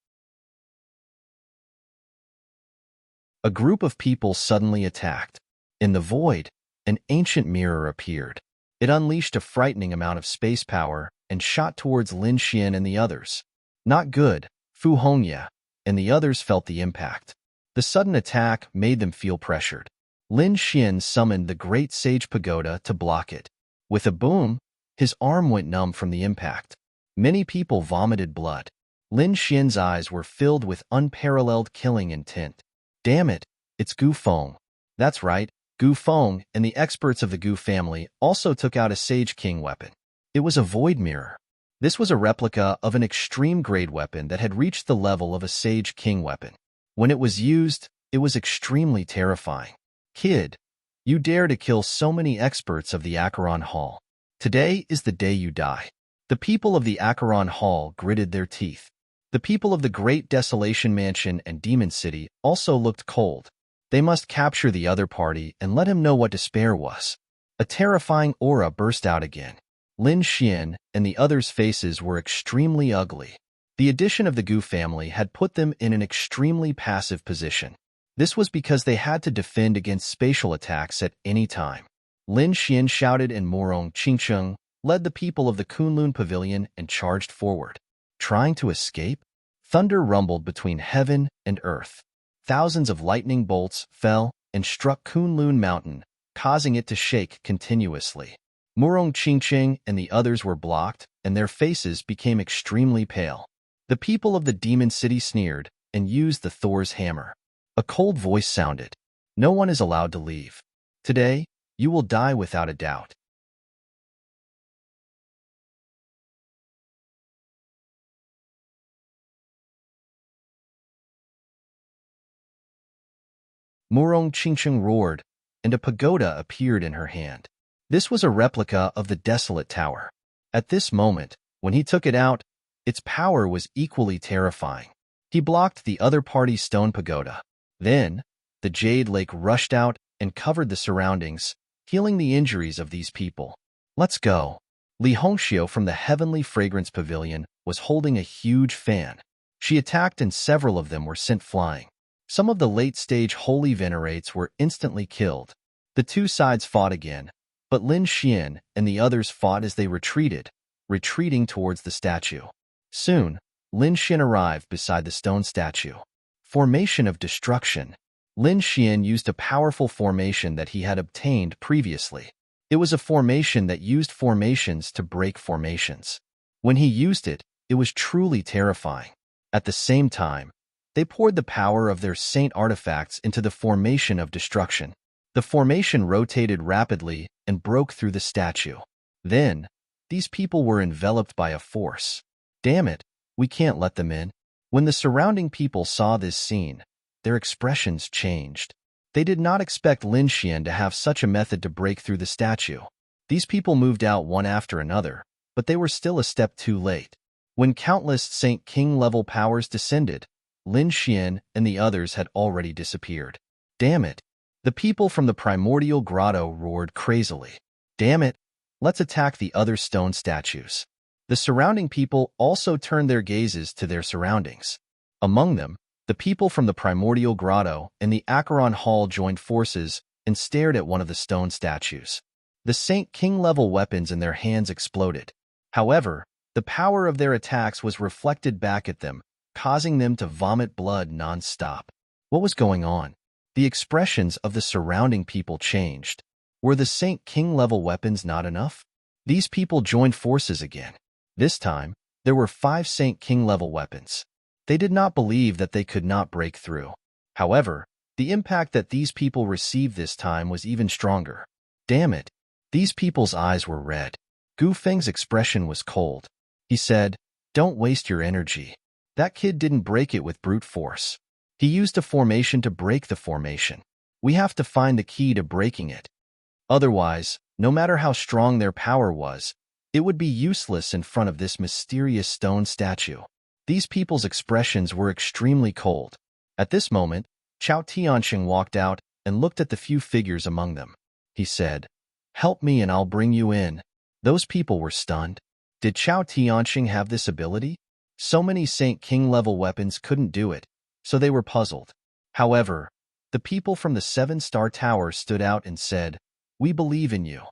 A group of people suddenly attacked. In the void, an ancient mirror appeared. It unleashed a frightening amount of space power and shot towards Lin Xian and the others. Not good, Fu Hongya and the others felt the impact. The sudden attack made them feel pressured. Lin Xian summoned the Great Sage Pagoda to block it. With a boom, his arm went numb from the impact. Many people vomited blood. Lin Xian's eyes were filled with unparalleled killing intent. Damn it, it's Gu Feng. That's right, Gu Feng and the experts of the Gu family also took out a Sage King weapon. It was a void mirror. This was a replica of an extreme-grade weapon that had reached the level of a Sage King weapon. When it was used, it was extremely terrifying. Kid, you dare to kill so many experts of the Acheron Hall. Today is the day you die. The people of the Acheron Hall gritted their teeth. The people of the Great Desolation Mansion and Demon City also looked cold. They must capture the other party and let him know what despair was. A terrifying aura burst out again. Lin Xian and the others' faces were extremely ugly. The addition of the Gu family had put them in an extremely passive position. This was because they had to defend against spatial attacks at any time. Lin Xian shouted and Morong Qingcheng led the people of the Kunlun Pavilion and charged forward. Trying to escape? Thunder rumbled between heaven and earth. Thousands of lightning bolts fell and struck Kunlun Mountain, causing it to shake continuously. Morong Qingcheng and the others were blocked, and their faces became extremely pale. The people of the Demon City sneered and used the Thor's hammer. A cold voice sounded. No one is allowed to leave. Today, you will die without a doubt. Morong Qingcheng roared, and a pagoda appeared in her hand. This was a replica of the Desolate Tower. At this moment, when he took it out, its power was equally terrifying. He blocked the other party's stone pagoda. Then, the Jade Lake rushed out and covered the surroundings, healing the injuries of these people. Let's go. Li Hongxiu from the Heavenly Fragrance Pavilion was holding a huge fan. She attacked and several of them were sent flying. Some of the late-stage holy venerates were instantly killed. The two sides fought again, but Lin Xian and the others fought as they retreated, retreating towards the statue. Soon, Lin Xian arrived beside the stone statue. Formation of Destruction. Lin Xian used a powerful formation that he had obtained previously. It was a formation that used formations to break formations. When he used it, it was truly terrifying. At the same time, they poured the power of their saint artifacts into the Formation of Destruction. The formation rotated rapidly and broke through the statue. Then, these people were enveloped by a force. Damn it, we can't let them in. When the surrounding people saw this scene, their expressions changed. They did not expect Lin Xian to have such a method to break through the statue. These people moved out one after another, but they were still a step too late. When countless Saint King-level powers descended, Lin Xian and the others had already disappeared. Damn it! The people from the primordial grotto roared crazily. Damn it! Let's attack the other stone statues. The surrounding people also turned their gazes to their surroundings. Among them, the people from the primordial grotto and the Acheron Hall joined forces and stared at one of the stone statues. The Saint King-level weapons in their hands exploded. However, the power of their attacks was reflected back at them, causing them to vomit blood non-stop. What was going on? The expressions of the surrounding people changed. Were the Saint King-level weapons not enough? These people joined forces again. This time, there were 5 Saint King-level weapons. They did not believe that they could not break through. However, the impact that these people received this time was even stronger. Damn it! These people's eyes were red. Gu Feng's expression was cold. He said, "Don't waste your energy. That kid didn't break it with brute force. He used a formation to break the formation. We have to find the key to breaking it. Otherwise, no matter how strong their power was, it would be useless in front of this mysterious stone statue." These people's expressions were extremely cold. At this moment, Chao Tianxing walked out and looked at the few figures among them. He said, "Help me and I'll bring you in." Those people were stunned. Did Chao Tianxing have this ability? So many Saint King-level weapons couldn't do it, so they were puzzled. However, The people from the 7-star tower stood out and said, "We believe in you."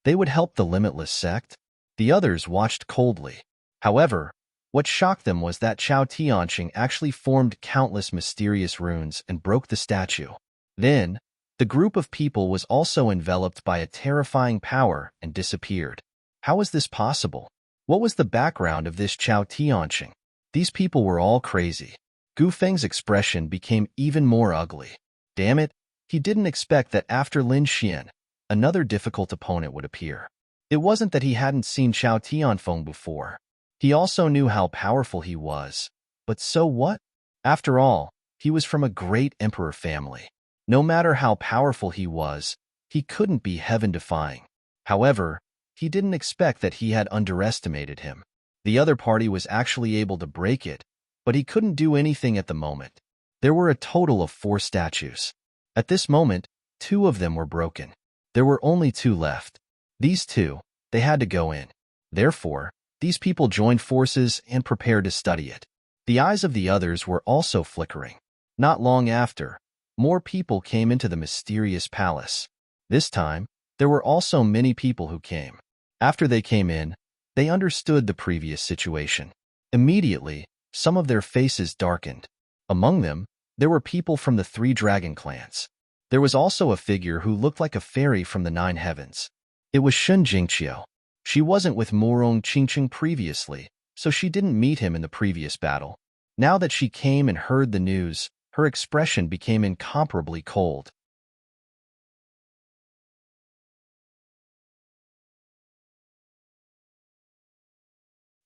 They would help the limitless sect? The others watched coldly. However, what shocked them was that Chao Tianqing actually formed countless mysterious runes and broke the statue. Then, the group of people was also enveloped by a terrifying power and disappeared. How was this possible? What was the background of this Chao Tianqing? These people were all crazy. Gu Feng's expression became even more ugly. Damn it, he didn't expect that after Lin Xian, another difficult opponent would appear. It wasn't that he hadn't seen Chao Tianfeng before. He also knew how powerful he was. But so what? After all, he was from a great emperor family. No matter how powerful he was, he couldn't be heaven-defying. However, he didn't expect that he had underestimated him. The other party was actually able to break it, but he couldn't do anything at the moment. There were a total of 4 statues. At this moment, 2 of them were broken. There were only 2 left. These 2, they had to go in. Therefore, these people joined forces and prepared to study it. The eyes of the others were also flickering. Not long after, more people came into the mysterious palace. This time, there were also many people who came. After they came in, they understood the previous situation. Immediately, some of their faces darkened. Among them, there were people from the 3 dragon clans. There was also a figure who looked like a fairy from the 9 heavens. It was Shun Jingqiu. She wasn't with Murong Qingqing previously, so she didn't meet him in the previous battle. Now that she came and heard the news, her expression became incomparably cold.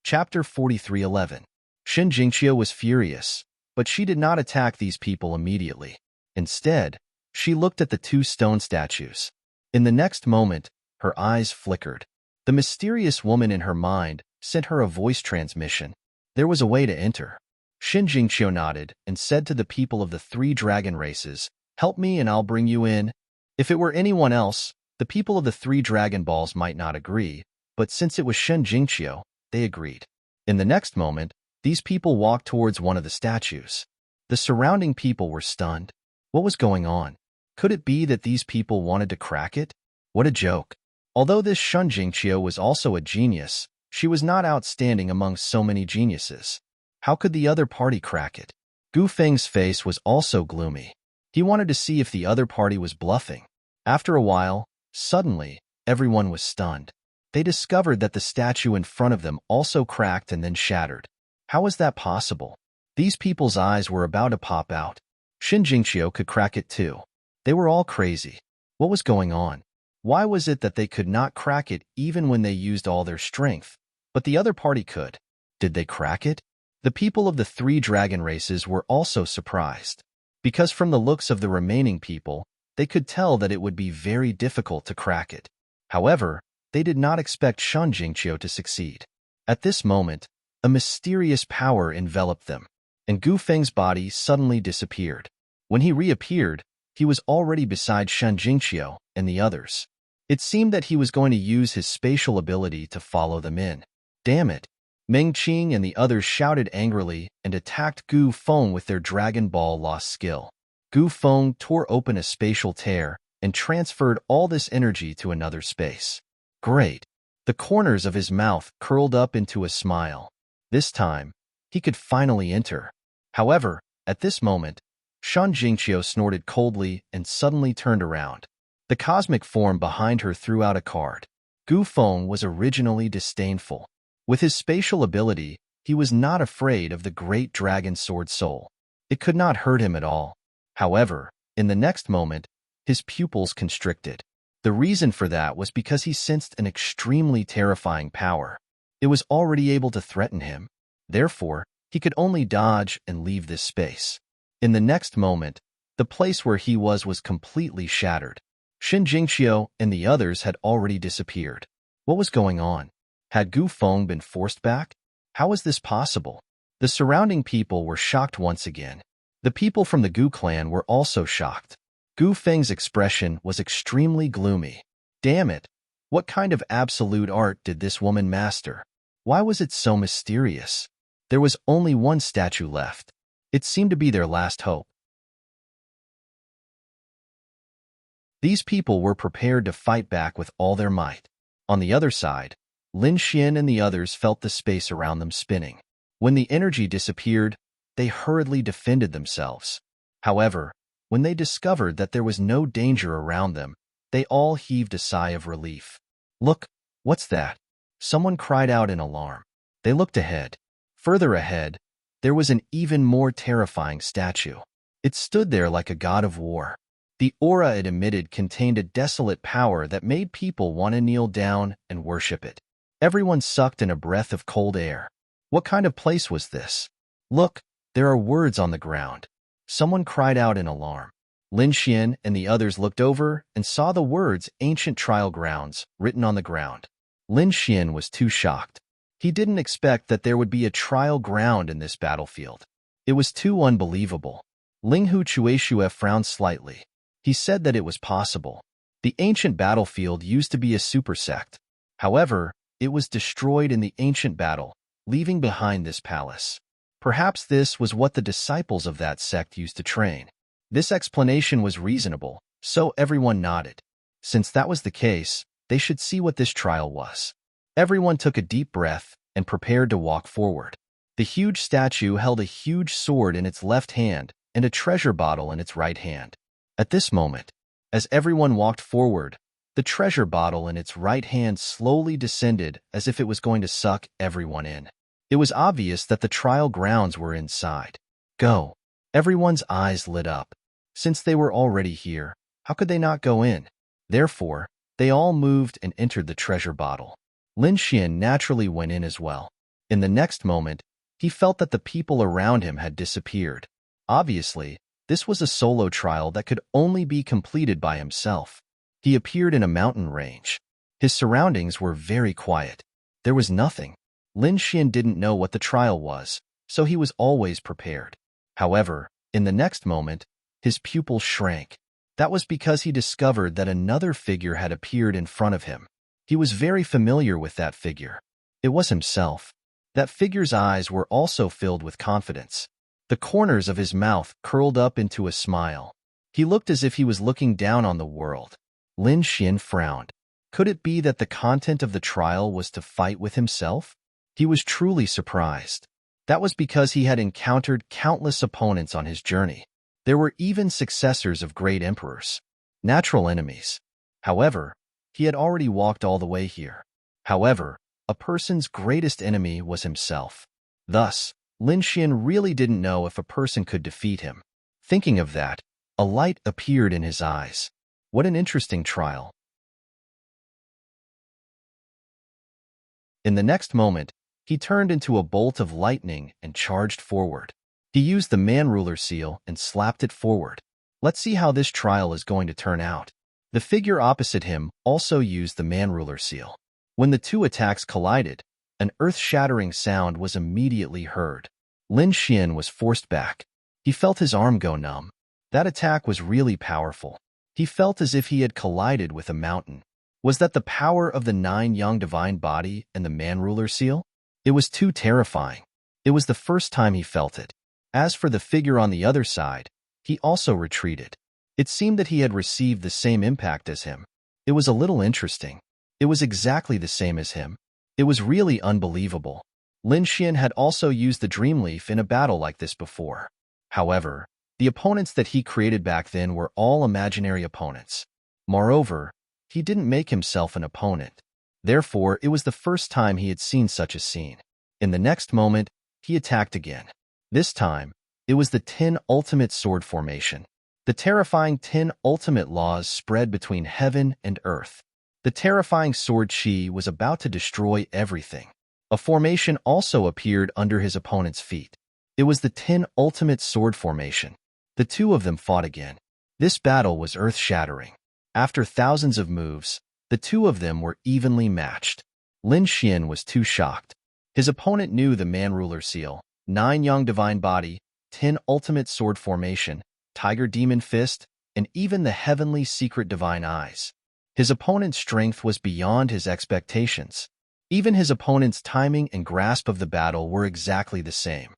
Chapter 43:11. Shin Jingqiu was furious, but she did not attack these people immediately. Instead, she looked at the 2 stone statues. In the next moment, her eyes flickered. The mysterious woman in her mind sent her a voice transmission. There was a way to enter. Shin Jingqiu nodded and said to the people of the 3 dragon races, "Help me and I'll bring you in." If it were anyone else, the people of the 3 dragon balls might not agree, but since it was Shin Jingqiu, they agreed. In the next moment, these people walked towards one of the statues. The surrounding people were stunned. What was going on? Could it be that these people wanted to crack it? What a joke. Although this Shun Jingqiu was also a genius, she was not outstanding among so many geniuses. How could the other party crack it? Gu Feng's face was also gloomy. He wanted to see if the other party was bluffing. After a while, suddenly, everyone was stunned. They discovered that the statue in front of them also cracked and then shattered. How was that possible? These people's eyes were about to pop out. Shin Jingqiu could crack it too. They were all crazy. What was going on? Why was it that they could not crack it even when they used all their strength, but the other party could? Did they crack it? The people of the 3 dragon races were also surprised, because from the looks of the remaining people, they could tell that it would be very difficult to crack it. However, they did not expect Shun Jingqiu to succeed. At this moment, a mysterious power enveloped them, and Gu Feng's body suddenly disappeared. When he reappeared, he was already beside Shun Jingqiu and the others. It seemed that he was going to use his spatial ability to follow them in. Damn it! Meng Qing and the others shouted angrily and attacked Gu Feng with their Dragon Ball lost skill. Gu Feng tore open a spatial tear and transferred all this energy to another space. Great! The corners of his mouth curled up into a smile. This time, he could finally enter. However, at this moment, Shun Jingqiu snorted coldly and suddenly turned around. The cosmic form behind her threw out a card. Gu Feng was originally disdainful. With his spatial ability, he was not afraid of the great dragon sword soul. It could not hurt him at all. However, in the next moment, his pupils constricted. The reason for that was because he sensed an extremely terrifying power. It was already able to threaten him. Therefore, he could only dodge and leave this space. In the next moment, the place where he was completely shattered. Shin Jingqiu and the others had already disappeared. What was going on? Had Gu Feng been forced back? How was this possible? The surrounding people were shocked once again. The people from the Gu clan were also shocked. Gu Feng's expression was extremely gloomy. Damn it! What kind of absolute art did this woman master? Why was it so mysterious? There was only one statue left. It seemed to be their last hope. These people were prepared to fight back with all their might. On the other side, Lin Xian and the others felt the space around them spinning. When the energy disappeared, they hurriedly defended themselves. However, when they discovered that there was no danger around them, they all heaved a sigh of relief. "Look, what's that?" Someone cried out in alarm. They looked ahead. Further ahead, there was an even more terrifying statue. It stood there like a god of war. The aura it emitted contained a desolate power that made people want to kneel down and worship it. Everyone sucked in a breath of cold air. What kind of place was this? "Look, there are words on the ground." Someone cried out in alarm. Lin Xian and the others looked over and saw the words "Ancient Trial Grounds" written on the ground. Lin Xian was too shocked. He didn't expect that there would be a trial ground in this battlefield. It was too unbelievable. Ling Hu Chueshue frowned slightly. He said that it was possible. The ancient battlefield used to be a super sect. However, it was destroyed in the ancient battle, leaving behind this palace. Perhaps this was what the disciples of that sect used to train. This explanation was reasonable, so everyone nodded. Since that was the case, they should see what this trial was. Everyone took a deep breath and prepared to walk forward. The huge statue held a huge sword in its left hand and a treasure bottle in its right hand. At this moment, as everyone walked forward, the treasure bottle in its right hand slowly descended as if it was going to suck everyone in. It was obvious that the trial grounds were inside. "Go." Everyone's eyes lit up. Since they were already here, how could they not go in? Therefore, they all moved and entered the treasure bottle. Lin Xian naturally went in as well. In the next moment, he felt that the people around him had disappeared. Obviously, this was a solo trial that could only be completed by himself. He appeared in a mountain range. His surroundings were very quiet. There was nothing. Lin Xian didn't know what the trial was, so he was always prepared. However, in the next moment, his pupil shrank. That was because he discovered that another figure had appeared in front of him. He was very familiar with that figure. It was himself. That figure's eyes were also filled with confidence. The corners of his mouth curled up into a smile. He looked as if he was looking down on the world. Lin Xian frowned. Could it be that the content of the trial was to fight with himself? He was truly surprised. That was because he had encountered countless opponents on his journey. There were even successors of great emperors, natural enemies. However, he had already walked all the way here. However, a person's greatest enemy was himself. Thus, Lin Xian really didn't know if a person could defeat him. Thinking of that, a light appeared in his eyes. What an interesting trial. In the next moment, he turned into a bolt of lightning and charged forward. He used the man-ruler seal and slapped it forward. Let's see how this trial is going to turn out. The figure opposite him also used the man-ruler seal. When the two attacks collided, an earth-shattering sound was immediately heard. Lin Xian was forced back. He felt his arm go numb. That attack was really powerful. He felt as if he had collided with a mountain. Was that the power of the 9-yang divine body and the man-ruler seal? It was too terrifying. It was the first time he felt it. As for the figure on the other side, he also retreated. It seemed that he had received the same impact as him. It was a little interesting. It was exactly the same as him. It was really unbelievable. Lin Xian had also used the Dream Leaf in a battle like this before. However, the opponents that he created back then were all imaginary opponents. Moreover, he didn't make himself an opponent. Therefore, it was the first time he had seen such a scene. In the next moment, he attacked again. This time, it was the 10 ultimate sword formation. The terrifying 10 ultimate laws spread between heaven and earth. The terrifying sword chi was about to destroy everything. A formation also appeared under his opponent's feet. It was the 10 ultimate sword formation. The two of them fought again. This battle was earth-shattering. After thousands of moves, the two of them were evenly matched. Lin Xian was too shocked. His opponent knew the man-ruler seal, 9-yang divine body, 10 ultimate sword formation, tiger demon fist, and even the heavenly secret divine eyes. His opponent's strength was beyond his expectations. Even his opponent's timing and grasp of the battle were exactly the same.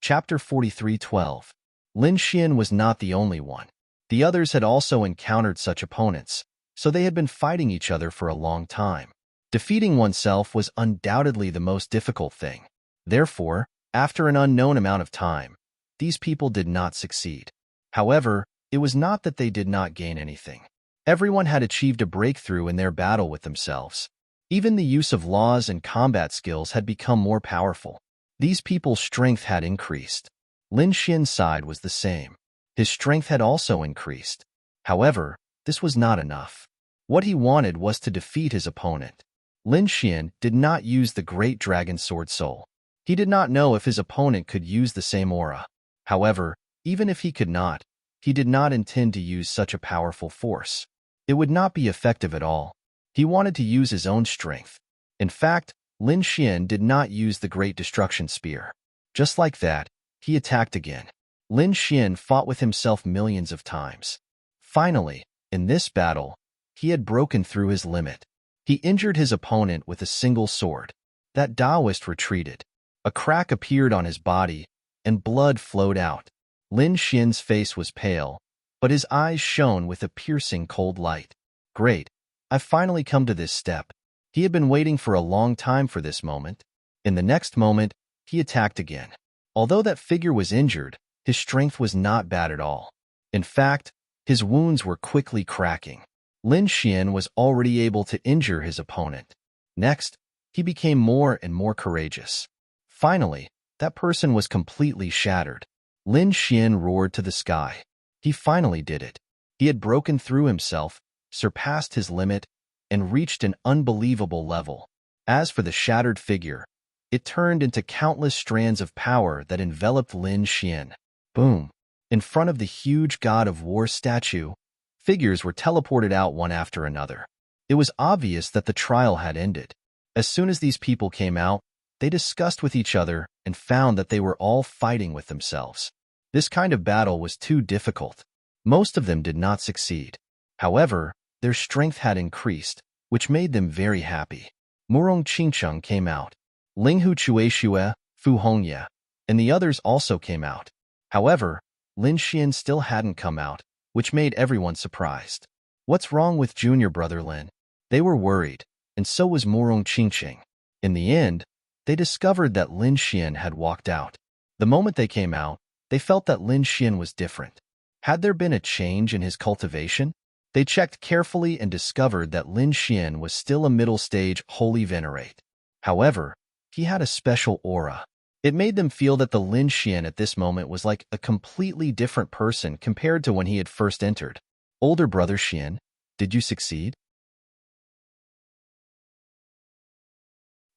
Chapter 43:12. Lin Xian was not the only one. The others had also encountered such opponents, so they had been fighting each other for a long time. Defeating oneself was undoubtedly the most difficult thing. Therefore, after an unknown amount of time, these people did not succeed. However, it was not that they did not gain anything. Everyone had achieved a breakthrough in their battle with themselves. Even the use of laws and combat skills had become more powerful. These people's strength had increased. Lin Xian's side was the same. His strength had also increased. However, this was not enough. What he wanted was to defeat his opponent. Lin Xian did not use the Great Dragon Sword Soul. He did not know if his opponent could use the same aura. However, even if he could not, he did not intend to use such a powerful force. It would not be effective at all. He wanted to use his own strength. In fact, Lin Xian did not use the Great Destruction Spear. Just like that, he attacked again. Lin Xian fought with himself millions of times. Finally, in this battle, he had broken through his limit. He injured his opponent with a single sword. That Taoist retreated. A crack appeared on his body, and blood flowed out. Lin Xian's face was pale, but his eyes shone with a piercing cold light. Great, I've finally come to this step. He had been waiting for a long time for this moment. In the next moment, he attacked again. Although that figure was injured, his strength was not bad at all. In fact, his wounds were quickly cracking. Lin Xian was already able to injure his opponent. Next, he became more and more courageous. Finally, that person was completely shattered. Lin Xian roared to the sky. He finally did it. He had broken through himself, surpassed his limit, and reached an unbelievable level. As for the shattered figure, it turned into countless strands of power that enveloped Lin Xian. Boom! In front of the huge God of War statue, figures were teleported out one after another. It was obvious that the trial had ended. As soon as these people came out, they discussed with each other and found that they were all fighting with themselves. This kind of battle was too difficult. Most of them did not succeed. However, their strength had increased, which made them very happy. Murong Qingcheng came out. Linghu Chueshue, Fu Hongye, and the others also came out. However, Lin Xian still hadn't come out, which made everyone surprised. What's wrong with junior brother Lin? They were worried, and so was Murong Qingcheng. In the end, they discovered that Lin Xian had walked out. The moment they came out, they felt that Lin Xian was different. Had there been a change in his cultivation? They checked carefully and discovered that Lin Xian was still a middle-stage holy venerate. However, he had a special aura. It made them feel that the Lin Xian at this moment was like a completely different person compared to when he had first entered. Older brother Xian, did you succeed?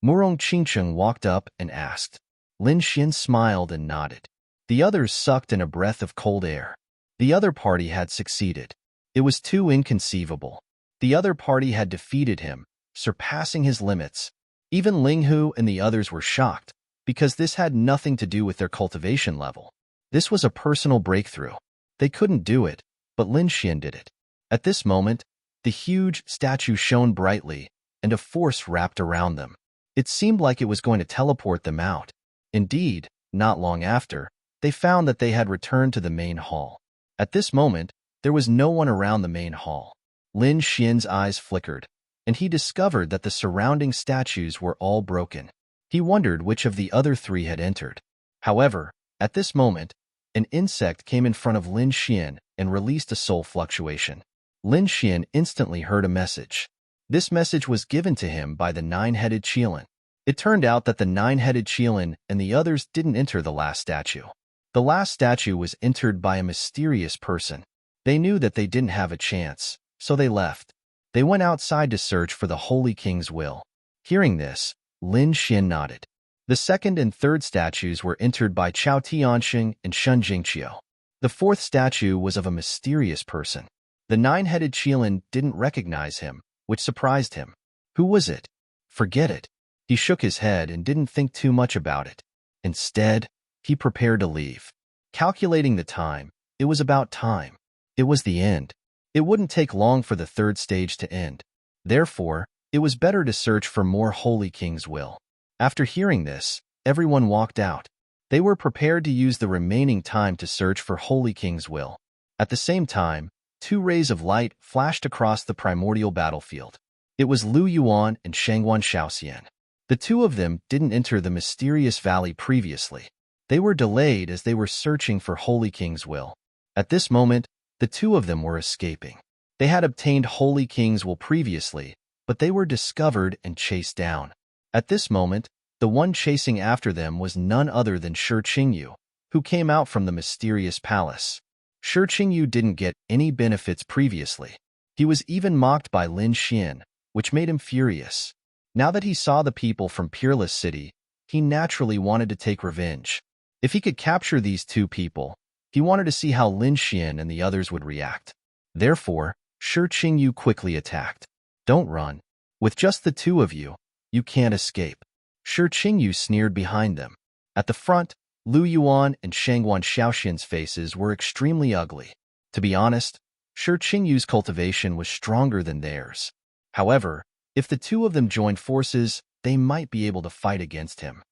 Murong Qingcheng walked up and asked. Lin Xian smiled and nodded. The others sucked in a breath of cold air. The other party had succeeded. It was too inconceivable. The other party had defeated him, surpassing his limits. Even Linghu and the others were shocked, because this had nothing to do with their cultivation level. This was a personal breakthrough. They couldn't do it, but Lin Xian did it. At this moment, the huge statue shone brightly, and a force wrapped around them. It seemed like it was going to teleport them out. Indeed, not long after, they found that they had returned to the main hall. At this moment, there was no one around the main hall. Lin Xian's eyes flickered, and he discovered that the surrounding statues were all broken. He wondered which of the other three had entered. However, at this moment, an insect came in front of Lin Xian and released a soul fluctuation. Lin Xian instantly heard a message. This message was given to him by the nine-headed Qilin. It turned out that the nine-headed Qilin and the others didn't enter the last statue. The last statue was entered by a mysterious person. They knew that they didn't have a chance, so they left. They went outside to search for the Holy King's will. Hearing this, Lin Xian nodded. The second and third statues were entered by Chao Tianxing and Shun Jingqiu. The fourth statue was of a mysterious person. The nine-headed Qilin didn't recognize him, which surprised him. Who was it? Forget it. He shook his head and didn't think too much about it. Instead, he prepared to leave. Calculating the time, it was about time. It was the end. It wouldn't take long for the third stage to end. Therefore, it was better to search for more Holy King's will. After hearing this, everyone walked out. They were prepared to use the remaining time to search for Holy King's will. At the same time, two rays of light flashed across the primordial battlefield. It was Lu Yuan and Shangguan Shaoxian. The two of them didn't enter the mysterious valley previously. They were delayed as they were searching for Holy King's will. At this moment, the two of them were escaping. They had obtained Holy King's will previously, but they were discovered and chased down. At this moment, the one chasing after them was none other than Shi Qingyu, who came out from the mysterious palace. Shi Qingyu didn't get any benefits previously. He was even mocked by Lin Xian, which made him furious. Now that he saw the people from Peerless City, he naturally wanted to take revenge. If he could capture these two people, he wanted to see how Lin Xian and the others would react. Therefore, Shi Qingyu quickly attacked. Don't run. With just the two of you, you can't escape. Shi Qingyu sneered behind them. At the front, Lu Yuan and Shangguan Shaoxian's faces were extremely ugly. To be honest, Shi Qingyu's cultivation was stronger than theirs. However, if the two of them joined forces, they might be able to fight against him.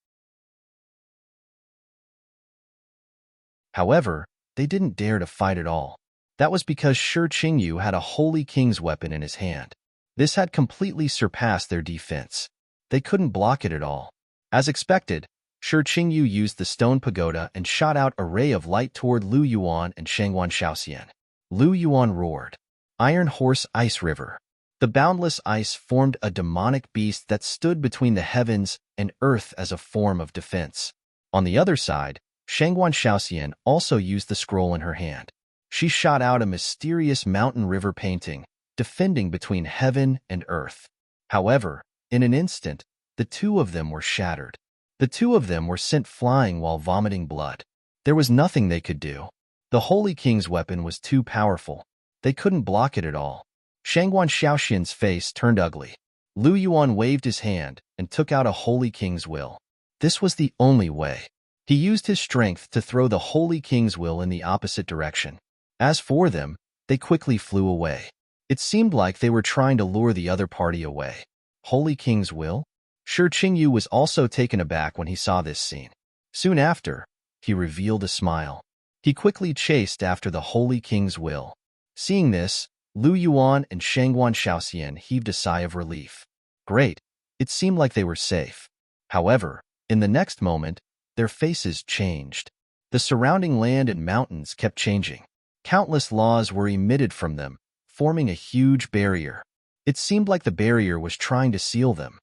However, they didn't dare to fight at all. That was because Shi Qingyu had a Holy King's weapon in his hand. This had completely surpassed their defense. They couldn't block it at all. As expected, Shi Qingyu used the stone pagoda and shot out a ray of light toward Lu Yuan and Shangguan Shaoxian. Lu Yuan roared. Iron Horse Ice River. The boundless ice formed a demonic beast that stood between the heavens and earth as a form of defense. On the other side, Shangguan Shaoxian also used the scroll in her hand. She shot out a mysterious mountain river painting, defending between heaven and earth. However, in an instant, the two of them were shattered. The two of them were sent flying while vomiting blood. There was nothing they could do. The Holy King's weapon was too powerful. They couldn't block it at all. Shangguan Shaoxian's face turned ugly. Lu Yuan waved his hand and took out a Holy King's will. This was the only way. He used his strength to throw the Holy King's will in the opposite direction. As for them, they quickly flew away. It seemed like they were trying to lure the other party away. Holy King's will? Shi Qingyu was also taken aback when he saw this scene. Soon after, he revealed a smile. He quickly chased after the Holy King's will. Seeing this, Lu Yuan and Shangguan Shaoxian heaved a sigh of relief. Great, it seemed like they were safe. However, in the next moment, their faces changed. The surrounding land and mountains kept changing. Countless laws were emitted from them, forming a huge barrier. It seemed like the barrier was trying to seal them.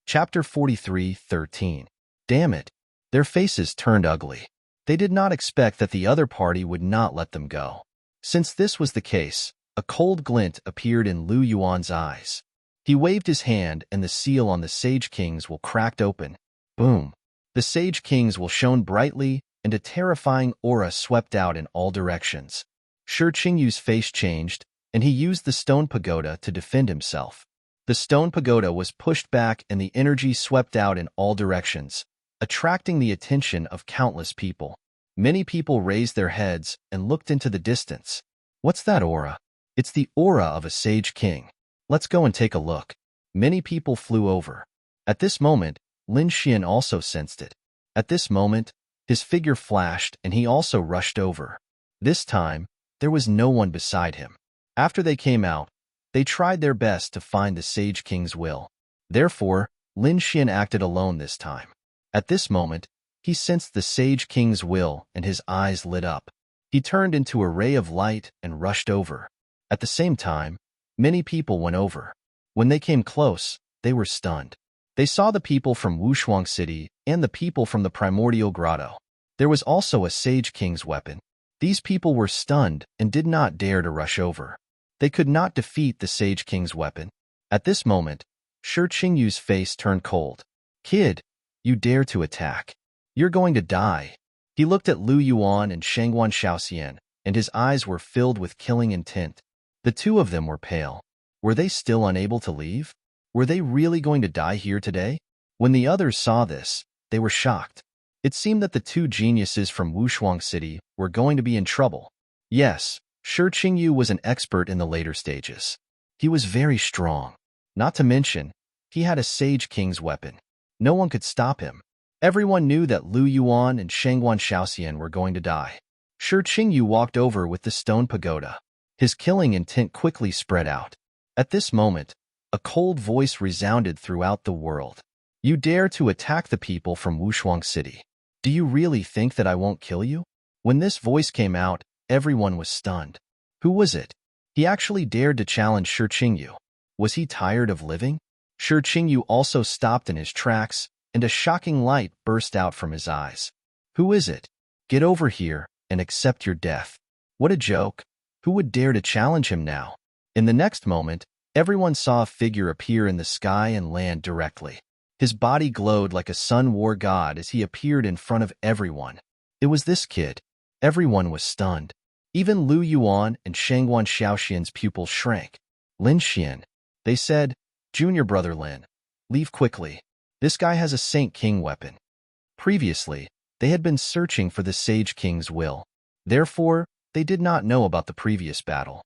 Chapter 43:13. Damn it. Their faces turned ugly. They did not expect that the other party would not let them go. Since this was the case, a cold glint appeared in Lu Yuan's eyes. He waved his hand and the seal on the Sage King's will cracked open. Boom. The Sage King's will shone brightly and a terrifying aura swept out in all directions. Shi Qingyu's face changed, and he used the stone pagoda to defend himself. The stone pagoda was pushed back and the energy swept out in all directions, attracting the attention of countless people. Many people raised their heads and looked into the distance. What's that aura? It's the aura of a Sage King. Let's go and take a look. Many people flew over. At this moment, Lin Xian also sensed it. At this moment, his figure flashed and he also rushed over. This time, there was no one beside him. After they came out, they tried their best to find the Sage King's will. Therefore, Lin Xian acted alone this time. At this moment, he sensed the Sage King's will and his eyes lit up. He turned into a ray of light and rushed over. At the same time, many people went over. When they came close, they were stunned. They saw the people from Wushuang City and the people from the Primordial Grotto. There was also a Sage King's weapon. These people were stunned and did not dare to rush over. They could not defeat the Sage King's weapon. At this moment, Shi Qingyu's face turned cold. Kid, you dare to attack. You're going to die. He looked at Lu Yuan and Shangguan Shaoxian, and his eyes were filled with killing intent. The two of them were pale. Were they still unable to leave? Were they really going to die here today? When the others saw this, they were shocked. It seemed that the two geniuses from Wushuang City were going to be in trouble. Yes, Shi Qingyu was an expert in the later stages. He was very strong. Not to mention, he had a Sage King's weapon. No one could stop him. Everyone knew that Lu Yuan and Shangguan Shaoxian were going to die. Shi Qingyu walked over with the stone pagoda. His killing intent quickly spread out. At this moment, a cold voice resounded throughout the world. You dare to attack the people from Wushuang City. Do you really think that I won't kill you? When this voice came out, everyone was stunned. Who was it? He actually dared to challenge Shi Qingyu. Was he tired of living? Shi Qingyu also stopped in his tracks, and a shocking light burst out from his eyes. Who is it? Get over here and accept your death. What a joke. Who would dare to challenge him now? In the next moment, everyone saw a figure appear in the sky and land directly. His body glowed like a sun war god as he appeared in front of everyone. It was this kid. Everyone was stunned. Even Lu Yuan and Shangguan Shaoxian's pupils shrank. Lin Xian. They said, Junior brother Lin, leave quickly. This guy has a Saint King weapon. Previously, they had been searching for the Sage King's will. Therefore, they did not know about the previous battle.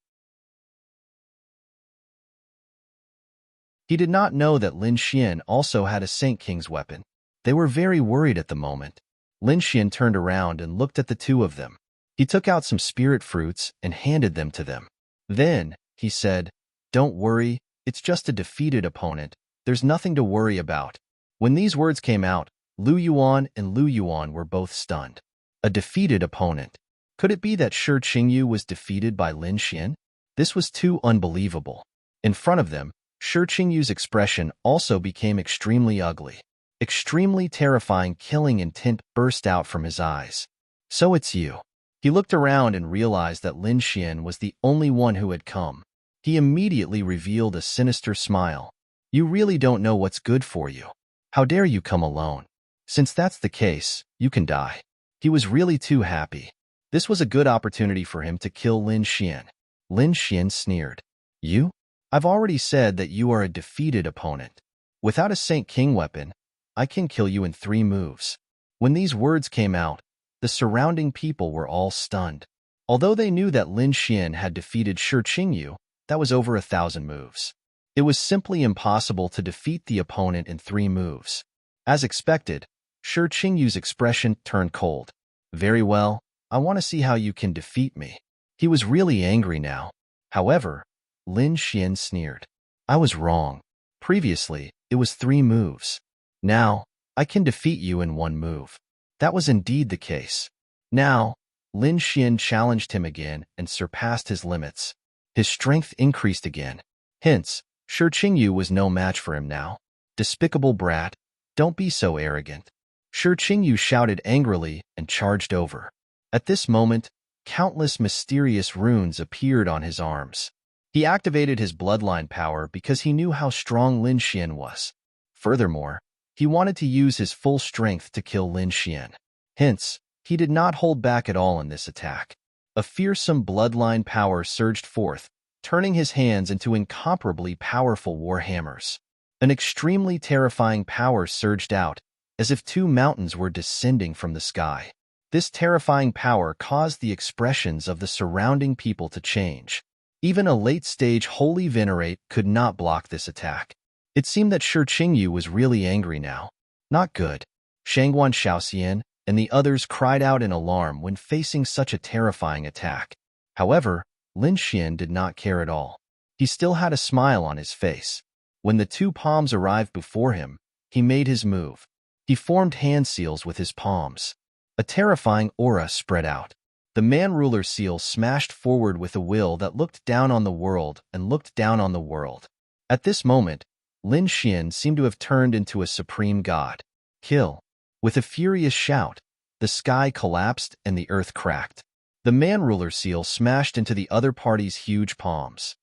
He did not know that Lin Xian also had a Saint King's weapon. They were very worried at the moment. Lin Xian turned around and looked at the two of them. He took out some spirit fruits and handed them to them. Then, he said, Don't worry, it's just a defeated opponent. There's nothing to worry about. When these words came out, Lu Yuan and Lu Yuan were both stunned. A defeated opponent. Could it be that Shi Qingyu was defeated by Lin Xian? This was too unbelievable. In front of them, Shi Qingyu's expression also became extremely ugly. Extremely terrifying killing intent burst out from his eyes. So it's you. He looked around and realized that Lin Xian was the only one who had come. He immediately revealed a sinister smile. You really don't know what's good for you. How dare you come alone? Since that's the case, you can die. He was really too happy. This was a good opportunity for him to kill Lin Xian. Lin Xian sneered. You? I've already said that you are a defeated opponent. Without a Saint King weapon, I can kill you in 3 moves. When these words came out, the surrounding people were all stunned. Although they knew that Lin Xian had defeated Shi Qingyu, that was over 1,000 moves. It was simply impossible to defeat the opponent in 3 moves. As expected, Shi Qingyu's expression turned cold. Very well, I want to see how you can defeat me. He was really angry now. However, Lin Xian sneered. I was wrong. Previously, it was 3 moves. Now, I can defeat you in 1 move. That was indeed the case. Now, Lin Xian challenged him again and surpassed his limits. His strength increased again. Hence, Shi Qingyu was no match for him now. Despicable brat, don't be so arrogant. Shi Qingyu shouted angrily and charged over. At this moment, countless mysterious runes appeared on his arms. He activated his bloodline power because he knew how strong Lin Xian was. Furthermore, he wanted to use his full strength to kill Lin Xian. Hence, he did not hold back at all in this attack. A fearsome bloodline power surged forth, turning his hands into incomparably powerful war hammers. An extremely terrifying power surged out, as if 2 mountains were descending from the sky. This terrifying power caused the expressions of the surrounding people to change. Even a late-stage holy venerate could not block this attack. It seemed that Shi Qingyu was really angry now. Not good. Shangguan Shaoxian and the others cried out in alarm when facing such a terrifying attack. However, Lin Xian did not care at all. He still had a smile on his face. When the 2 palms arrived before him, he made his move. He formed hand seals with his palms. A terrifying aura spread out. The man-ruler seal smashed forward with a will that looked down on the world and looked down on the world. At this moment, Lin Xian seemed to have turned into a supreme god. Kill. With a furious shout, the sky collapsed and the earth cracked. The man-ruler seal smashed into the other party's huge palms.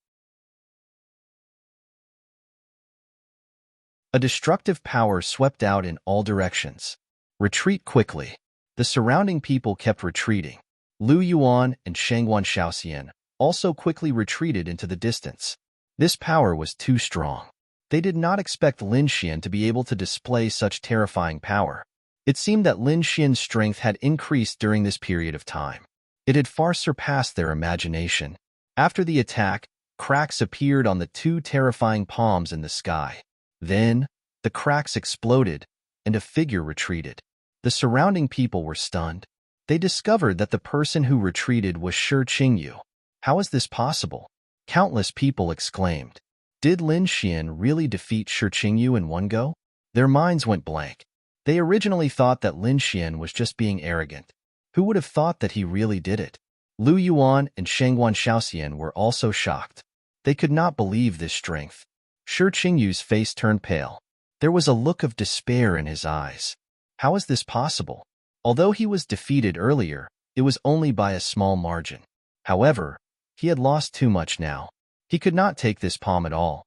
A destructive power swept out in all directions. Retreat quickly. The surrounding people kept retreating. Lu Yuan and Shangguan Shaoxian also quickly retreated into the distance. This power was too strong. They did not expect Lin Xian to be able to display such terrifying power. It seemed that Lin Xian's strength had increased during this period of time. It had far surpassed their imagination. After the attack, Cracks appeared on the two terrifying palms in the sky. Then, the cracks exploded, and a figure retreated. The surrounding people were stunned. They discovered that the person who retreated was Shi Qingyu. How is this possible? Countless people exclaimed. Did Lin Xian really defeat Shi Qingyu in one go? Their minds went blank. They originally thought that Lin Xian was just being arrogant. Who would have thought that he really did it? Lu Yuan and Shangguan Shaoxian were also shocked. They could not believe this strength. Shi Qingyu's face turned pale. There was a look of despair in his eyes. How is this possible? Although he was defeated earlier, it was only by a small margin. However, he had lost too much now. He could not take this palm at all.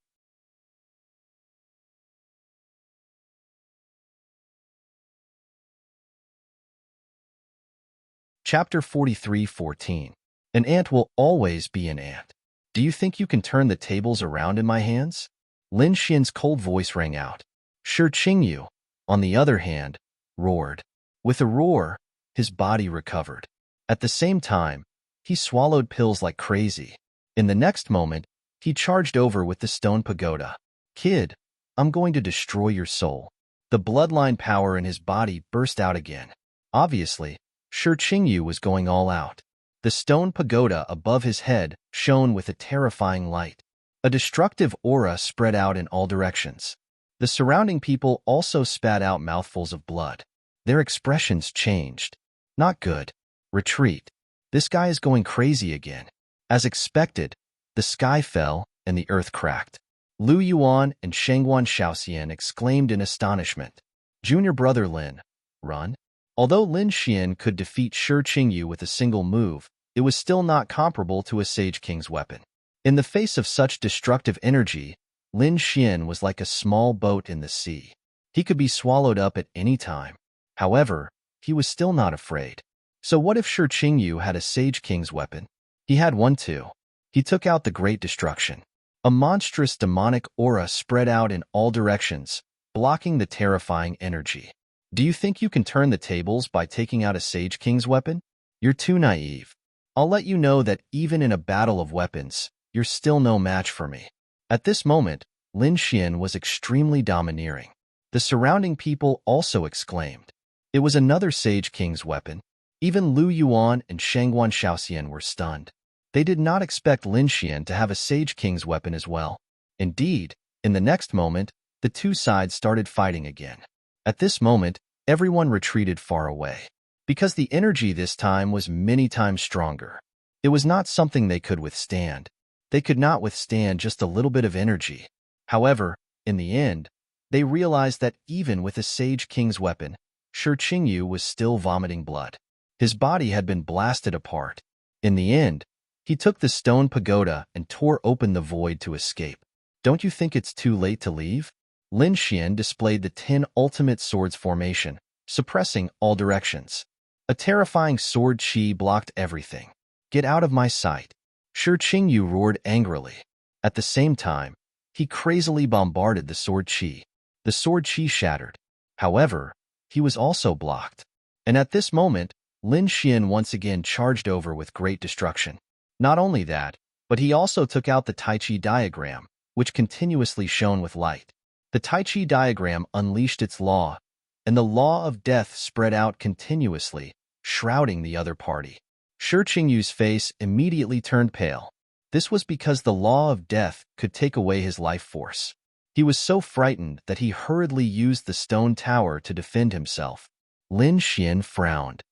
Chapter 43:14. An ant will always be an ant. Do you think you can turn the tables around in my hands? Lin Xian's cold voice rang out. Shi Qingyu, on the other hand, roared. With a roar, his body recovered. At the same time, he swallowed pills like crazy. In the next moment, he charged over with the stone pagoda. Kid, I'm going to destroy your soul. The bloodline power in his body burst out again. Obviously, Shi Qingyu was going all out. The stone pagoda above his head shone with a terrifying light. A destructive aura spread out in all directions. The surrounding people also spat out mouthfuls of blood. Their expressions changed. Not good. Retreat. This guy is going crazy again. As expected, the sky fell and the earth cracked. Lu Yuan and Shangguan Shaoxian exclaimed in astonishment. Junior brother Lin, run. Although Lin Xian could defeat Shi Qingyu with a single move, it was still not comparable to a Sage King's weapon. In the face of such destructive energy, Lin Xian was like a small boat in the sea. He could be swallowed up at any time. However, he was still not afraid. So what if Shi Qingyu had a Sage King's weapon? He had one too. He took out the Great Destruction. A monstrous demonic aura spread out in all directions, blocking the terrifying energy. Do you think you can turn the tables by taking out a Sage King's weapon? You're too naive. I'll let you know that even in a battle of weapons, you're still no match for me. At this moment, Lin Xian was extremely domineering. The surrounding people also exclaimed. It was another Sage King's weapon. Even Lu Yuan and Shangguan Shaoxian were stunned. They did not expect Lin Xian to have a Sage King's weapon as well. Indeed, in the next moment, the two sides started fighting again. At this moment, everyone retreated far away. Because the energy this time was many times stronger. It was not something they could withstand. They could not withstand just a little bit of energy. However, in the end, they realized that even with a Sage King's weapon, Shi Qingyu was still vomiting blood. His body had been blasted apart. In the end, he took the stone pagoda and tore open the void to escape. Don't you think it's too late to leave? Lin Xian displayed the 10 ultimate swords formation, suppressing all directions. A terrifying sword chi blocked everything. Get out of my sight. Shi Qingyu roared angrily. At the same time, he crazily bombarded the sword chi. The sword chi shattered. However, he was also blocked. And at this moment, Lin Xian once again charged over with great destruction. Not only that, but he also took out the Tai Chi diagram, which continuously shone with light. The Tai Chi diagram unleashed its law, and the law of death spread out continuously, shrouding the other party. Shi Qingyu's face immediately turned pale. This was because the law of death could take away his life force. He was so frightened that he hurriedly used the stone tower to defend himself. Lin Xian frowned.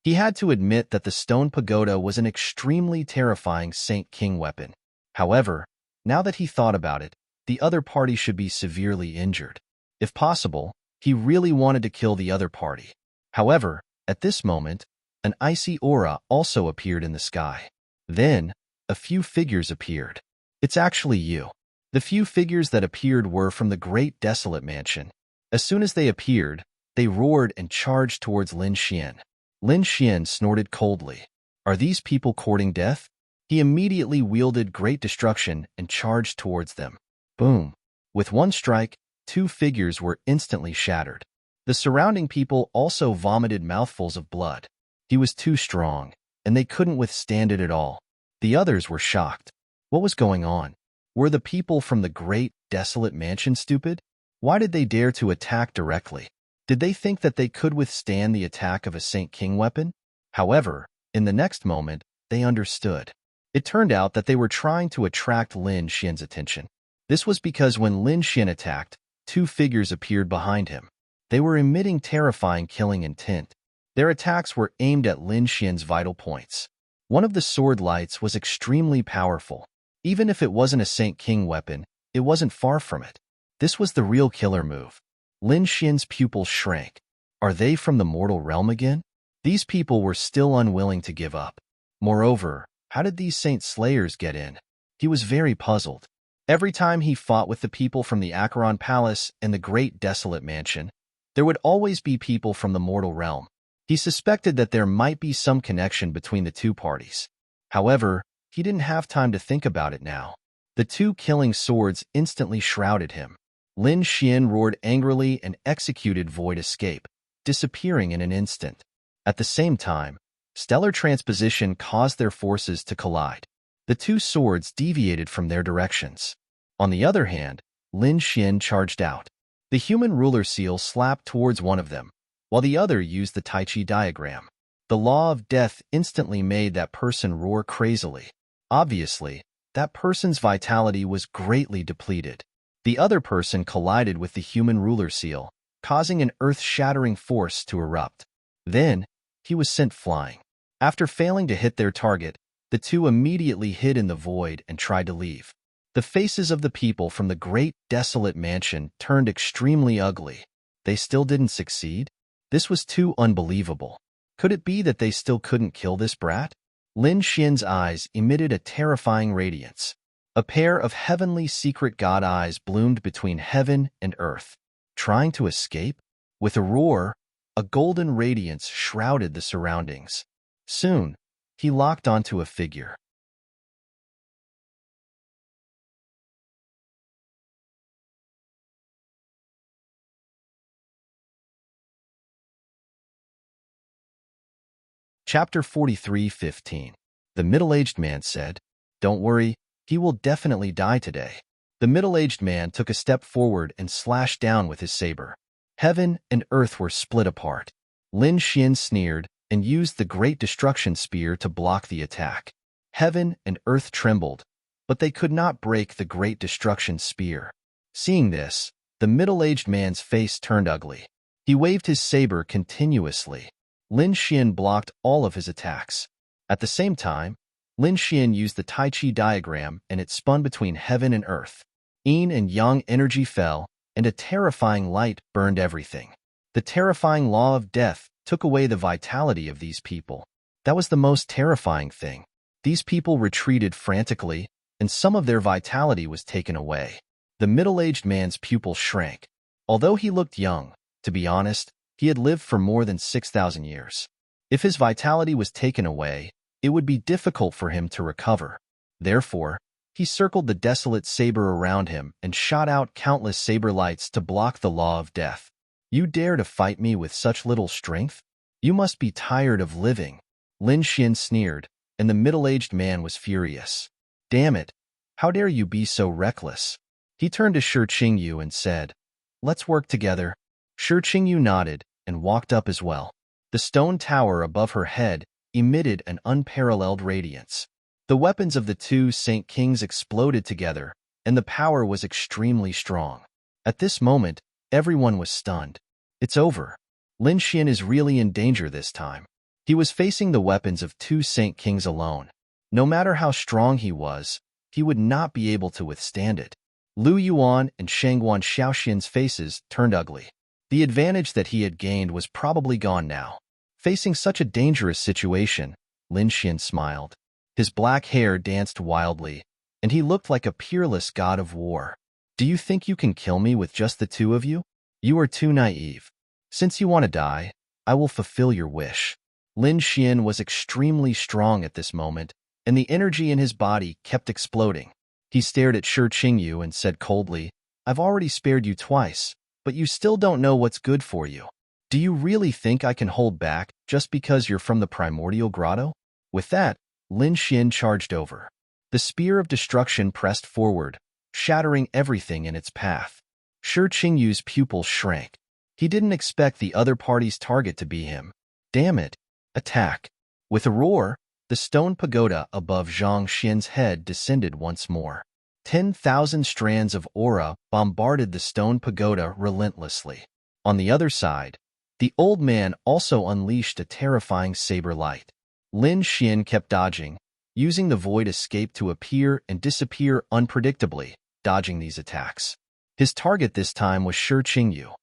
He had to admit that the stone pagoda was an extremely terrifying Saint King weapon. However, now that he thought about it, the other party should be severely injured. If possible, he really wanted to kill the other party. However, at this moment, an icy aura also appeared in the sky. Then, a few figures appeared. It's actually you. The few figures that appeared were from the Great Desolate Mansion. As soon as they appeared, they roared and charged towards Lin Xian. Lin Xian snorted coldly. Are these people courting death? He immediately wielded Great Destruction and charged towards them. Boom! With one strike, two figures were instantly shattered. The surrounding people also vomited mouthfuls of blood. He was too strong. and they couldn't withstand it at all. The others were shocked. What was going on? Were the people from the great, desolate mansion stupid? Why did they dare to attack directly? Did they think that they could withstand the attack of a Saint King weapon? However, in the next moment, they understood. It turned out that they were trying to attract Lin Xian's attention. This was because when Lin Xian attacked, two figures appeared behind him. They were emitting terrifying killing intent. Their attacks were aimed at Lin Xian's vital points. One of the sword lights was extremely powerful. Even if it wasn't a Saint King weapon, it wasn't far from it. This was the real killer move. Lin Xian's pupils shrank. Are they from the mortal realm again? These people were still unwilling to give up. Moreover, how did these Saint Slayers get in? He was very puzzled. Every time he fought with the people from the Acheron Palace and the Great Desolate Mansion, there would always be people from the mortal realm. He suspected that there might be some connection between the two parties. However, he didn't have time to think about it now. The two killing swords instantly shrouded him. Lin Xian roared angrily and executed Void Escape, disappearing in an instant. At the same time, stellar transposition caused their forces to collide. The two swords deviated from their directions. On the other hand, Lin Xian charged out. The human ruler seal slapped towards one of them, while the other used the Tai Chi diagram. The law of death instantly made that person roar crazily. Obviously, that person's vitality was greatly depleted. The other person collided with the human ruler seal, causing an earth-shattering force to erupt. Then, he was sent flying. After failing to hit their target, the two immediately hid in the void and tried to leave. The faces of the people from the great desolate mansion turned extremely ugly. They still didn't succeed? This was too unbelievable. Could it be that they still couldn't kill this brat? Lin Xian's eyes emitted a terrifying radiance. A pair of heavenly secret god eyes bloomed between heaven and earth. Trying to escape? With a roar, a golden radiance shrouded the surroundings. Soon, he locked onto a figure. Chapter 43:15. The middle-aged man said, "Don't worry, he will definitely die today." The middle-aged man took a step forward and slashed down with his saber. Heaven and earth were split apart. Lin Xian sneered and used the Great Destruction Spear to block the attack. Heaven and earth trembled, but they could not break the Great Destruction Spear. Seeing this, the middle-aged man's face turned ugly. He waved his saber continuously. Lin Xian blocked all of his attacks. At the same time, Lin Xian used the Tai Chi diagram and it spun between heaven and earth. Yin and yang energy fell, and a terrifying light burned everything. The terrifying law of death took away the vitality of these people. That was the most terrifying thing. These people retreated frantically, and some of their vitality was taken away. The middle-aged man's pupil shrank. Although he looked young, to be honest, he had lived for more than 6,000 years. If his vitality was taken away, it would be difficult for him to recover. Therefore, he circled the desolate saber around him and shot out countless saber lights to block the law of death. "You dare to fight me with such little strength? You must be tired of living." Lin Xian sneered, and the middle-aged man was furious. "Damn it! How dare you be so reckless?" He turned to Shi Qingyu and said, "Let's work together." Shi Qingyu nodded and walked up as well. The stone tower above her head emitted an unparalleled radiance. The weapons of the two Saint Kings exploded together, and the power was extremely strong. At this moment, everyone was stunned. It's over. Lin Xian is really in danger this time. He was facing the weapons of two Saint Kings alone. No matter how strong he was, he would not be able to withstand it. Lu Yuan and Shangguan Xiaoxian's faces turned ugly. The advantage that he had gained was probably gone now. Facing such a dangerous situation, Lin Xian smiled. His black hair danced wildly, and he looked like a peerless god of war. "Do you think you can kill me with just the two of you? You are too naive. Since you want to die, I will fulfill your wish." Lin Xian was extremely strong at this moment, and the energy in his body kept exploding. He stared at Shi Qingyu and said coldly, "I've already spared you twice, but you still don't know what's good for you. Do you really think I can hold back just because you're from the primordial grotto?" With that, Lin Xian charged over. The spear of destruction pressed forward, shattering everything in its path. Shi Qingyu's pupils shrank. He didn't expect the other party's target to be him. Damn it! Attack! With a roar, the stone pagoda above Zhang Xian's head descended once more. 10,000 strands of aura bombarded the stone pagoda relentlessly. On the other side, the old man also unleashed a terrifying saber light. Lin Xian kept dodging, using the void escape to appear and disappear unpredictably, dodging these attacks. His target this time was Shi Qingyu.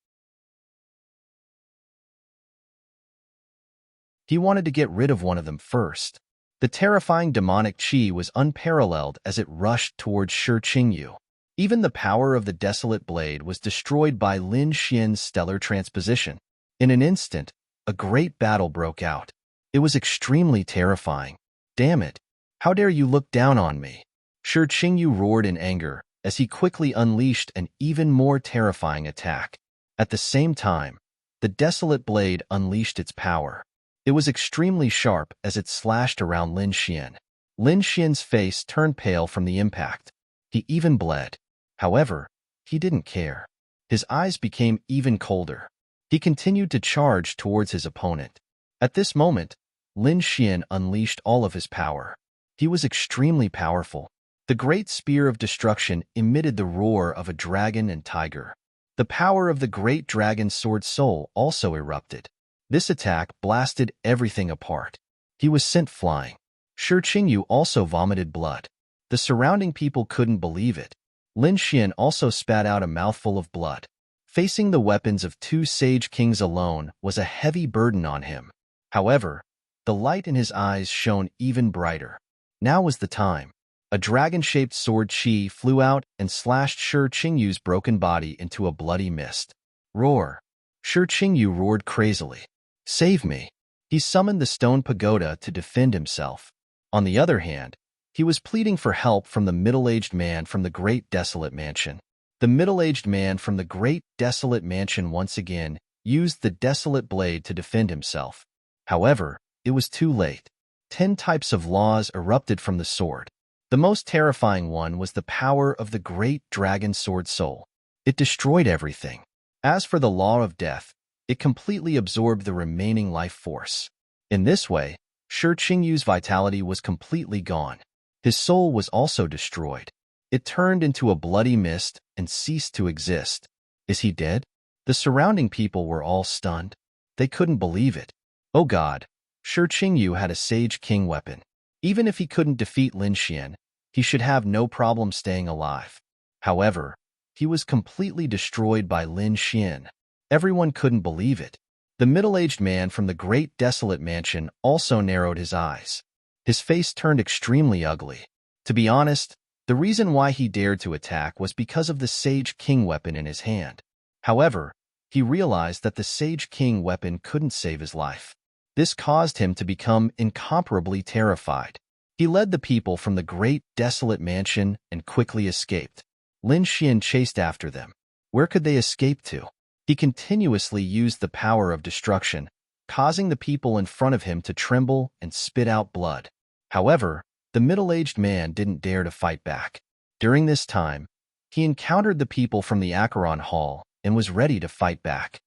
He wanted to get rid of one of them first. The terrifying demonic qi was unparalleled as it rushed towards Shi Qingyu. Even the power of the desolate blade was destroyed by Lin Xian's stellar transposition. In an instant, a great battle broke out. It was extremely terrifying. Damn it! How dare you look down on me? Shi Qingyu roared in anger as he quickly unleashed an even more terrifying attack. At the same time, the desolate blade unleashed its power. It was extremely sharp as it slashed around Lin Xian. Lin Xian's face turned pale from the impact. He even bled. However, he didn't care. His eyes became even colder. He continued to charge towards his opponent. At this moment, Lin Xian unleashed all of his power. He was extremely powerful. The great spear of destruction emitted the roar of a dragon and tiger. The power of the great dragon sword soul also erupted. This attack blasted everything apart. He was sent flying. Shi Qingyu also vomited blood. The surrounding people couldn't believe it. Lin Xian also spat out a mouthful of blood. Facing the weapons of two sage kings alone was a heavy burden on him. However, the light in his eyes shone even brighter. Now was the time. A dragon-shaped sword qi flew out and slashed Shi Qingyu's broken body into a bloody mist. Roar! Shi Qingyu roared crazily. Save me! He summoned the stone pagoda to defend himself. On the other hand, he was pleading for help from the middle-aged man from the Great Desolate Mansion. The middle-aged man from the Great Desolate Mansion once again used the desolate blade to defend himself. However, it was too late. 10 types of laws erupted from the sword. The most terrifying one was the power of the great dragon sword soul. It destroyed everything. As for the law of death, it completely absorbed the remaining life force. In this way, Shi Qingyu's vitality was completely gone. His soul was also destroyed. It turned into a bloody mist and ceased to exist. Is he dead? The surrounding people were all stunned. They couldn't believe it. Oh God, Shi Qingyu had a Sage King weapon. Even if he couldn't defeat Lin Xian, he should have no problem staying alive. However, he was completely destroyed by Lin Xian. Everyone couldn't believe it. The middle-aged man from the Great Desolate Mansion also narrowed his eyes. His face turned extremely ugly. To be honest, the reason why he dared to attack was because of the Sage King weapon in his hand. However, he realized that the Sage King weapon couldn't save his life. This caused him to become incomparably terrified. He led the people from the Great Desolate Mansion and quickly escaped. Lin Xian chased after them. Where could they escape to? He continuously used the power of destruction, causing the people in front of him to tremble and spit out blood. However, the middle-aged man didn't dare to fight back. During this time, he encountered the people from the Acheron Hall and was ready to fight back.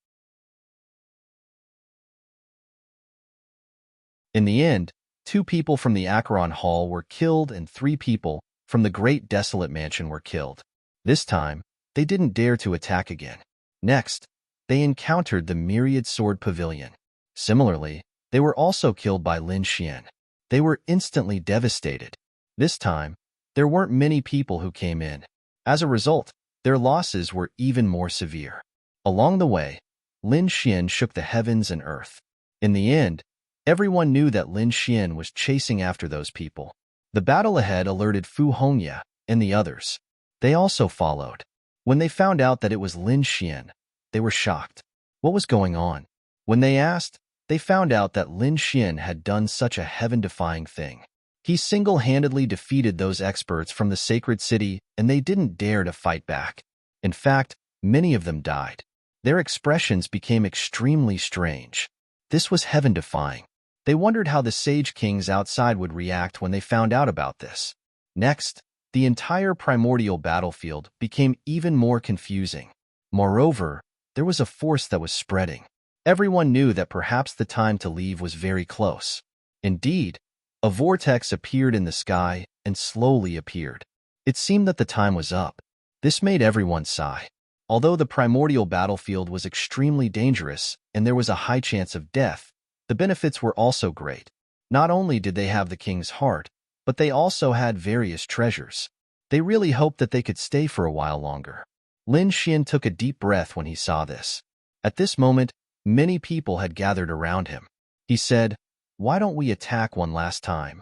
In the end, 2 people from the Acheron Hall were killed and 3 people from the Great Desolate Mansion were killed. This time, they didn't dare to attack again. Next, they encountered the Myriad Sword Pavilion. Similarly, they were also killed by Lin Xian. They were instantly devastated. This time, there weren't many people who came in. As a result, their losses were even more severe. Along the way, Lin Xian shook the heavens and earth. In the end, everyone knew that Lin Xian was chasing after those people. The battle ahead alerted Fu Hongya and the others. They also followed. When they found out that it was Lin Xian, they were shocked. What was going on? When they asked, they found out that Lin Xian had done such a heaven-defying thing. He single-handedly defeated those experts from the sacred city, and they didn't dare to fight back. In fact, many of them died. Their expressions became extremely strange. This was heaven-defying. They wondered how the sage kings outside would react when they found out about this. Next, the entire primordial battlefield became even more confusing. Moreover, there was a force that was spreading. Everyone knew that perhaps the time to leave was very close. Indeed, a vortex appeared in the sky and slowly appeared. It seemed that the time was up. This made everyone sigh. Although the primordial battlefield was extremely dangerous and there was a high chance of death, the benefits were also great. Not only did they have the king's heart, but they also had various treasures. They really hoped that they could stay for a while longer. Lin Xian took a deep breath when he saw this. At this moment, many people had gathered around him. He said, "Why don't we attack one last time?"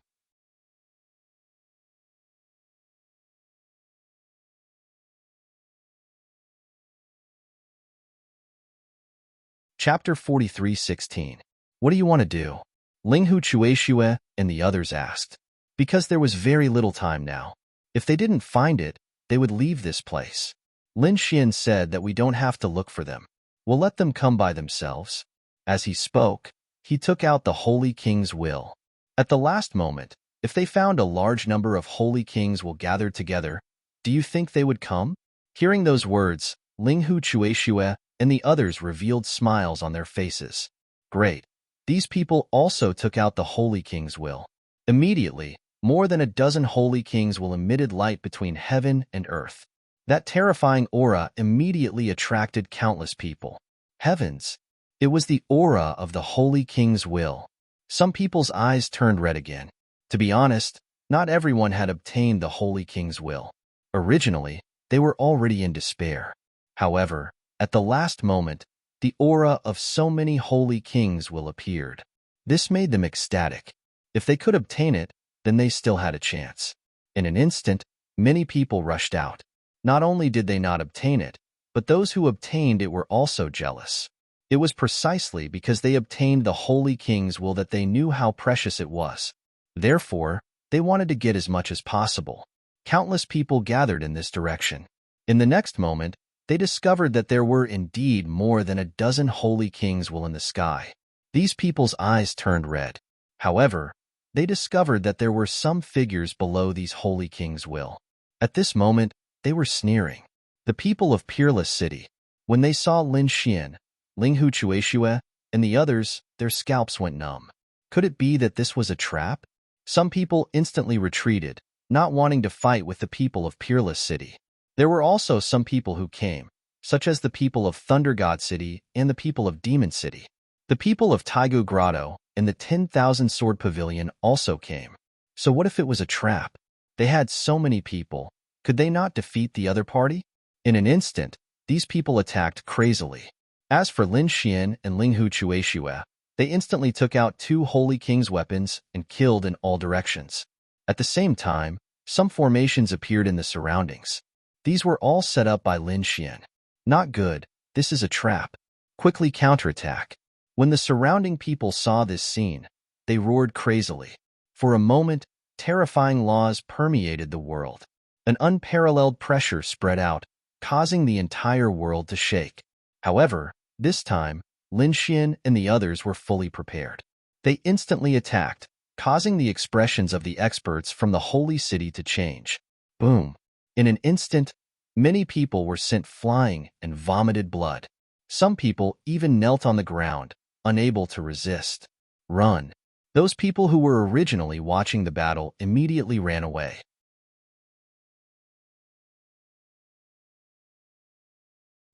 Chapter 43:16. What do you want to do? Ling Hu Chueshue and the others asked. Because there was very little time now. If they didn't find it, they would leave this place. Lin Xian said that we don't have to look for them. We'll let them come by themselves. As he spoke, he took out the Holy King's will. At the last moment, if they found a large number of Holy Kings will gather together, do you think they would come? Hearing those words, Ling Hu Chueshue and the others revealed smiles on their faces. Great. These people also took out the Holy King's will. Immediately, more than a dozen Holy Kings will emitted light between heaven and earth. That terrifying aura immediately attracted countless people. Heavens! It was the aura of the Holy King's will. Some people's eyes turned red again. To be honest, not everyone had obtained the Holy King's will. Originally, they were already in despair. However, at the last moment, the aura of so many Holy Kings will appeared. This made them ecstatic. If they could obtain it, then they still had a chance. In an instant, many people rushed out. Not only did they not obtain it, but those who obtained it were also jealous. It was precisely because they obtained the Holy King's will that they knew how precious it was. Therefore, they wanted to get as much as possible. Countless people gathered in this direction. In the next moment, they discovered that there were indeed more than a dozen Holy Kings will in the sky. These people's eyes turned red. However, they discovered that there were some figures below these Holy Kings' will. At this moment, they were sneering. The people of Peerless City, when they saw Lin Xian, Ling Hu Chueshue, and the others, their scalps went numb. Could it be that this was a trap? Some people instantly retreated, not wanting to fight with the people of Peerless City. There were also some people who came, such as the people of Thunder God City and the people of Demon City. The people of Taigu Grotto and the 10,000 Sword Pavilion also came. So what if it was a trap? They had so many people. Could they not defeat the other party? In an instant, these people attacked crazily. As for Lin Xian and Ling Hu Chueshue, they instantly took out two Holy King's weapons and killed in all directions. At the same time, some formations appeared in the surroundings. These were all set up by Lin Xian. Not good, this is a trap. Quickly counterattack. When the surrounding people saw this scene, they roared crazily. For a moment, terrifying laws permeated the world. An unparalleled pressure spread out, causing the entire world to shake. However, this time, Lin Xian and the others were fully prepared. They instantly attacked, causing the expressions of the experts from the holy city to change. Boom! In an instant, many people were sent flying and vomited blood. Some people even knelt on the ground, unable to resist. Run! Those people who were originally watching the battle immediately ran away.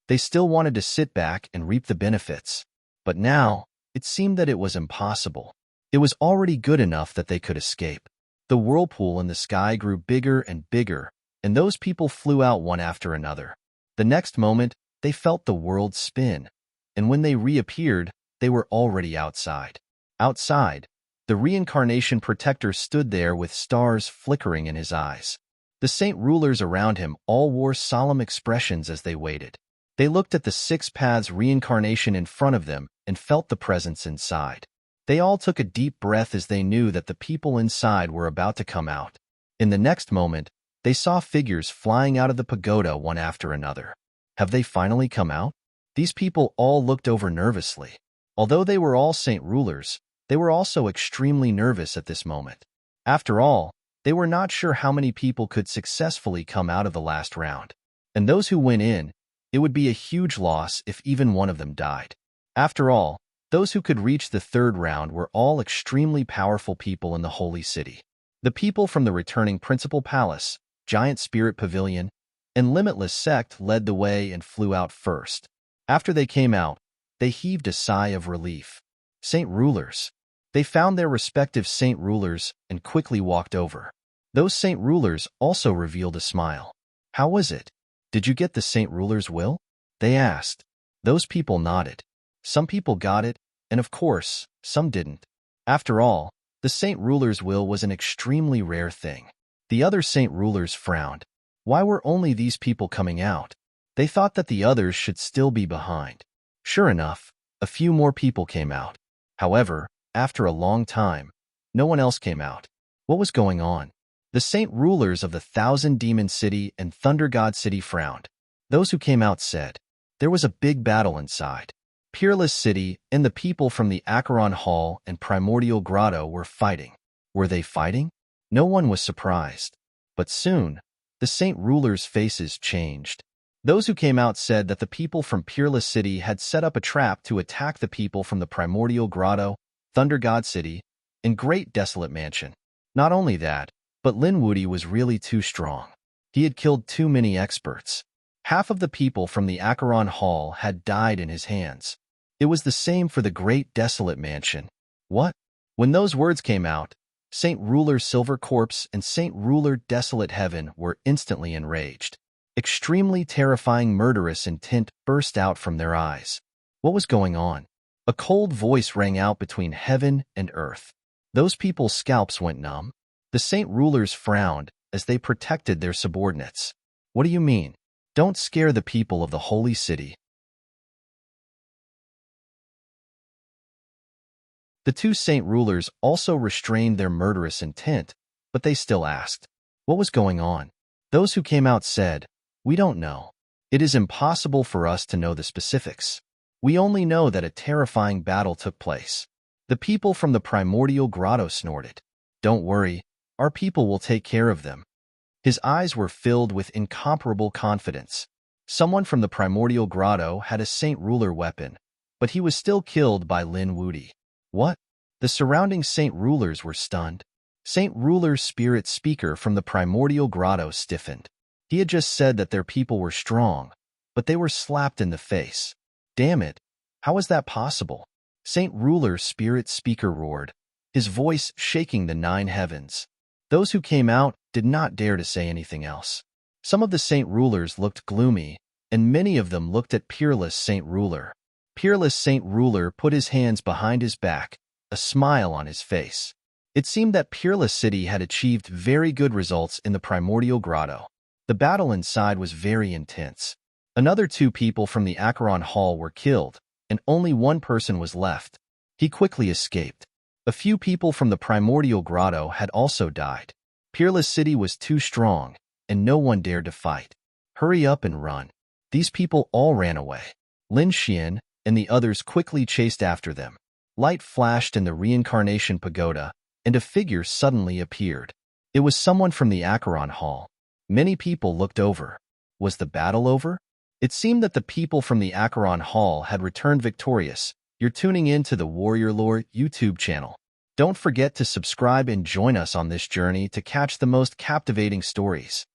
They still wanted to sit back and reap the benefits. But now, it seemed that it was impossible. It was already good enough that they could escape. The whirlpool in the sky grew bigger and bigger, and those people flew out one after another. The next moment, they felt the world spin, and when they reappeared, they were already outside. Outside, the reincarnation protector stood there with stars flickering in his eyes. The saint rulers around him all wore solemn expressions as they waited. They looked at the six paths reincarnation in front of them and felt the presence inside. They all took a deep breath as they knew that the people inside were about to come out. In the next moment, they saw figures flying out of the pagoda one after another. Have they finally come out? These people all looked over nervously. Although they were all saint rulers, They were also extremely nervous at this moment. After all, they were not sure how many people could successfully come out of the last round. And those who went in, it would be a huge loss if even one of them died. After all, those who could reach the third round were all extremely powerful people in the Holy City. The people from the returning Principal Palace, Giant Spirit Pavilion, and Limitless Sect led the way and flew out first. After they came out, they heaved a sigh of relief. Saint Rulers. They found their respective Saint Rulers and quickly walked over. Those Saint Rulers also revealed a smile. How was it? Did you get the Saint Ruler's will? They asked. Those people nodded. Some people got it, and of course, some didn't. After all, the Saint Ruler's will was an extremely rare thing. The other Saint Rulers frowned. Why were only these people coming out? They thought that the others should still be behind. Sure enough, a few more people came out. However, after a long time, no one else came out. What was going on? The Saint Rulers of the Thousand Demon City and Thunder God City frowned. Those who came out said, there was a big battle inside. Peerless City and the people from the Acheron Hall and Primordial Grotto were fighting. Were they fighting? No one was surprised. But soon, the Saint Rulers' faces changed. Those who came out said that the people from Peerless City had set up a trap to attack the people from the Primordial Grotto, Thunder God City, and Great Desolate Mansion. Not only that, but Lin Wudy was really too strong. He had killed too many experts. Half of the people from the Acheron Hall had died in his hands. It was the same for the Great Desolate Mansion. What? When those words came out, Saint Ruler Silver Corpse and Saint Ruler Desolate Heaven were instantly enraged. Extremely terrifying murderous intent burst out from their eyes. What was going on? A cold voice rang out between heaven and earth. Those people's scalps went numb. The Saint Rulers frowned as they protected their subordinates. What do you mean? Don't scare the people of the Holy City. The two Saint Rulers also restrained their murderous intent, but they still asked, what was going on? Those who came out said, we don't know. It is impossible for us to know the specifics. We only know that a terrifying battle took place. The people from the Primordial Grotto snorted. Don't worry, our people will take care of them. His eyes were filled with incomparable confidence. Someone from the Primordial Grotto had a Saint Ruler weapon, but he was still killed by Lin Wudy. What? The surrounding Saint Rulers were stunned. Saint Ruler's spirit speaker from the Primordial Grotto stiffened. He had just said that their people were strong, but they were slapped in the face. Damn it! How is that possible? Saint Ruler's spirit speaker roared, his voice shaking the 9 heavens. Those who came out did not dare to say anything else. Some of the Saint Rulers looked gloomy, and many of them looked at Peerless Saint Ruler. Peerless Saint Ruler put his hands behind his back, a smile on his face. It seemed that Peerless City had achieved very good results in the Primordial Grotto. The battle inside was very intense. Another 2 people from the Acheron Hall were killed, and only one person was left. He quickly escaped. A few people from the Primordial Grotto had also died. Peerless City was too strong, and no one dared to fight. Hurry up and run. These people all ran away. Lin Xian and the others quickly chased after them. Light flashed in the Reincarnation Pagoda, and a figure suddenly appeared. It was someone from the Acheron Hall. Many people looked over. Was the battle over? It seemed that the people from the Acheron Hall had returned victorious. You're tuning in to the Warrior Lore YouTube channel. Don't forget to subscribe and join us on this journey to catch the most captivating stories.